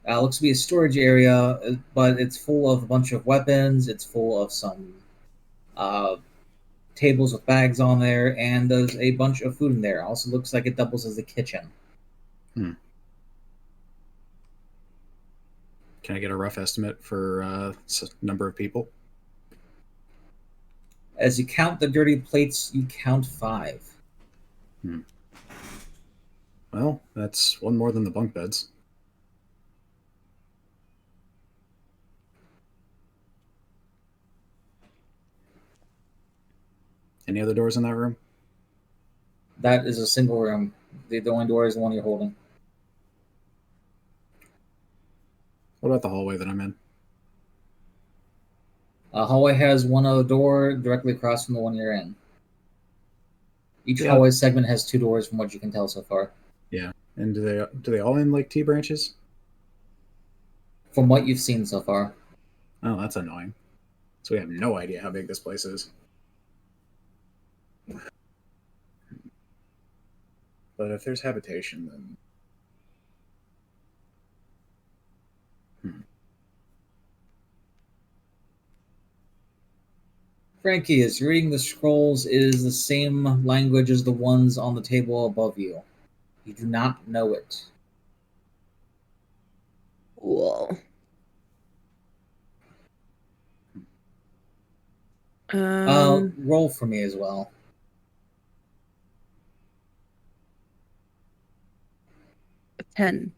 looks to be a storage area, but it's full of a bunch of weapons. It's full of some uh, tables with bags on there, and there's a bunch of food in there. Also looks like it doubles as a kitchen. Can I get a rough estimate for number of people? As you count the dirty plates, you count 5. Well, that's one more than the bunk beds. Any other doors in that room? That is a single room. The only door is the one you're holding. What about the hallway that I'm in? Hallway has one other door directly across from the one you're in. Each Yeah. hallway segment has 2 doors, from what you can tell so far. Yeah. And do they all end like T branches? From what you've seen so far. Oh, that's annoying. So we have no idea how big this place is. But if there's habitation, then Frankie, is reading the scrolls is the same language as the ones on the table above you. You do not know it. Cool. Roll for me as well. 10.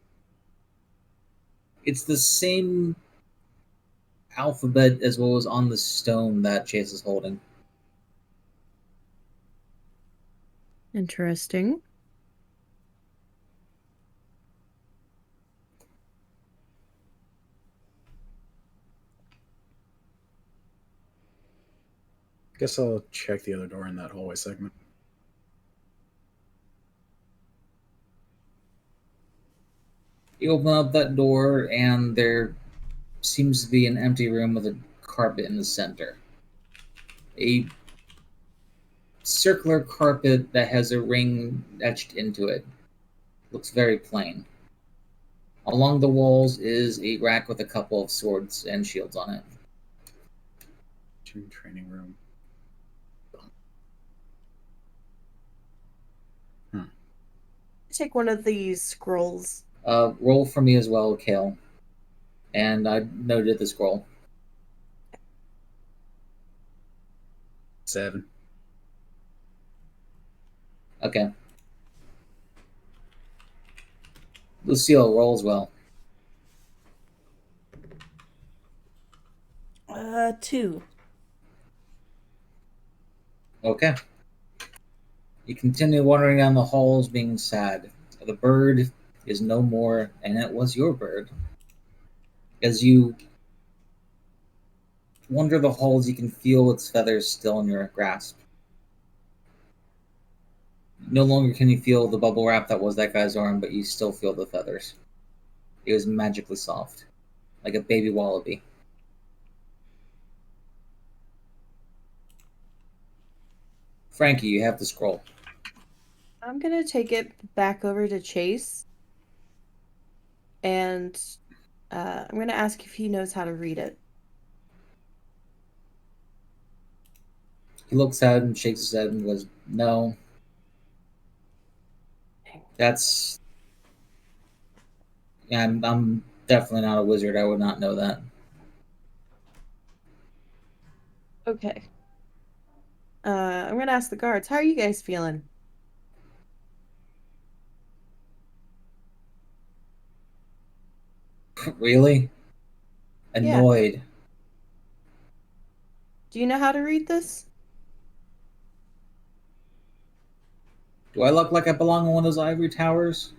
It's the same alphabet as what was on the stone that Chase is holding. Interesting. guess I'll check the other door in that hallway segment. You open up that door, and there seems to be an empty room with a carpet in the center. A circular carpet that has a ring etched into it. Looks very plain. Along the walls is a rack with a couple of swords and shields on it. Gym training room. Take one of these scrolls. Roll for me as well, Kale. And I noted the scroll. 7. Okay. Lucille, roll as well. 2. Okay. You continue wandering down the halls being sad. The bird is no more, and it was your bird. As you wander the halls, you can feel its feathers still in your grasp. No longer can you feel the bubble wrap that was that guy's arm, but you still feel the feathers. It was magically soft, like a baby wallaby. Frankie, you have the scroll. I'm gonna take it back over to Chase. And I'm gonna ask if he knows how to read it. He looks at it and shakes his head and goes, "No. That's... Yeah, I'm definitely not a wizard. I would not know that." Okay. I'm gonna ask the guards, how are you guys feeling? Really? Yeah. Annoyed. Do you know how to read this? Do I look like I belong in one of those ivory towers?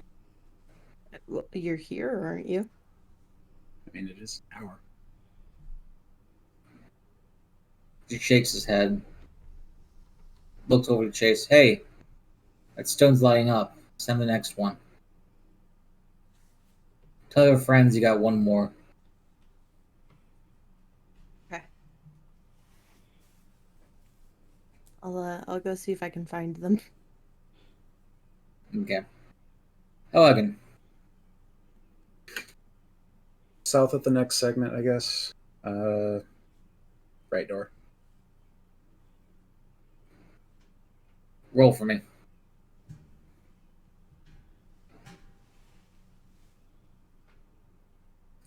Well, you're here, aren't you? I mean, it is an hour. He shakes his head. Looks over to Chase. "Hey, that stone's lighting up. Send the next one. Tell your friends you got one more." Okay. I'll go see if I can find them. Okay. Elegant. South of the next segment, I guess. Right door. Roll for me.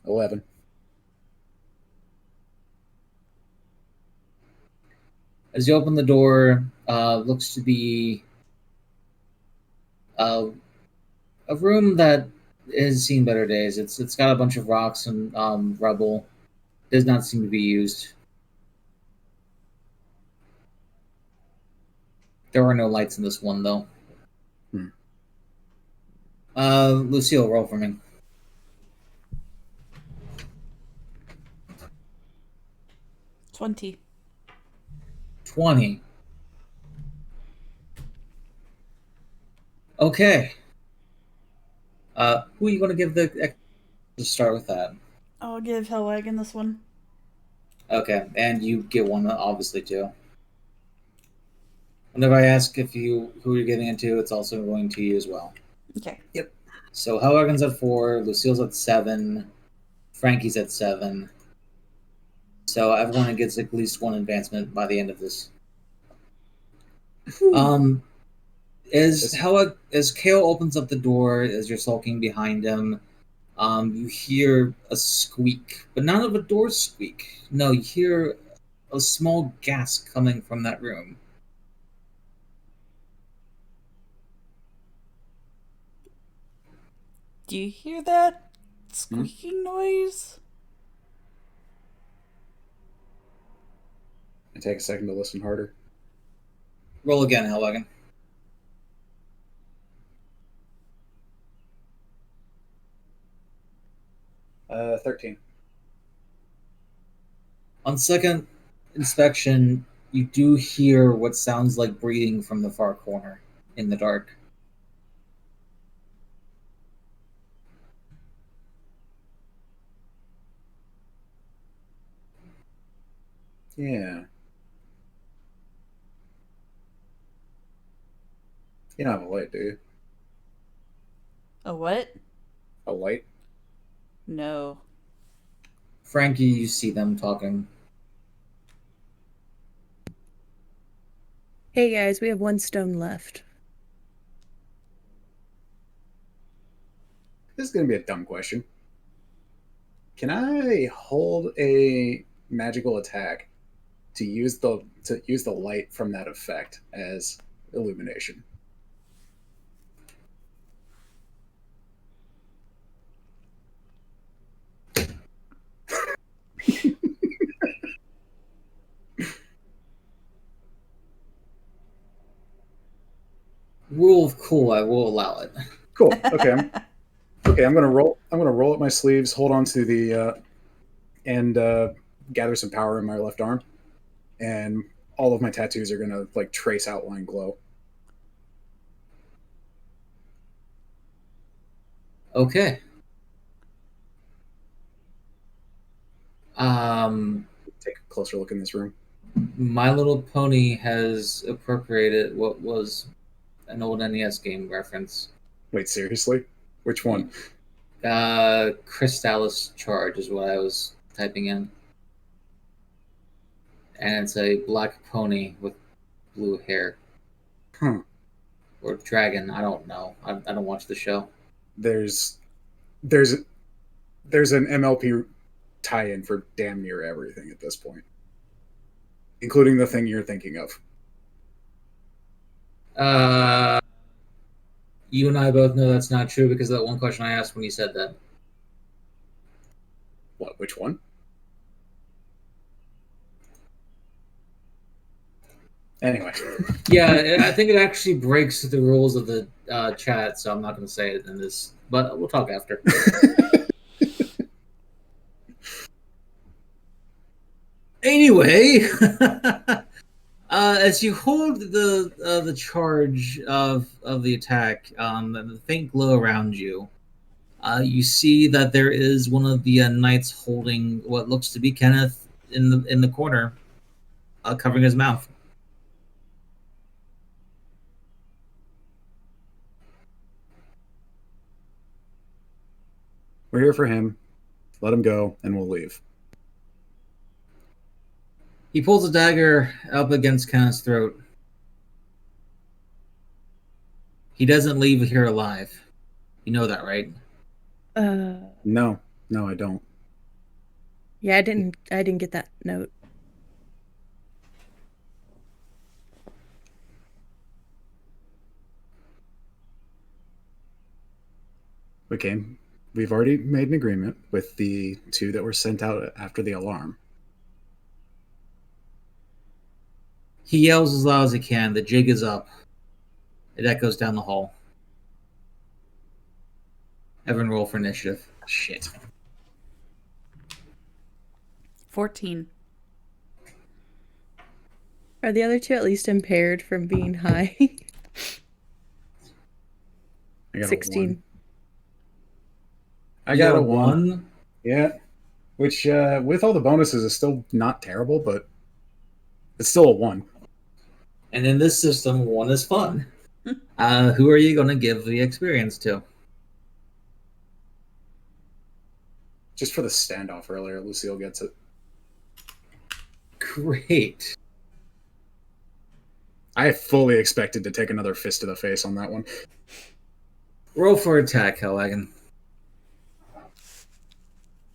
11. As you open the door, looks to be a room that has seen better days. It's got a bunch of rocks and rubble. Does not seem to be used. There are no lights in this one, though. Lucille, roll for me. 20. 20. Okay. Who are you going to give the... to start with that? I'll give Hellwagon this one. Okay, and you get one, obviously, too. Whenever I ask if you who you're giving it to, it's also going to you as well. Okay. Yep. So Hellwagon's at 4, Lucille's at 7, Frankie's at 7. So everyone gets at least one advancement by the end of this. As Kale opens up the door, as you're sulking behind him, you hear a squeak, but not of a door squeak. No, you hear a small gasp coming from that room. Do you hear that squeaking noise? I take a second to listen harder. Roll again, Hellwagon. Uh, 13. On second inspection, you do hear what sounds like breathing from the far corner in the dark. Yeah. You don't have a light, do you? A what? A light? No. Frankie, you see them talking. Hey guys, we have 1 stone left. This is going to be a dumb question. Can I hold a magical attack to use the light from that effect as illumination? Rule of cool, I will allow it. Cool. Okay. I'm gonna roll. I'm gonna roll up my sleeves, hold on to the, and gather some power in my left arm, and all of my tattoos are gonna like trace outline glow. Okay. Take a closer look in this room. My Little Pony has appropriated what was an old NES game reference. Wait, seriously? Which one? Crystallis Charge is what I was typing in. And it's a black pony with blue hair. Huh. Or dragon, I don't know. I don't watch the show. There's an MLP tie-in for damn near everything at this point, including the thing you're thinking of. You and I both know that's not true because of that one question I asked when you said that. What? Which one? Anyway. Yeah, I think it actually breaks the rules of the chat, so I'm not going to say it in this, but we'll talk after. Anyway, as you hold the charge of the attack, and the faint glow around you, you see that there is one of the knights holding what looks to be Kenneth in the corner, covering his mouth. We're here for him. Let him go, and we'll leave. He pulls a dagger up against Kenneth's throat. He doesn't leave here alive. You know that, right? No, I don't. Yeah, I didn't get that note. Okay. We've already made an agreement with the 2 that were sent out after the alarm. He yells as loud as he can. The jig is up. It echoes down the hall. Everyone roll for initiative. Shit. 14. Are the other two at least impaired from being high? I got 16. I got You're a 1. Yeah. Which, with all the bonuses, is still not terrible, but it's still a 1. And in this system, 1 is fun. Who are you going to give the experience to? Just for the standoff earlier, Lucille gets it. Great. I fully expected to take another fist to the face on that one. Roll for attack, Hellwagon.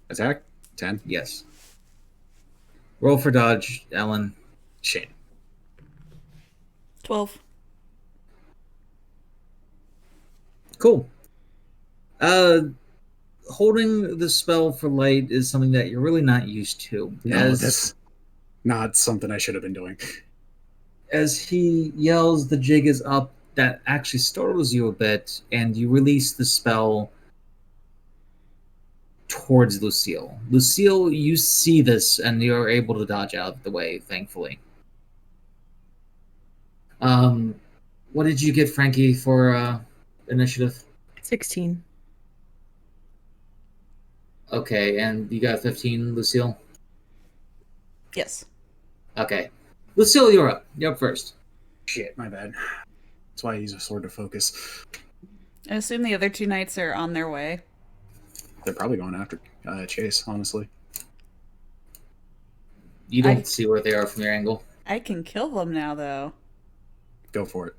Attack? 10. Yes. Roll for dodge, Ellen. Shit. 12. Cool. Holding the spell for light is something that you're really not used to. No, that's not something I should have been doing. As he yells, the jig is up. That actually startles you a bit, and you release the spell towards Lucille. Lucille, you see this, and you're able to dodge out of the way, thankfully. What did you get, Frankie, for initiative? 16. Okay, and you got 15, Lucille? Yes. Okay. Lucille, you're up. You're up first. Shit, my bad. That's why I use a sword to focus. I assume the other two knights are on their way. They're probably going after Chase, honestly. You don't see where they are from your angle. I can kill them now, though. Go for it.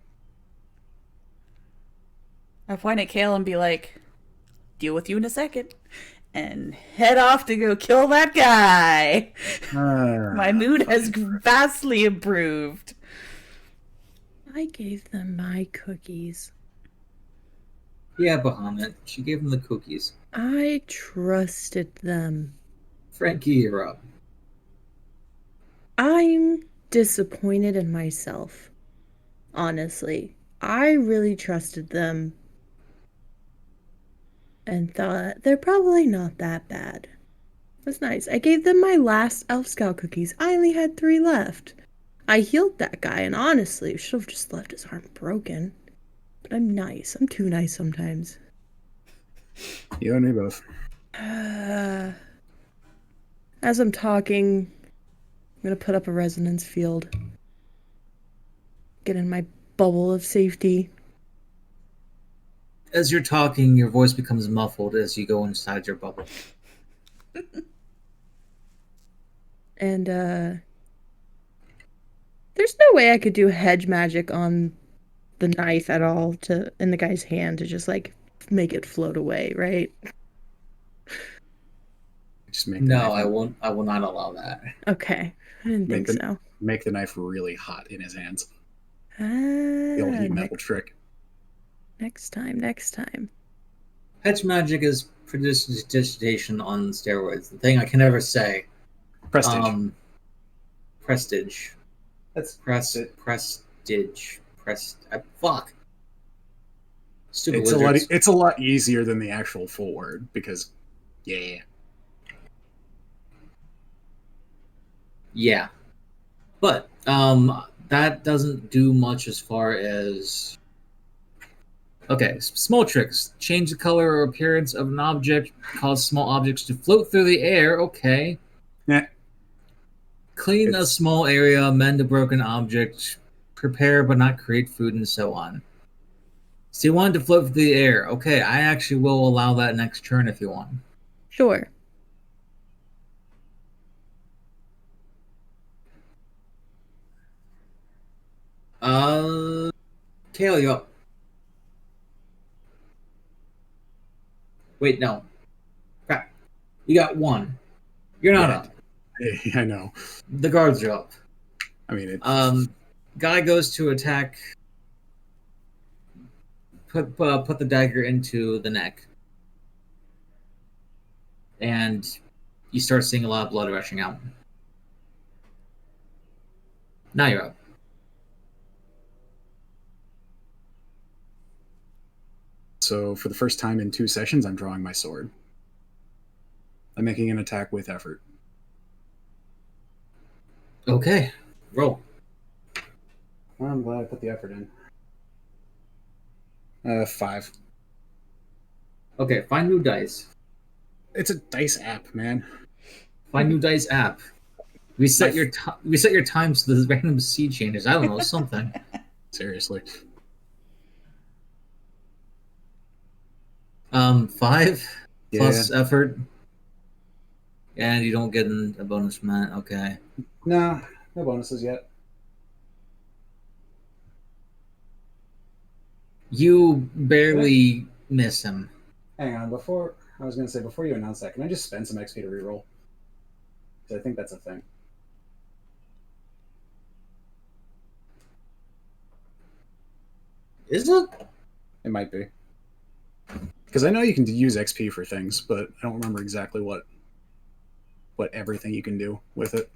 I point at Kale and be like, deal with you in a second. And head off to go kill that guy. My mood has vastly improved. I gave them my cookies. Yeah, Bahamut. She gave him the cookies. I trusted them. Frankie, you're up. I'm disappointed in myself. Honestly. I really trusted them. And thought they're probably not that bad. That's nice. I gave them my last Elf Scout cookies. I only had 3 left. I healed that guy, and honestly, should have just left his arm broken. But I'm nice. I'm too nice sometimes. You and me both. As I'm talking, I'm gonna put up a resonance field. Get in my bubble of safety. As you're talking, your voice becomes muffled as you go inside your bubble. And, there's no way I could do hedge magic on the knife at all in the guy's hand to just, like, make it float away, right? Just make No, I won't. I will not allow that. Okay. I didn't think so. Make the knife really hot in his hands. Ah, The old heat metal trick. Next time. Hedge magic is prestidigitation on steroids. The thing I can never say. Prestige. Prestige. That's prestige. Fuck. Stupid wizards. It's a lot easier than the actual full word because, yeah. Yeah. But that doesn't do much as far as... Okay, small tricks. Change the color or appearance of an object, cause small objects to float through the air. Okay. Yeah. Clean a small area, mend a broken object, prepare but not create food, and so on. So you want it to float through the air. Okay, I actually will allow that next turn if you want. Sure. Kale, you up. Wait, no. Crap. You got 1. You're not up. I know. The guards are up. I mean, Guy goes to attack. Put the dagger into the neck, and you start seeing a lot of blood rushing out. Now you're up. So for the first time in 2 sessions, I'm drawing my sword. I'm making an attack with effort. Okay, roll. Well, I'm glad I put the effort in. 5. Okay, find new dice. It's a dice app, man. Find new dice app. Reset your time so there's random seed changes. I don't know, something. Seriously. 5 plus Yeah. effort. And you don't get a bonus from that. Okay. Nah, no bonuses yet. You barely miss him. Hang on, before you announce that, can I just spend some XP to reroll? Because I think that's a thing. Is it? It might be. Because I know you can use XP for things, but I don't remember exactly what everything you can do with it.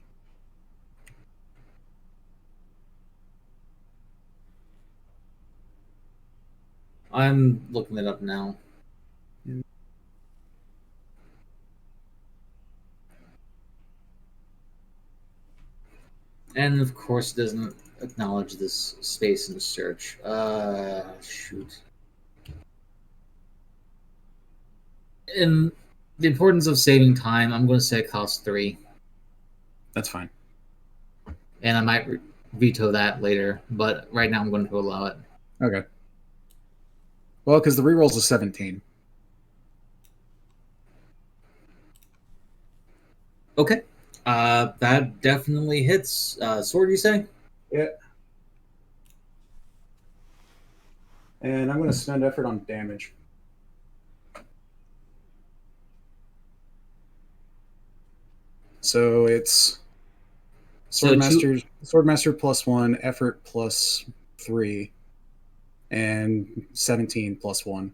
I'm looking it up now. And of course, it doesn't acknowledge this space in the search. Shoot. In the importance of saving time, I'm going to say it costs 3. That's fine. And I might veto that later, but right now I'm going to allow it. Okay. Well, because the reroll's a 17. Okay. That definitely hits. Sword, you say? Yeah. And I'm going to spend effort on damage. So it's Swordmaster plus 1, effort plus 3, and 17 plus 1.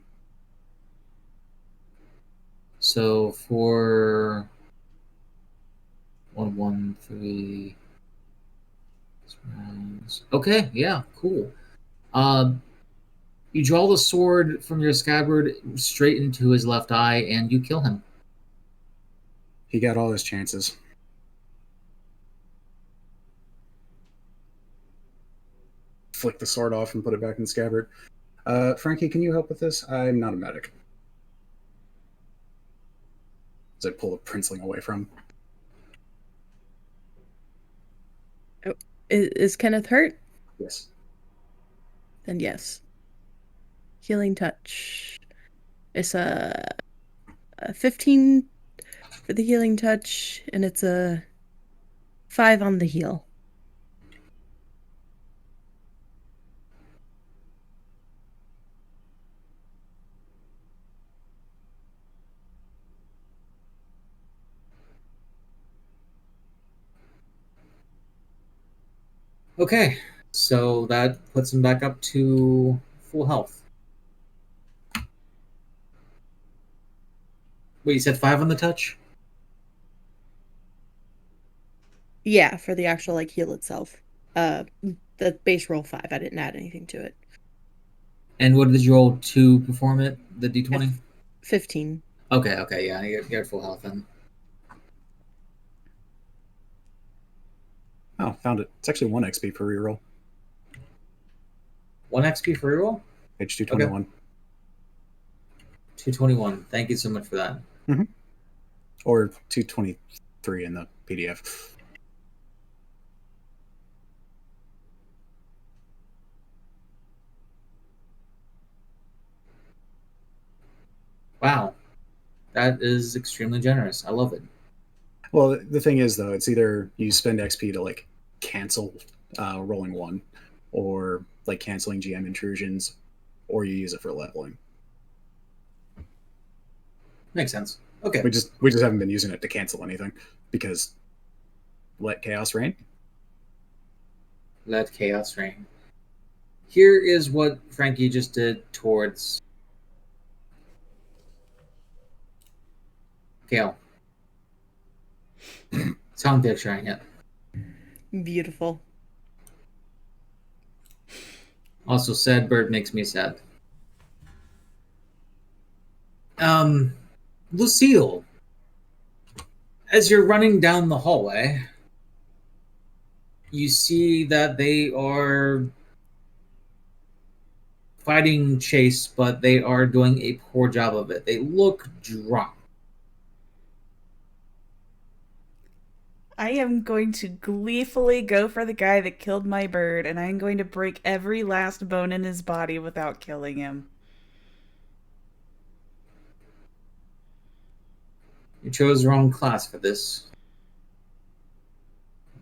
So for 1, 1, 3. Okay, yeah, cool. You draw the sword from your scabbard straight into his left eye, and you kill him. He got all his chances. Flick the sword off and put it back in the scabbard. Frankie, can you help with this? I'm not a medic. As I pull the princeling away from him. Oh, is Kenneth hurt? Yes. Then yes. Healing touch. It's a 15 for the healing touch, and it's a 5 on the heal. Okay, so that puts him back up to full health. Wait, you said 5 on the touch? Yeah, for the actual heal itself. The base roll 5. I didn't add anything to it. And what did you roll to perform it? The d20? 15. Okay, yeah, you're at full health then. Oh, found it. It's actually 1 XP per reroll. 1 XP for reroll? Page 221. Okay. 221. Thank you so much for that. Mm-hmm. Or 223 in the PDF. Wow. That is extremely generous. I love it. Well, the thing is, though, it's either you spend XP to cancel rolling 1, or canceling GM intrusions, or you use it for leveling. Makes sense. Okay. We just haven't been using it to cancel anything because let chaos reign. Let chaos reign. Here is what Frankie just did towards Gale. That's how I'm picturing it. Beautiful. Also, sad bird makes me sad. Lucille, as you're running down the hallway, you see that they are fighting Chase, but they are doing a poor job of it. They look drunk. I am going to gleefully go for the guy that killed my bird, and I'm going to break every last bone in his body without killing him. You chose the wrong class for this.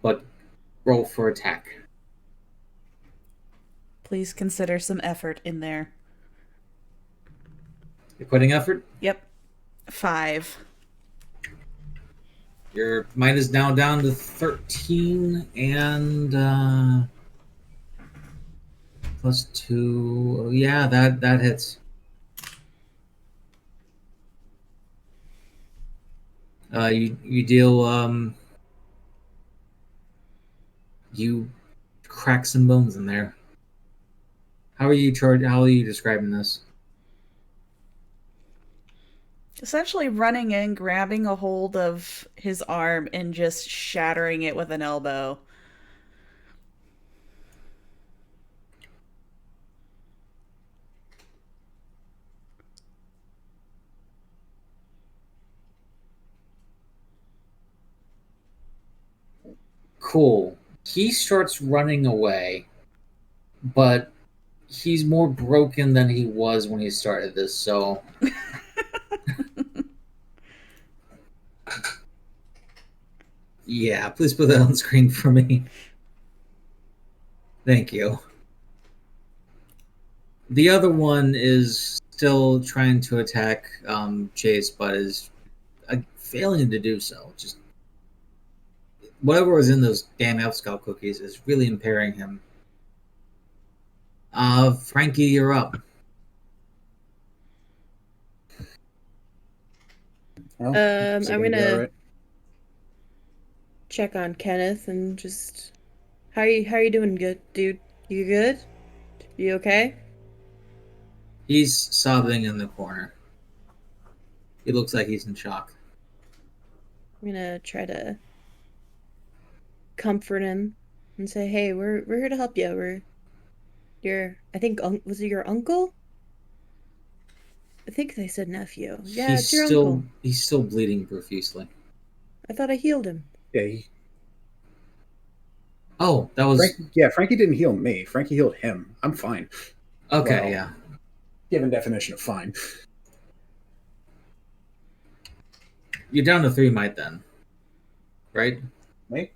But roll for attack. Please consider some effort in there. You're putting effort? Yep. 5. Your might is now down to 13 and plus 2. Oh, yeah, that hits. You deal you crack some bones in there. How are you describing this? Essentially running in, grabbing a hold of his arm, and just shattering it with an elbow. Cool. He starts running away, but he's more broken than he was when he started this, so yeah, please put that on screen for me. Thank you. The other one is still trying to attack Chase, but is failing to do so. Just whatever was in those damn Elf Scout cookies is really impairing him. Frankie, you're up. Well, I'm is it be gonna all right? check on Kenneth and just how you doing, good dude? You good? You okay? He's sobbing in the corner. He looks like he's in shock. I'm gonna try to comfort him and say, "Hey, we're here to help you. We're your I think was it your uncle? I think they said nephew. Yeah, it's your uncle. He's still bleeding profusely. I thought I healed him. Yeah, Oh, that was Frankie didn't heal me. Frankie healed him. I'm fine. okay. Well, Yeah, Given definition of fine. you're down to 3 might then, right? Me?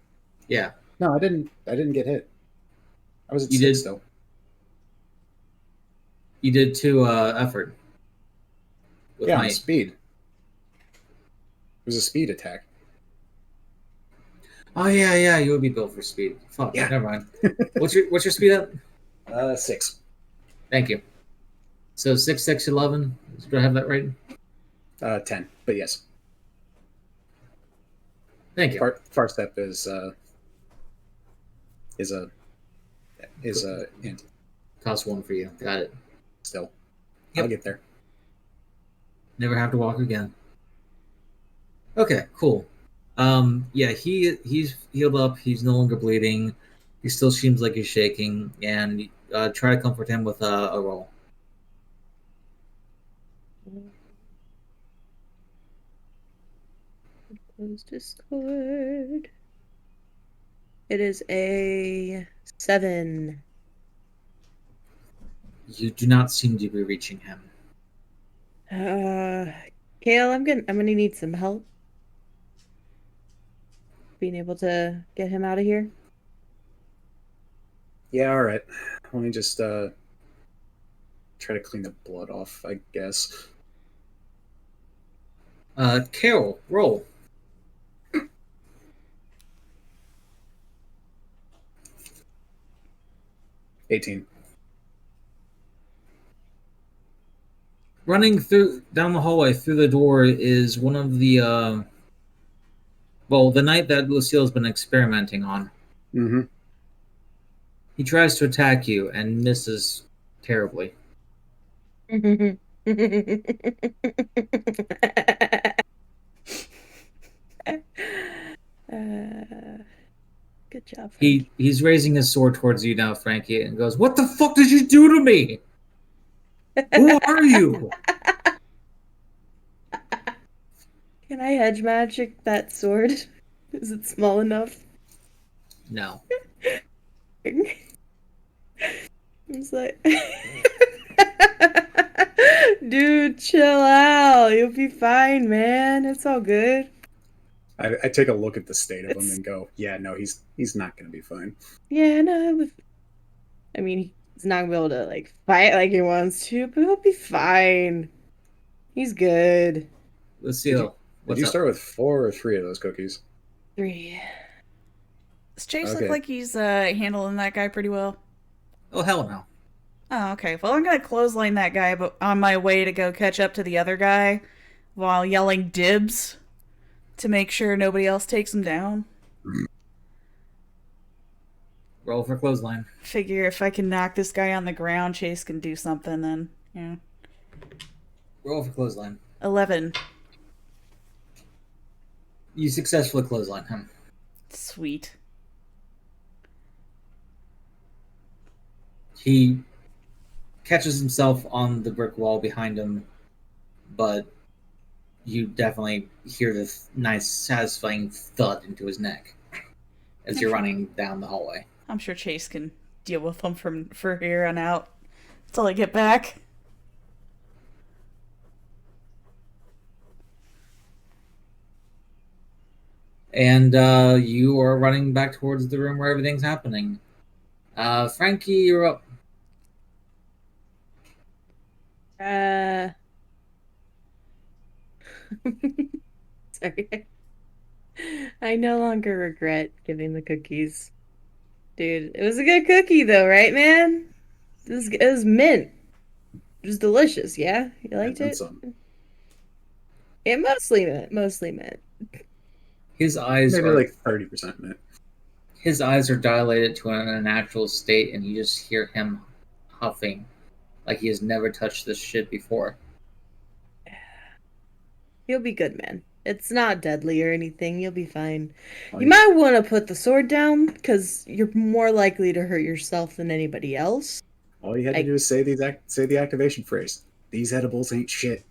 Yeah, No, I didn't get hit. I was at You 6 did? still. you did 2 effort with Yeah, on might. speed. It was a speed attack. Oh yeah, you would be built for speed. Fuck, Yeah. never mind. What's your speed up? 6. Thank you. So 6, 6, 11. Do I have that right? 10. But yes. Thank you. Far step is int Cost 1 for you. Got it. still. Yep. I'll get there. Never have to walk again. Okay, cool. Yeah, he's healed up. He's no longer bleeding. He still seems like he's shaking, and try to comfort him with a roll. Close Discord. It is a 7. You do not seem to be reaching him. Kale, I'm gonna need some help being able to get him out of here. Yeah, all right. Let me just try to clean the blood off, I guess. Carol, roll. $18. Running down the hallway through the door is one of the the knight that Lucille's been experimenting on. Mm-hmm. He tries to attack you and misses terribly. Good job, Frankie. He's raising his sword towards you now, Frankie, and goes, "What the fuck did you do to me?" Who are you? Can I hedge magic that sword? Is it small enough? No. It's like, dude, chill out. You'll be fine, man. It's all good. I take a look at the state of him It's- and go, yeah, no, he's not going to be fine. Yeah, no. I mean, he's not gonna be able to like fight like he wants to, but he'll be fine. He's good. Lucille, Did what's you up? start with 4 or 3 of those cookies? 3. Does Chase Okay. look like he's handling that guy pretty well? Oh, hell no. Oh, okay. Well, I'm gonna clothesline that guy, but on my way to go catch up to the other guy, while yelling dibs to make sure nobody else takes him down. Roll for clothesline. Figure if I can knock this guy on the ground, Chase can do something. Then, yeah. Roll for clothesline. 11. You successfully clothesline him. Sweet. He catches himself on the brick wall behind him, but you definitely hear the nice, satisfying thud into his neck as you're running down the hallway. I'm sure Chase can deal with him for here on out until I get back. And you are running back towards the room where everything's happening. Frankie, you're up. Sorry. I no longer regret giving the cookies. Dude, it was a good cookie though, right, man? It was mint. It was delicious, yeah? You liked And it? some. It mostly mint. His eyes Maybe are like 30% mint. his eyes are dilated to an unnatural state, and you just hear him huffing like he has never touched this shit before. You'll be good, man. It's not deadly or anything. You'll be fine. Oh, You might want to put the sword down because you're more likely to hurt yourself than anybody else. All you had to I- do is say the activation phrase. These edibles ain't shit.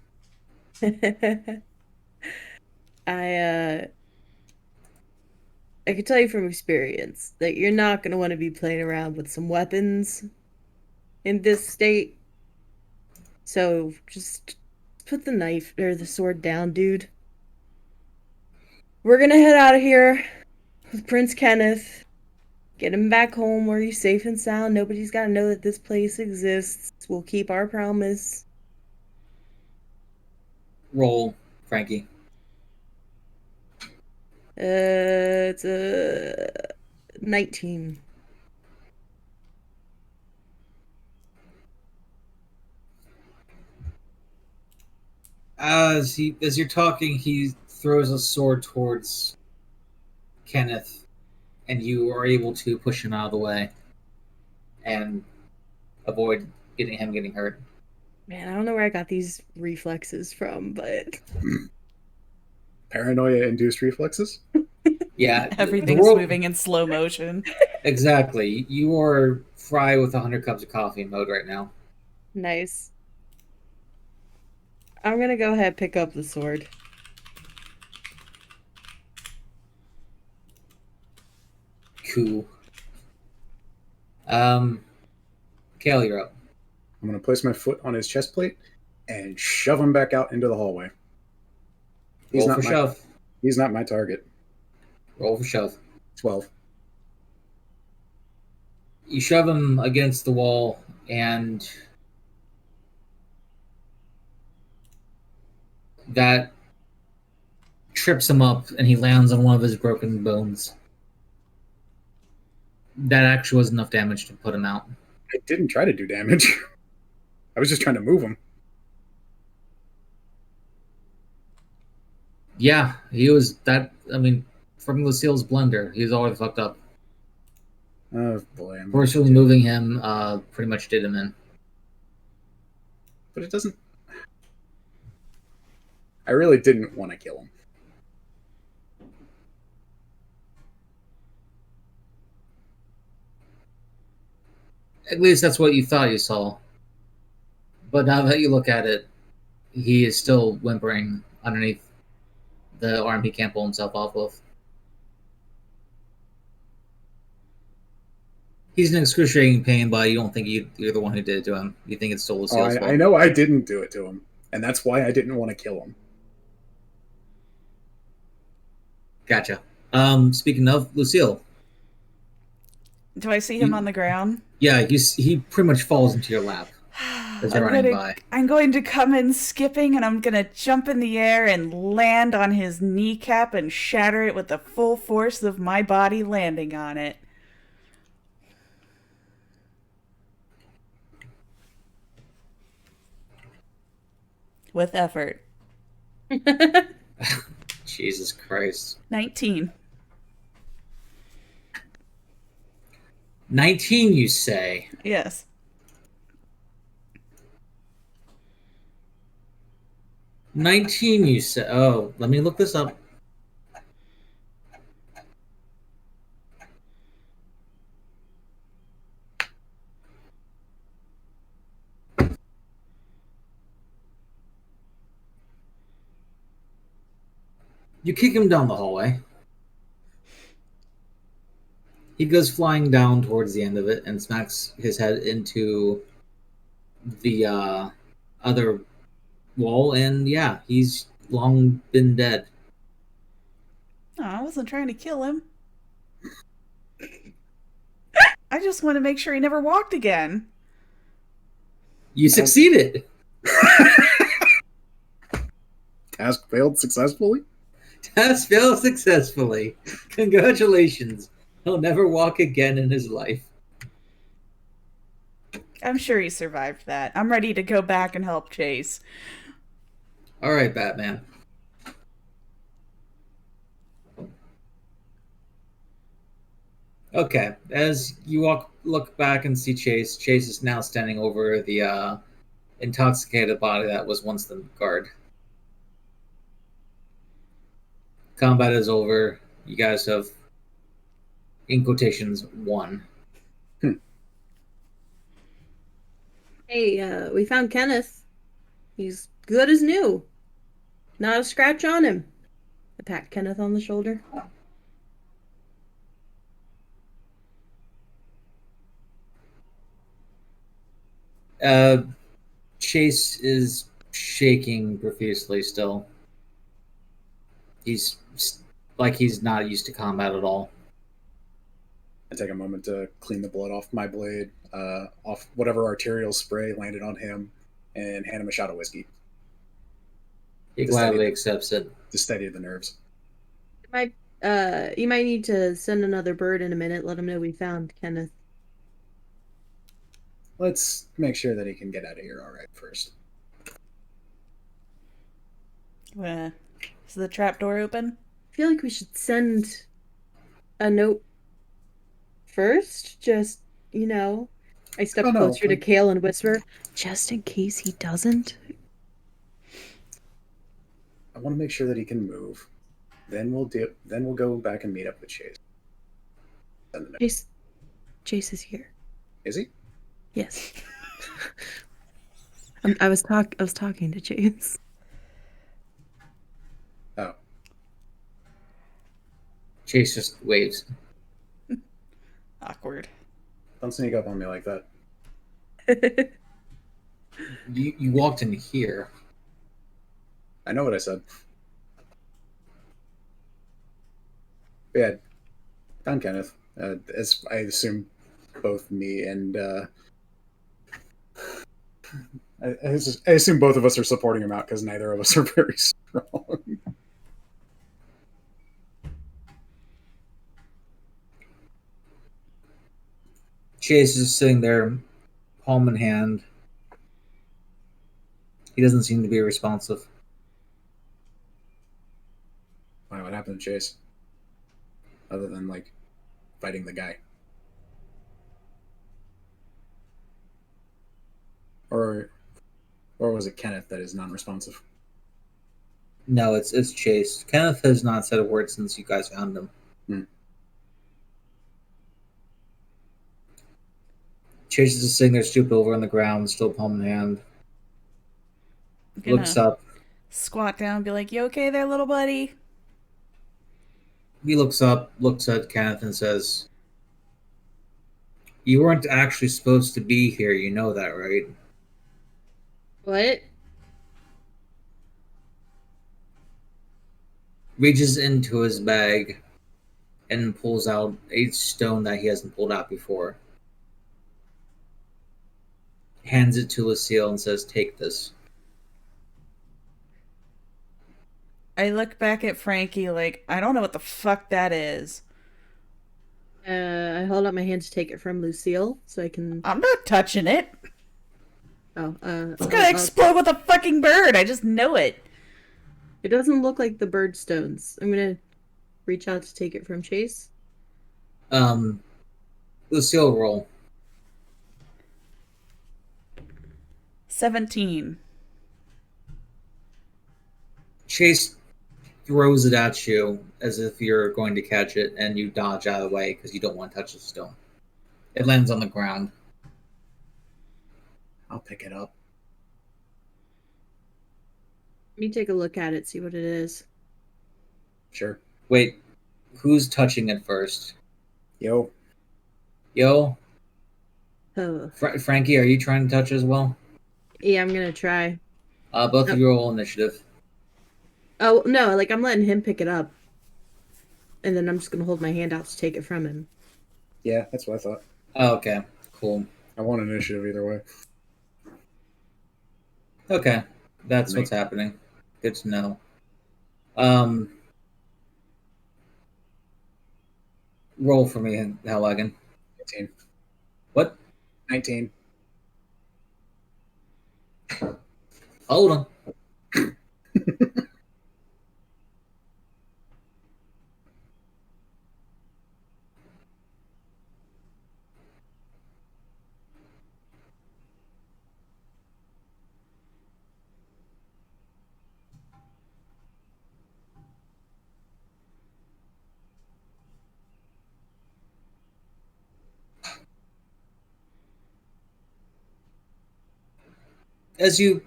I can tell you from experience that you're not going to want to be playing around with some weapons in this state. So just put the knife or the sword down, dude. We're going to head out of here with Prince Kenneth. Get him back home where he's safe and sound. Nobody's got to know that this place exists. We'll keep our promise. Roll, Frankie. It's a 19. As you're talking, he throws a sword towards Kenneth, and you are able to push him out of the way and avoid him getting hurt. Man, I don't know where I got these reflexes from, but Paranoia-induced reflexes? Yeah, the Everything's world- moving in slow motion. Exactly. You are fry with 100 cups of coffee mode right now. nice. I'm gonna go ahead and pick up the sword. Cool. Kale, you're up. I'm going to place my foot on his chest plate and shove him back out into the hallway. Roll for shove. He's not my target. Roll for shove. 12. You shove him against the wall, and that trips him up, and he lands on one of his broken bones. That actually was enough damage to put him out. I didn't try to do damage. I was just trying to move him. Yeah, he was that. I mean, from Lucille's blender, he was already fucked up. Oh boy. Forcefully moving him pretty much did him in. But it doesn't. I really didn't want to kill him. At least that's what you thought you saw. But now that you look at it, he is still whimpering underneath the arm he can't pull himself off of. He's in excruciating pain, but you don't think you're the one who did it to him. You think it's still Lucille's fault. I know I didn't do it to him, and that's why I didn't want to kill him. Gotcha. Speaking of Lucille, Do I see him on the ground? yeah, he pretty much falls into your lap as you're running by. I'm going to come in skipping, and I'm going to jump in the air and land on his kneecap and shatter it with the full force of my body landing on it. With effort. Jesus Christ. 19. 19, you say? Yes. You say? Oh, let me look this up. You kick him down the hallway. He goes flying down towards the end of it and smacks his head into the other wall, and yeah, he's long been dead. Oh, I wasn't trying to kill him. I just want to make sure he never walked again. You succeeded! Task failed successfully? Task failed successfully. Congratulations. He'll never walk again in his life. I'm sure he survived that. I'm ready to go back and help Chase. All right, Batman. Okay, as you look back and see Chase, Chase is now standing over the intoxicated body that was once the guard. Combat is over. You guys have, in quotations, won. Hey, we found Kenneth. He's good as new. Not a scratch on him. I pat Kenneth on the shoulder. Chase is shaking profusely still. He's like he's not used to combat at all. I take a moment to clean the blood off my blade, off whatever arterial spray landed on him, and hand him a shot of whiskey. He gladly accepts it. To steady the nerves. You might need to send another bird in a minute. Let him know we found Kenneth. Let's make sure that he can get out of here all right first. Is the trapdoor open? I feel like we should send a note first. Just, I step closer to Kale and whisper, just in case he doesn't. I want to make sure that he can move. Then we'll go back and meet up with Chase. Chase is here. Is he? Yes. I was talking to Chase. Oh. Chase just waves. Awkward. Don't sneak up on me like that. You walked in here. I know what I said. Yeah, found Kenneth. As I assume both me and I assume both of us are supporting him out because neither of us are very strong. Chase is sitting there, palm in hand. He doesn't seem to be responsive. Why? What happened to Chase? Other than fighting the guy, or was it Kenneth that is non-responsive? No, it's Chase. Kenneth has not said a word since you guys found him. Chase is just sitting there, stooped over on the ground, still palm in hand. looks Gonna up. squat down and be like, "You okay there, little buddy?" He looks up, looks at Kenneth, and says, "You weren't actually supposed to be here. You know that, right?" What? Reaches into his bag and pulls out a stone that he hasn't pulled out before. Hands it to Lucille and says, "Take this." I look back at Frankie like, I don't know what the fuck that is. I hold out my hand to take it from Lucille so I can. I'm not touching it. Oh, It's gonna explode with a fucking bird. I just know it. It doesn't look like the bird stones. I'm gonna reach out to take it from Chase. Lucille, roll. 17. Chase throws it at you as if you're going to catch it, and you dodge out of the way because you don't want to touch the stone. It lands on the ground. I'll pick it up. Let me take a look at it, see what it is. Sure. Wait, who's touching it first? Yo. Yo, Oh, Frankie, are you trying to touch as well? yeah, I'm gonna try. Both of you roll initiative. Oh, no, like I'm letting him pick it up. And then I'm just gonna hold my hand out to take it from him. Yeah, that's what I thought. Oh, okay, cool. I want initiative either way. Okay, that's what's happening. Good to know. Roll for me, Halagan. 19. What? 19. Hold on. As you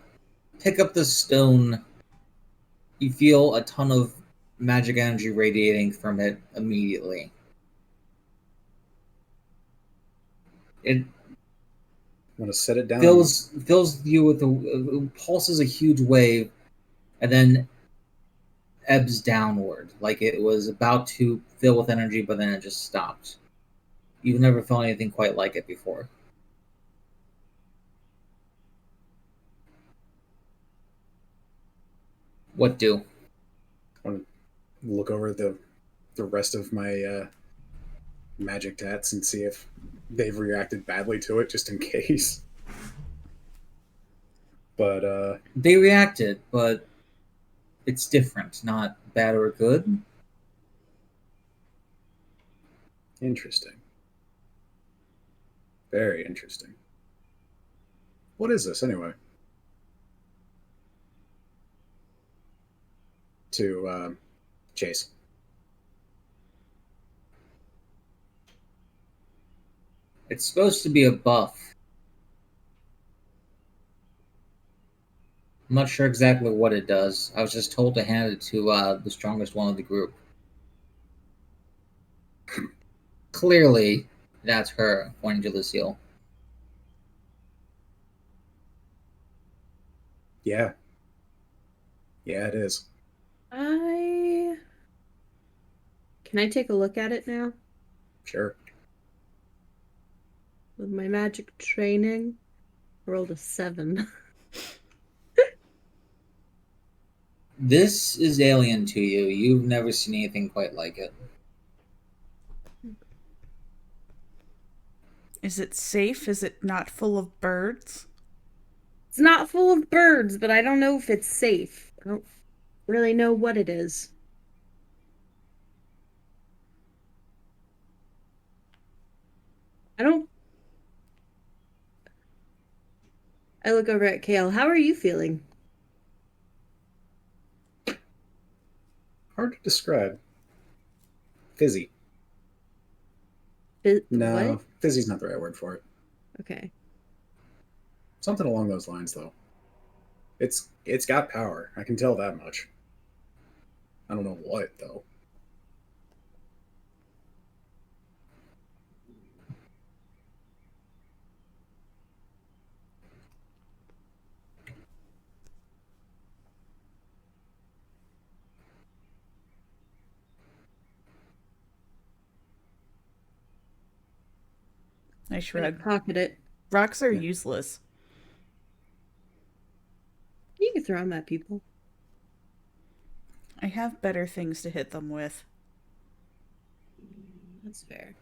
pick up the stone, you feel a ton of magic energy radiating from it immediately. It I'm gonna set it down. fills you with pulses a huge wave, and then ebbs downward, like it was about to fill with energy, but then it just stopped. You've never felt anything quite like it before. What do? I want to look over the rest of my magic tats and see if they've reacted badly to it, just in case. But They reacted, but it's different, not bad or good. interesting. Very interesting. What is this anyway? To Chase. It's supposed to be a buff. I'm not sure exactly what it does. I was just told to hand it to the strongest one of the group. Clearly, that's her, pointing to Lucille. Yeah. Yeah, it is. Can I take a look at it now? Sure. With my magic training, I rolled a 7. This is alien to you. You've never seen anything quite like it. Is it safe? Is it not full of birds? It's not full of birds, but I don't know if it's safe. I don't really know what it is. I look over at Kale. How are you feeling? Hard to describe. Fizzy. No, What? fizzy's not the right word for it. Okay. Something along those lines, though. It's got power. I can tell that much. I don't know what though. I I'm gonna shrug. pocket it. Rocks are Yeah. useless. You can throw them at people. I have better things to hit them with. That's fair.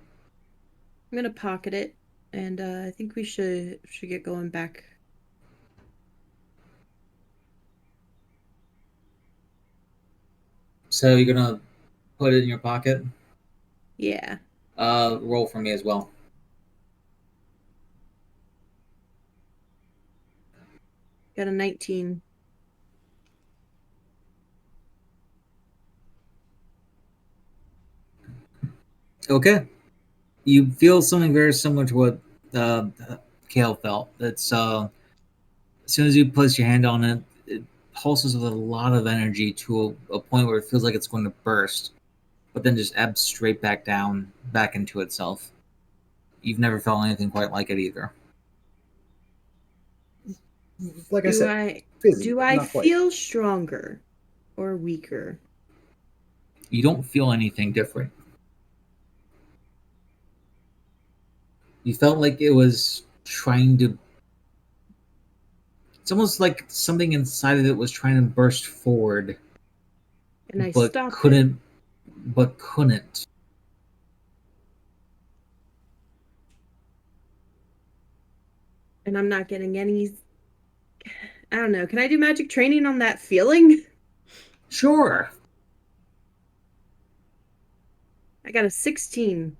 I'm gonna pocket it, and I think we should get going back. So you're gonna put it in your pocket. Yeah. Roll for me as well. Got a 19. Okay. You feel something very similar to what Kale felt. It's as soon as you place your hand on it, it pulses with a lot of energy to a point where it feels like it's going to burst, but then just ebbs straight back down, back into itself. You've never felt anything quite like it either. Like I Do said, I fizzy, do but I not quite. feel stronger or weaker? You don't feel anything different. You felt like it was trying to. It's almost like something inside of it was trying to burst forward, And I but stopped it. couldn't. But couldn't. And I'm not getting any. I don't know. Can I do magic training on that feeling? Sure. I got a 16.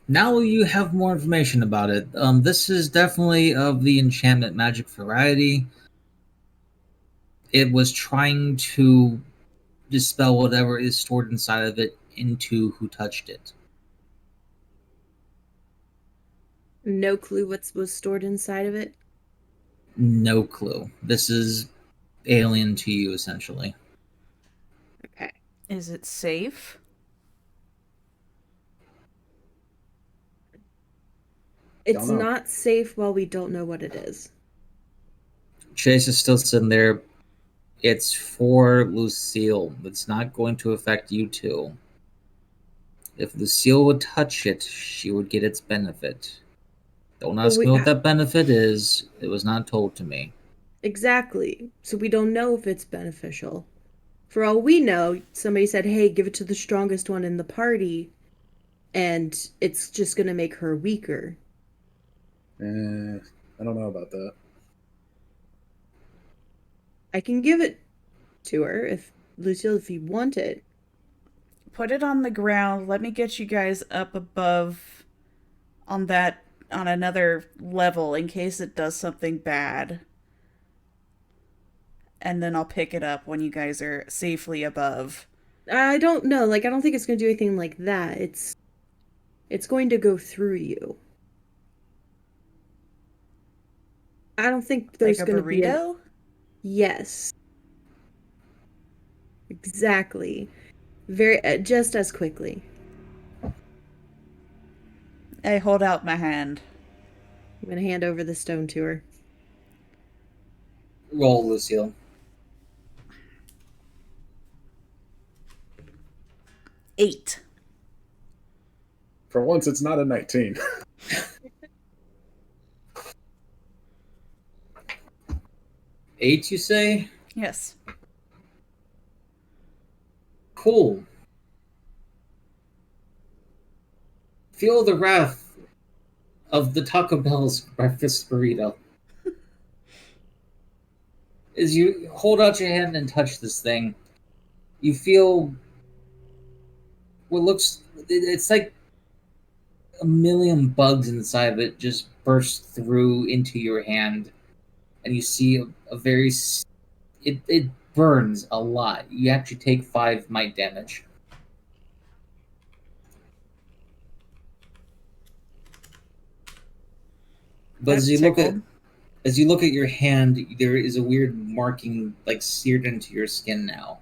Now you have more information about it. This is definitely of the enchantment magic variety. It was trying to dispel whatever is stored inside of it into who touched it. No clue what was stored inside of it. No clue. This is alien to you, essentially. Okay. Is it safe? It's Don't know. not safe while we don't know what it is. Chase is still sitting there. It's for Lucille. It's not going to affect you two. If Lucille would touch it, she would get its benefit. Don't ask me what that benefit is. It was not told to me. Exactly. So we don't know if it's beneficial. For all we know, somebody said, hey, give it to the strongest one in the party, and it's just going to make her weaker. I don't know about that. I can give it to her if Lucille, if you want it. Put it on the ground. Let me get you guys up above on another level in case it does something bad. And then I'll pick it up when you guys are safely above. I don't know. Like, I don't think it's going to do anything like that. It's going to go through you. I don't think there's Like a going to be burrito? Yes. Exactly. Very just as quickly. I hold out my hand. I'm going to hand over the stone to her. Roll, Lucille. 8. For once, it's not a 19. 8, you say? Yes. Cool. Feel the wrath of the Taco Bell's breakfast burrito. As you hold out your hand and touch this thing, you feel what looks. It's like a million bugs inside of it just burst through into your hand, and you see a very. It burns a lot. You actually take 5 might damage. But I'm as you look at tickled. As you look at your hand, there is a weird marking, like, seared into your skin now.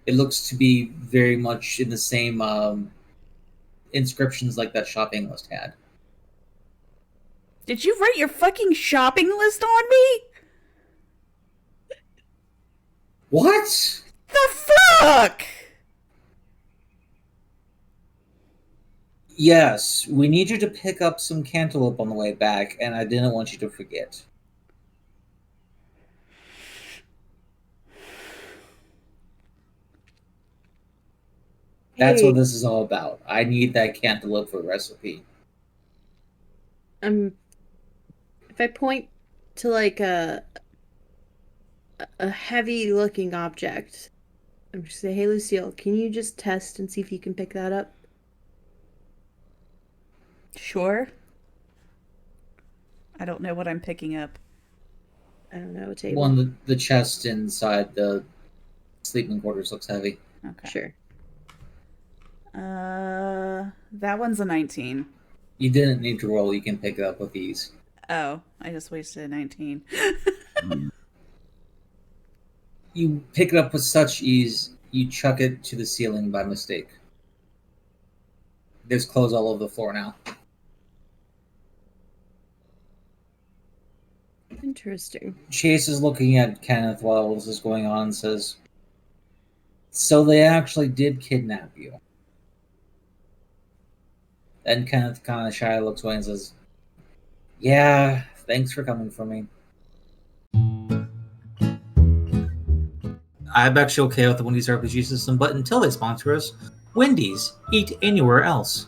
It looks to be very much in the same inscriptions like that shopping list had. Did you write your fucking shopping list on me? What? The fuck? Yes, we need you to pick up some cantaloupe on the way back, and I didn't want you to forget. That's Hey. what this is all about. I need that cantaloupe for the recipe. If I point to like a heavy looking object, I'm just say, "Hey Lucille, can you just test and see if you can pick that up?" Sure. I don't know what I'm picking up. I don't know, a table. One, the chest inside the sleeping quarters looks heavy. Okay. Sure. That one's a 19. You didn't need to roll. You can pick it up with ease. Oh, I just wasted a 19. You pick it up with such ease, you chuck it to the ceiling by mistake. There's clothes all over the floor now. Interesting. Chase is looking at Kenneth while this is going on and says, "So they actually did kidnap you." Then Kenneth kind of shy looks away and says, "Yeah, thanks for coming for me." I'm actually okay with the Wendy's RPG system, but until they sponsor us, Wendy's, eat anywhere else.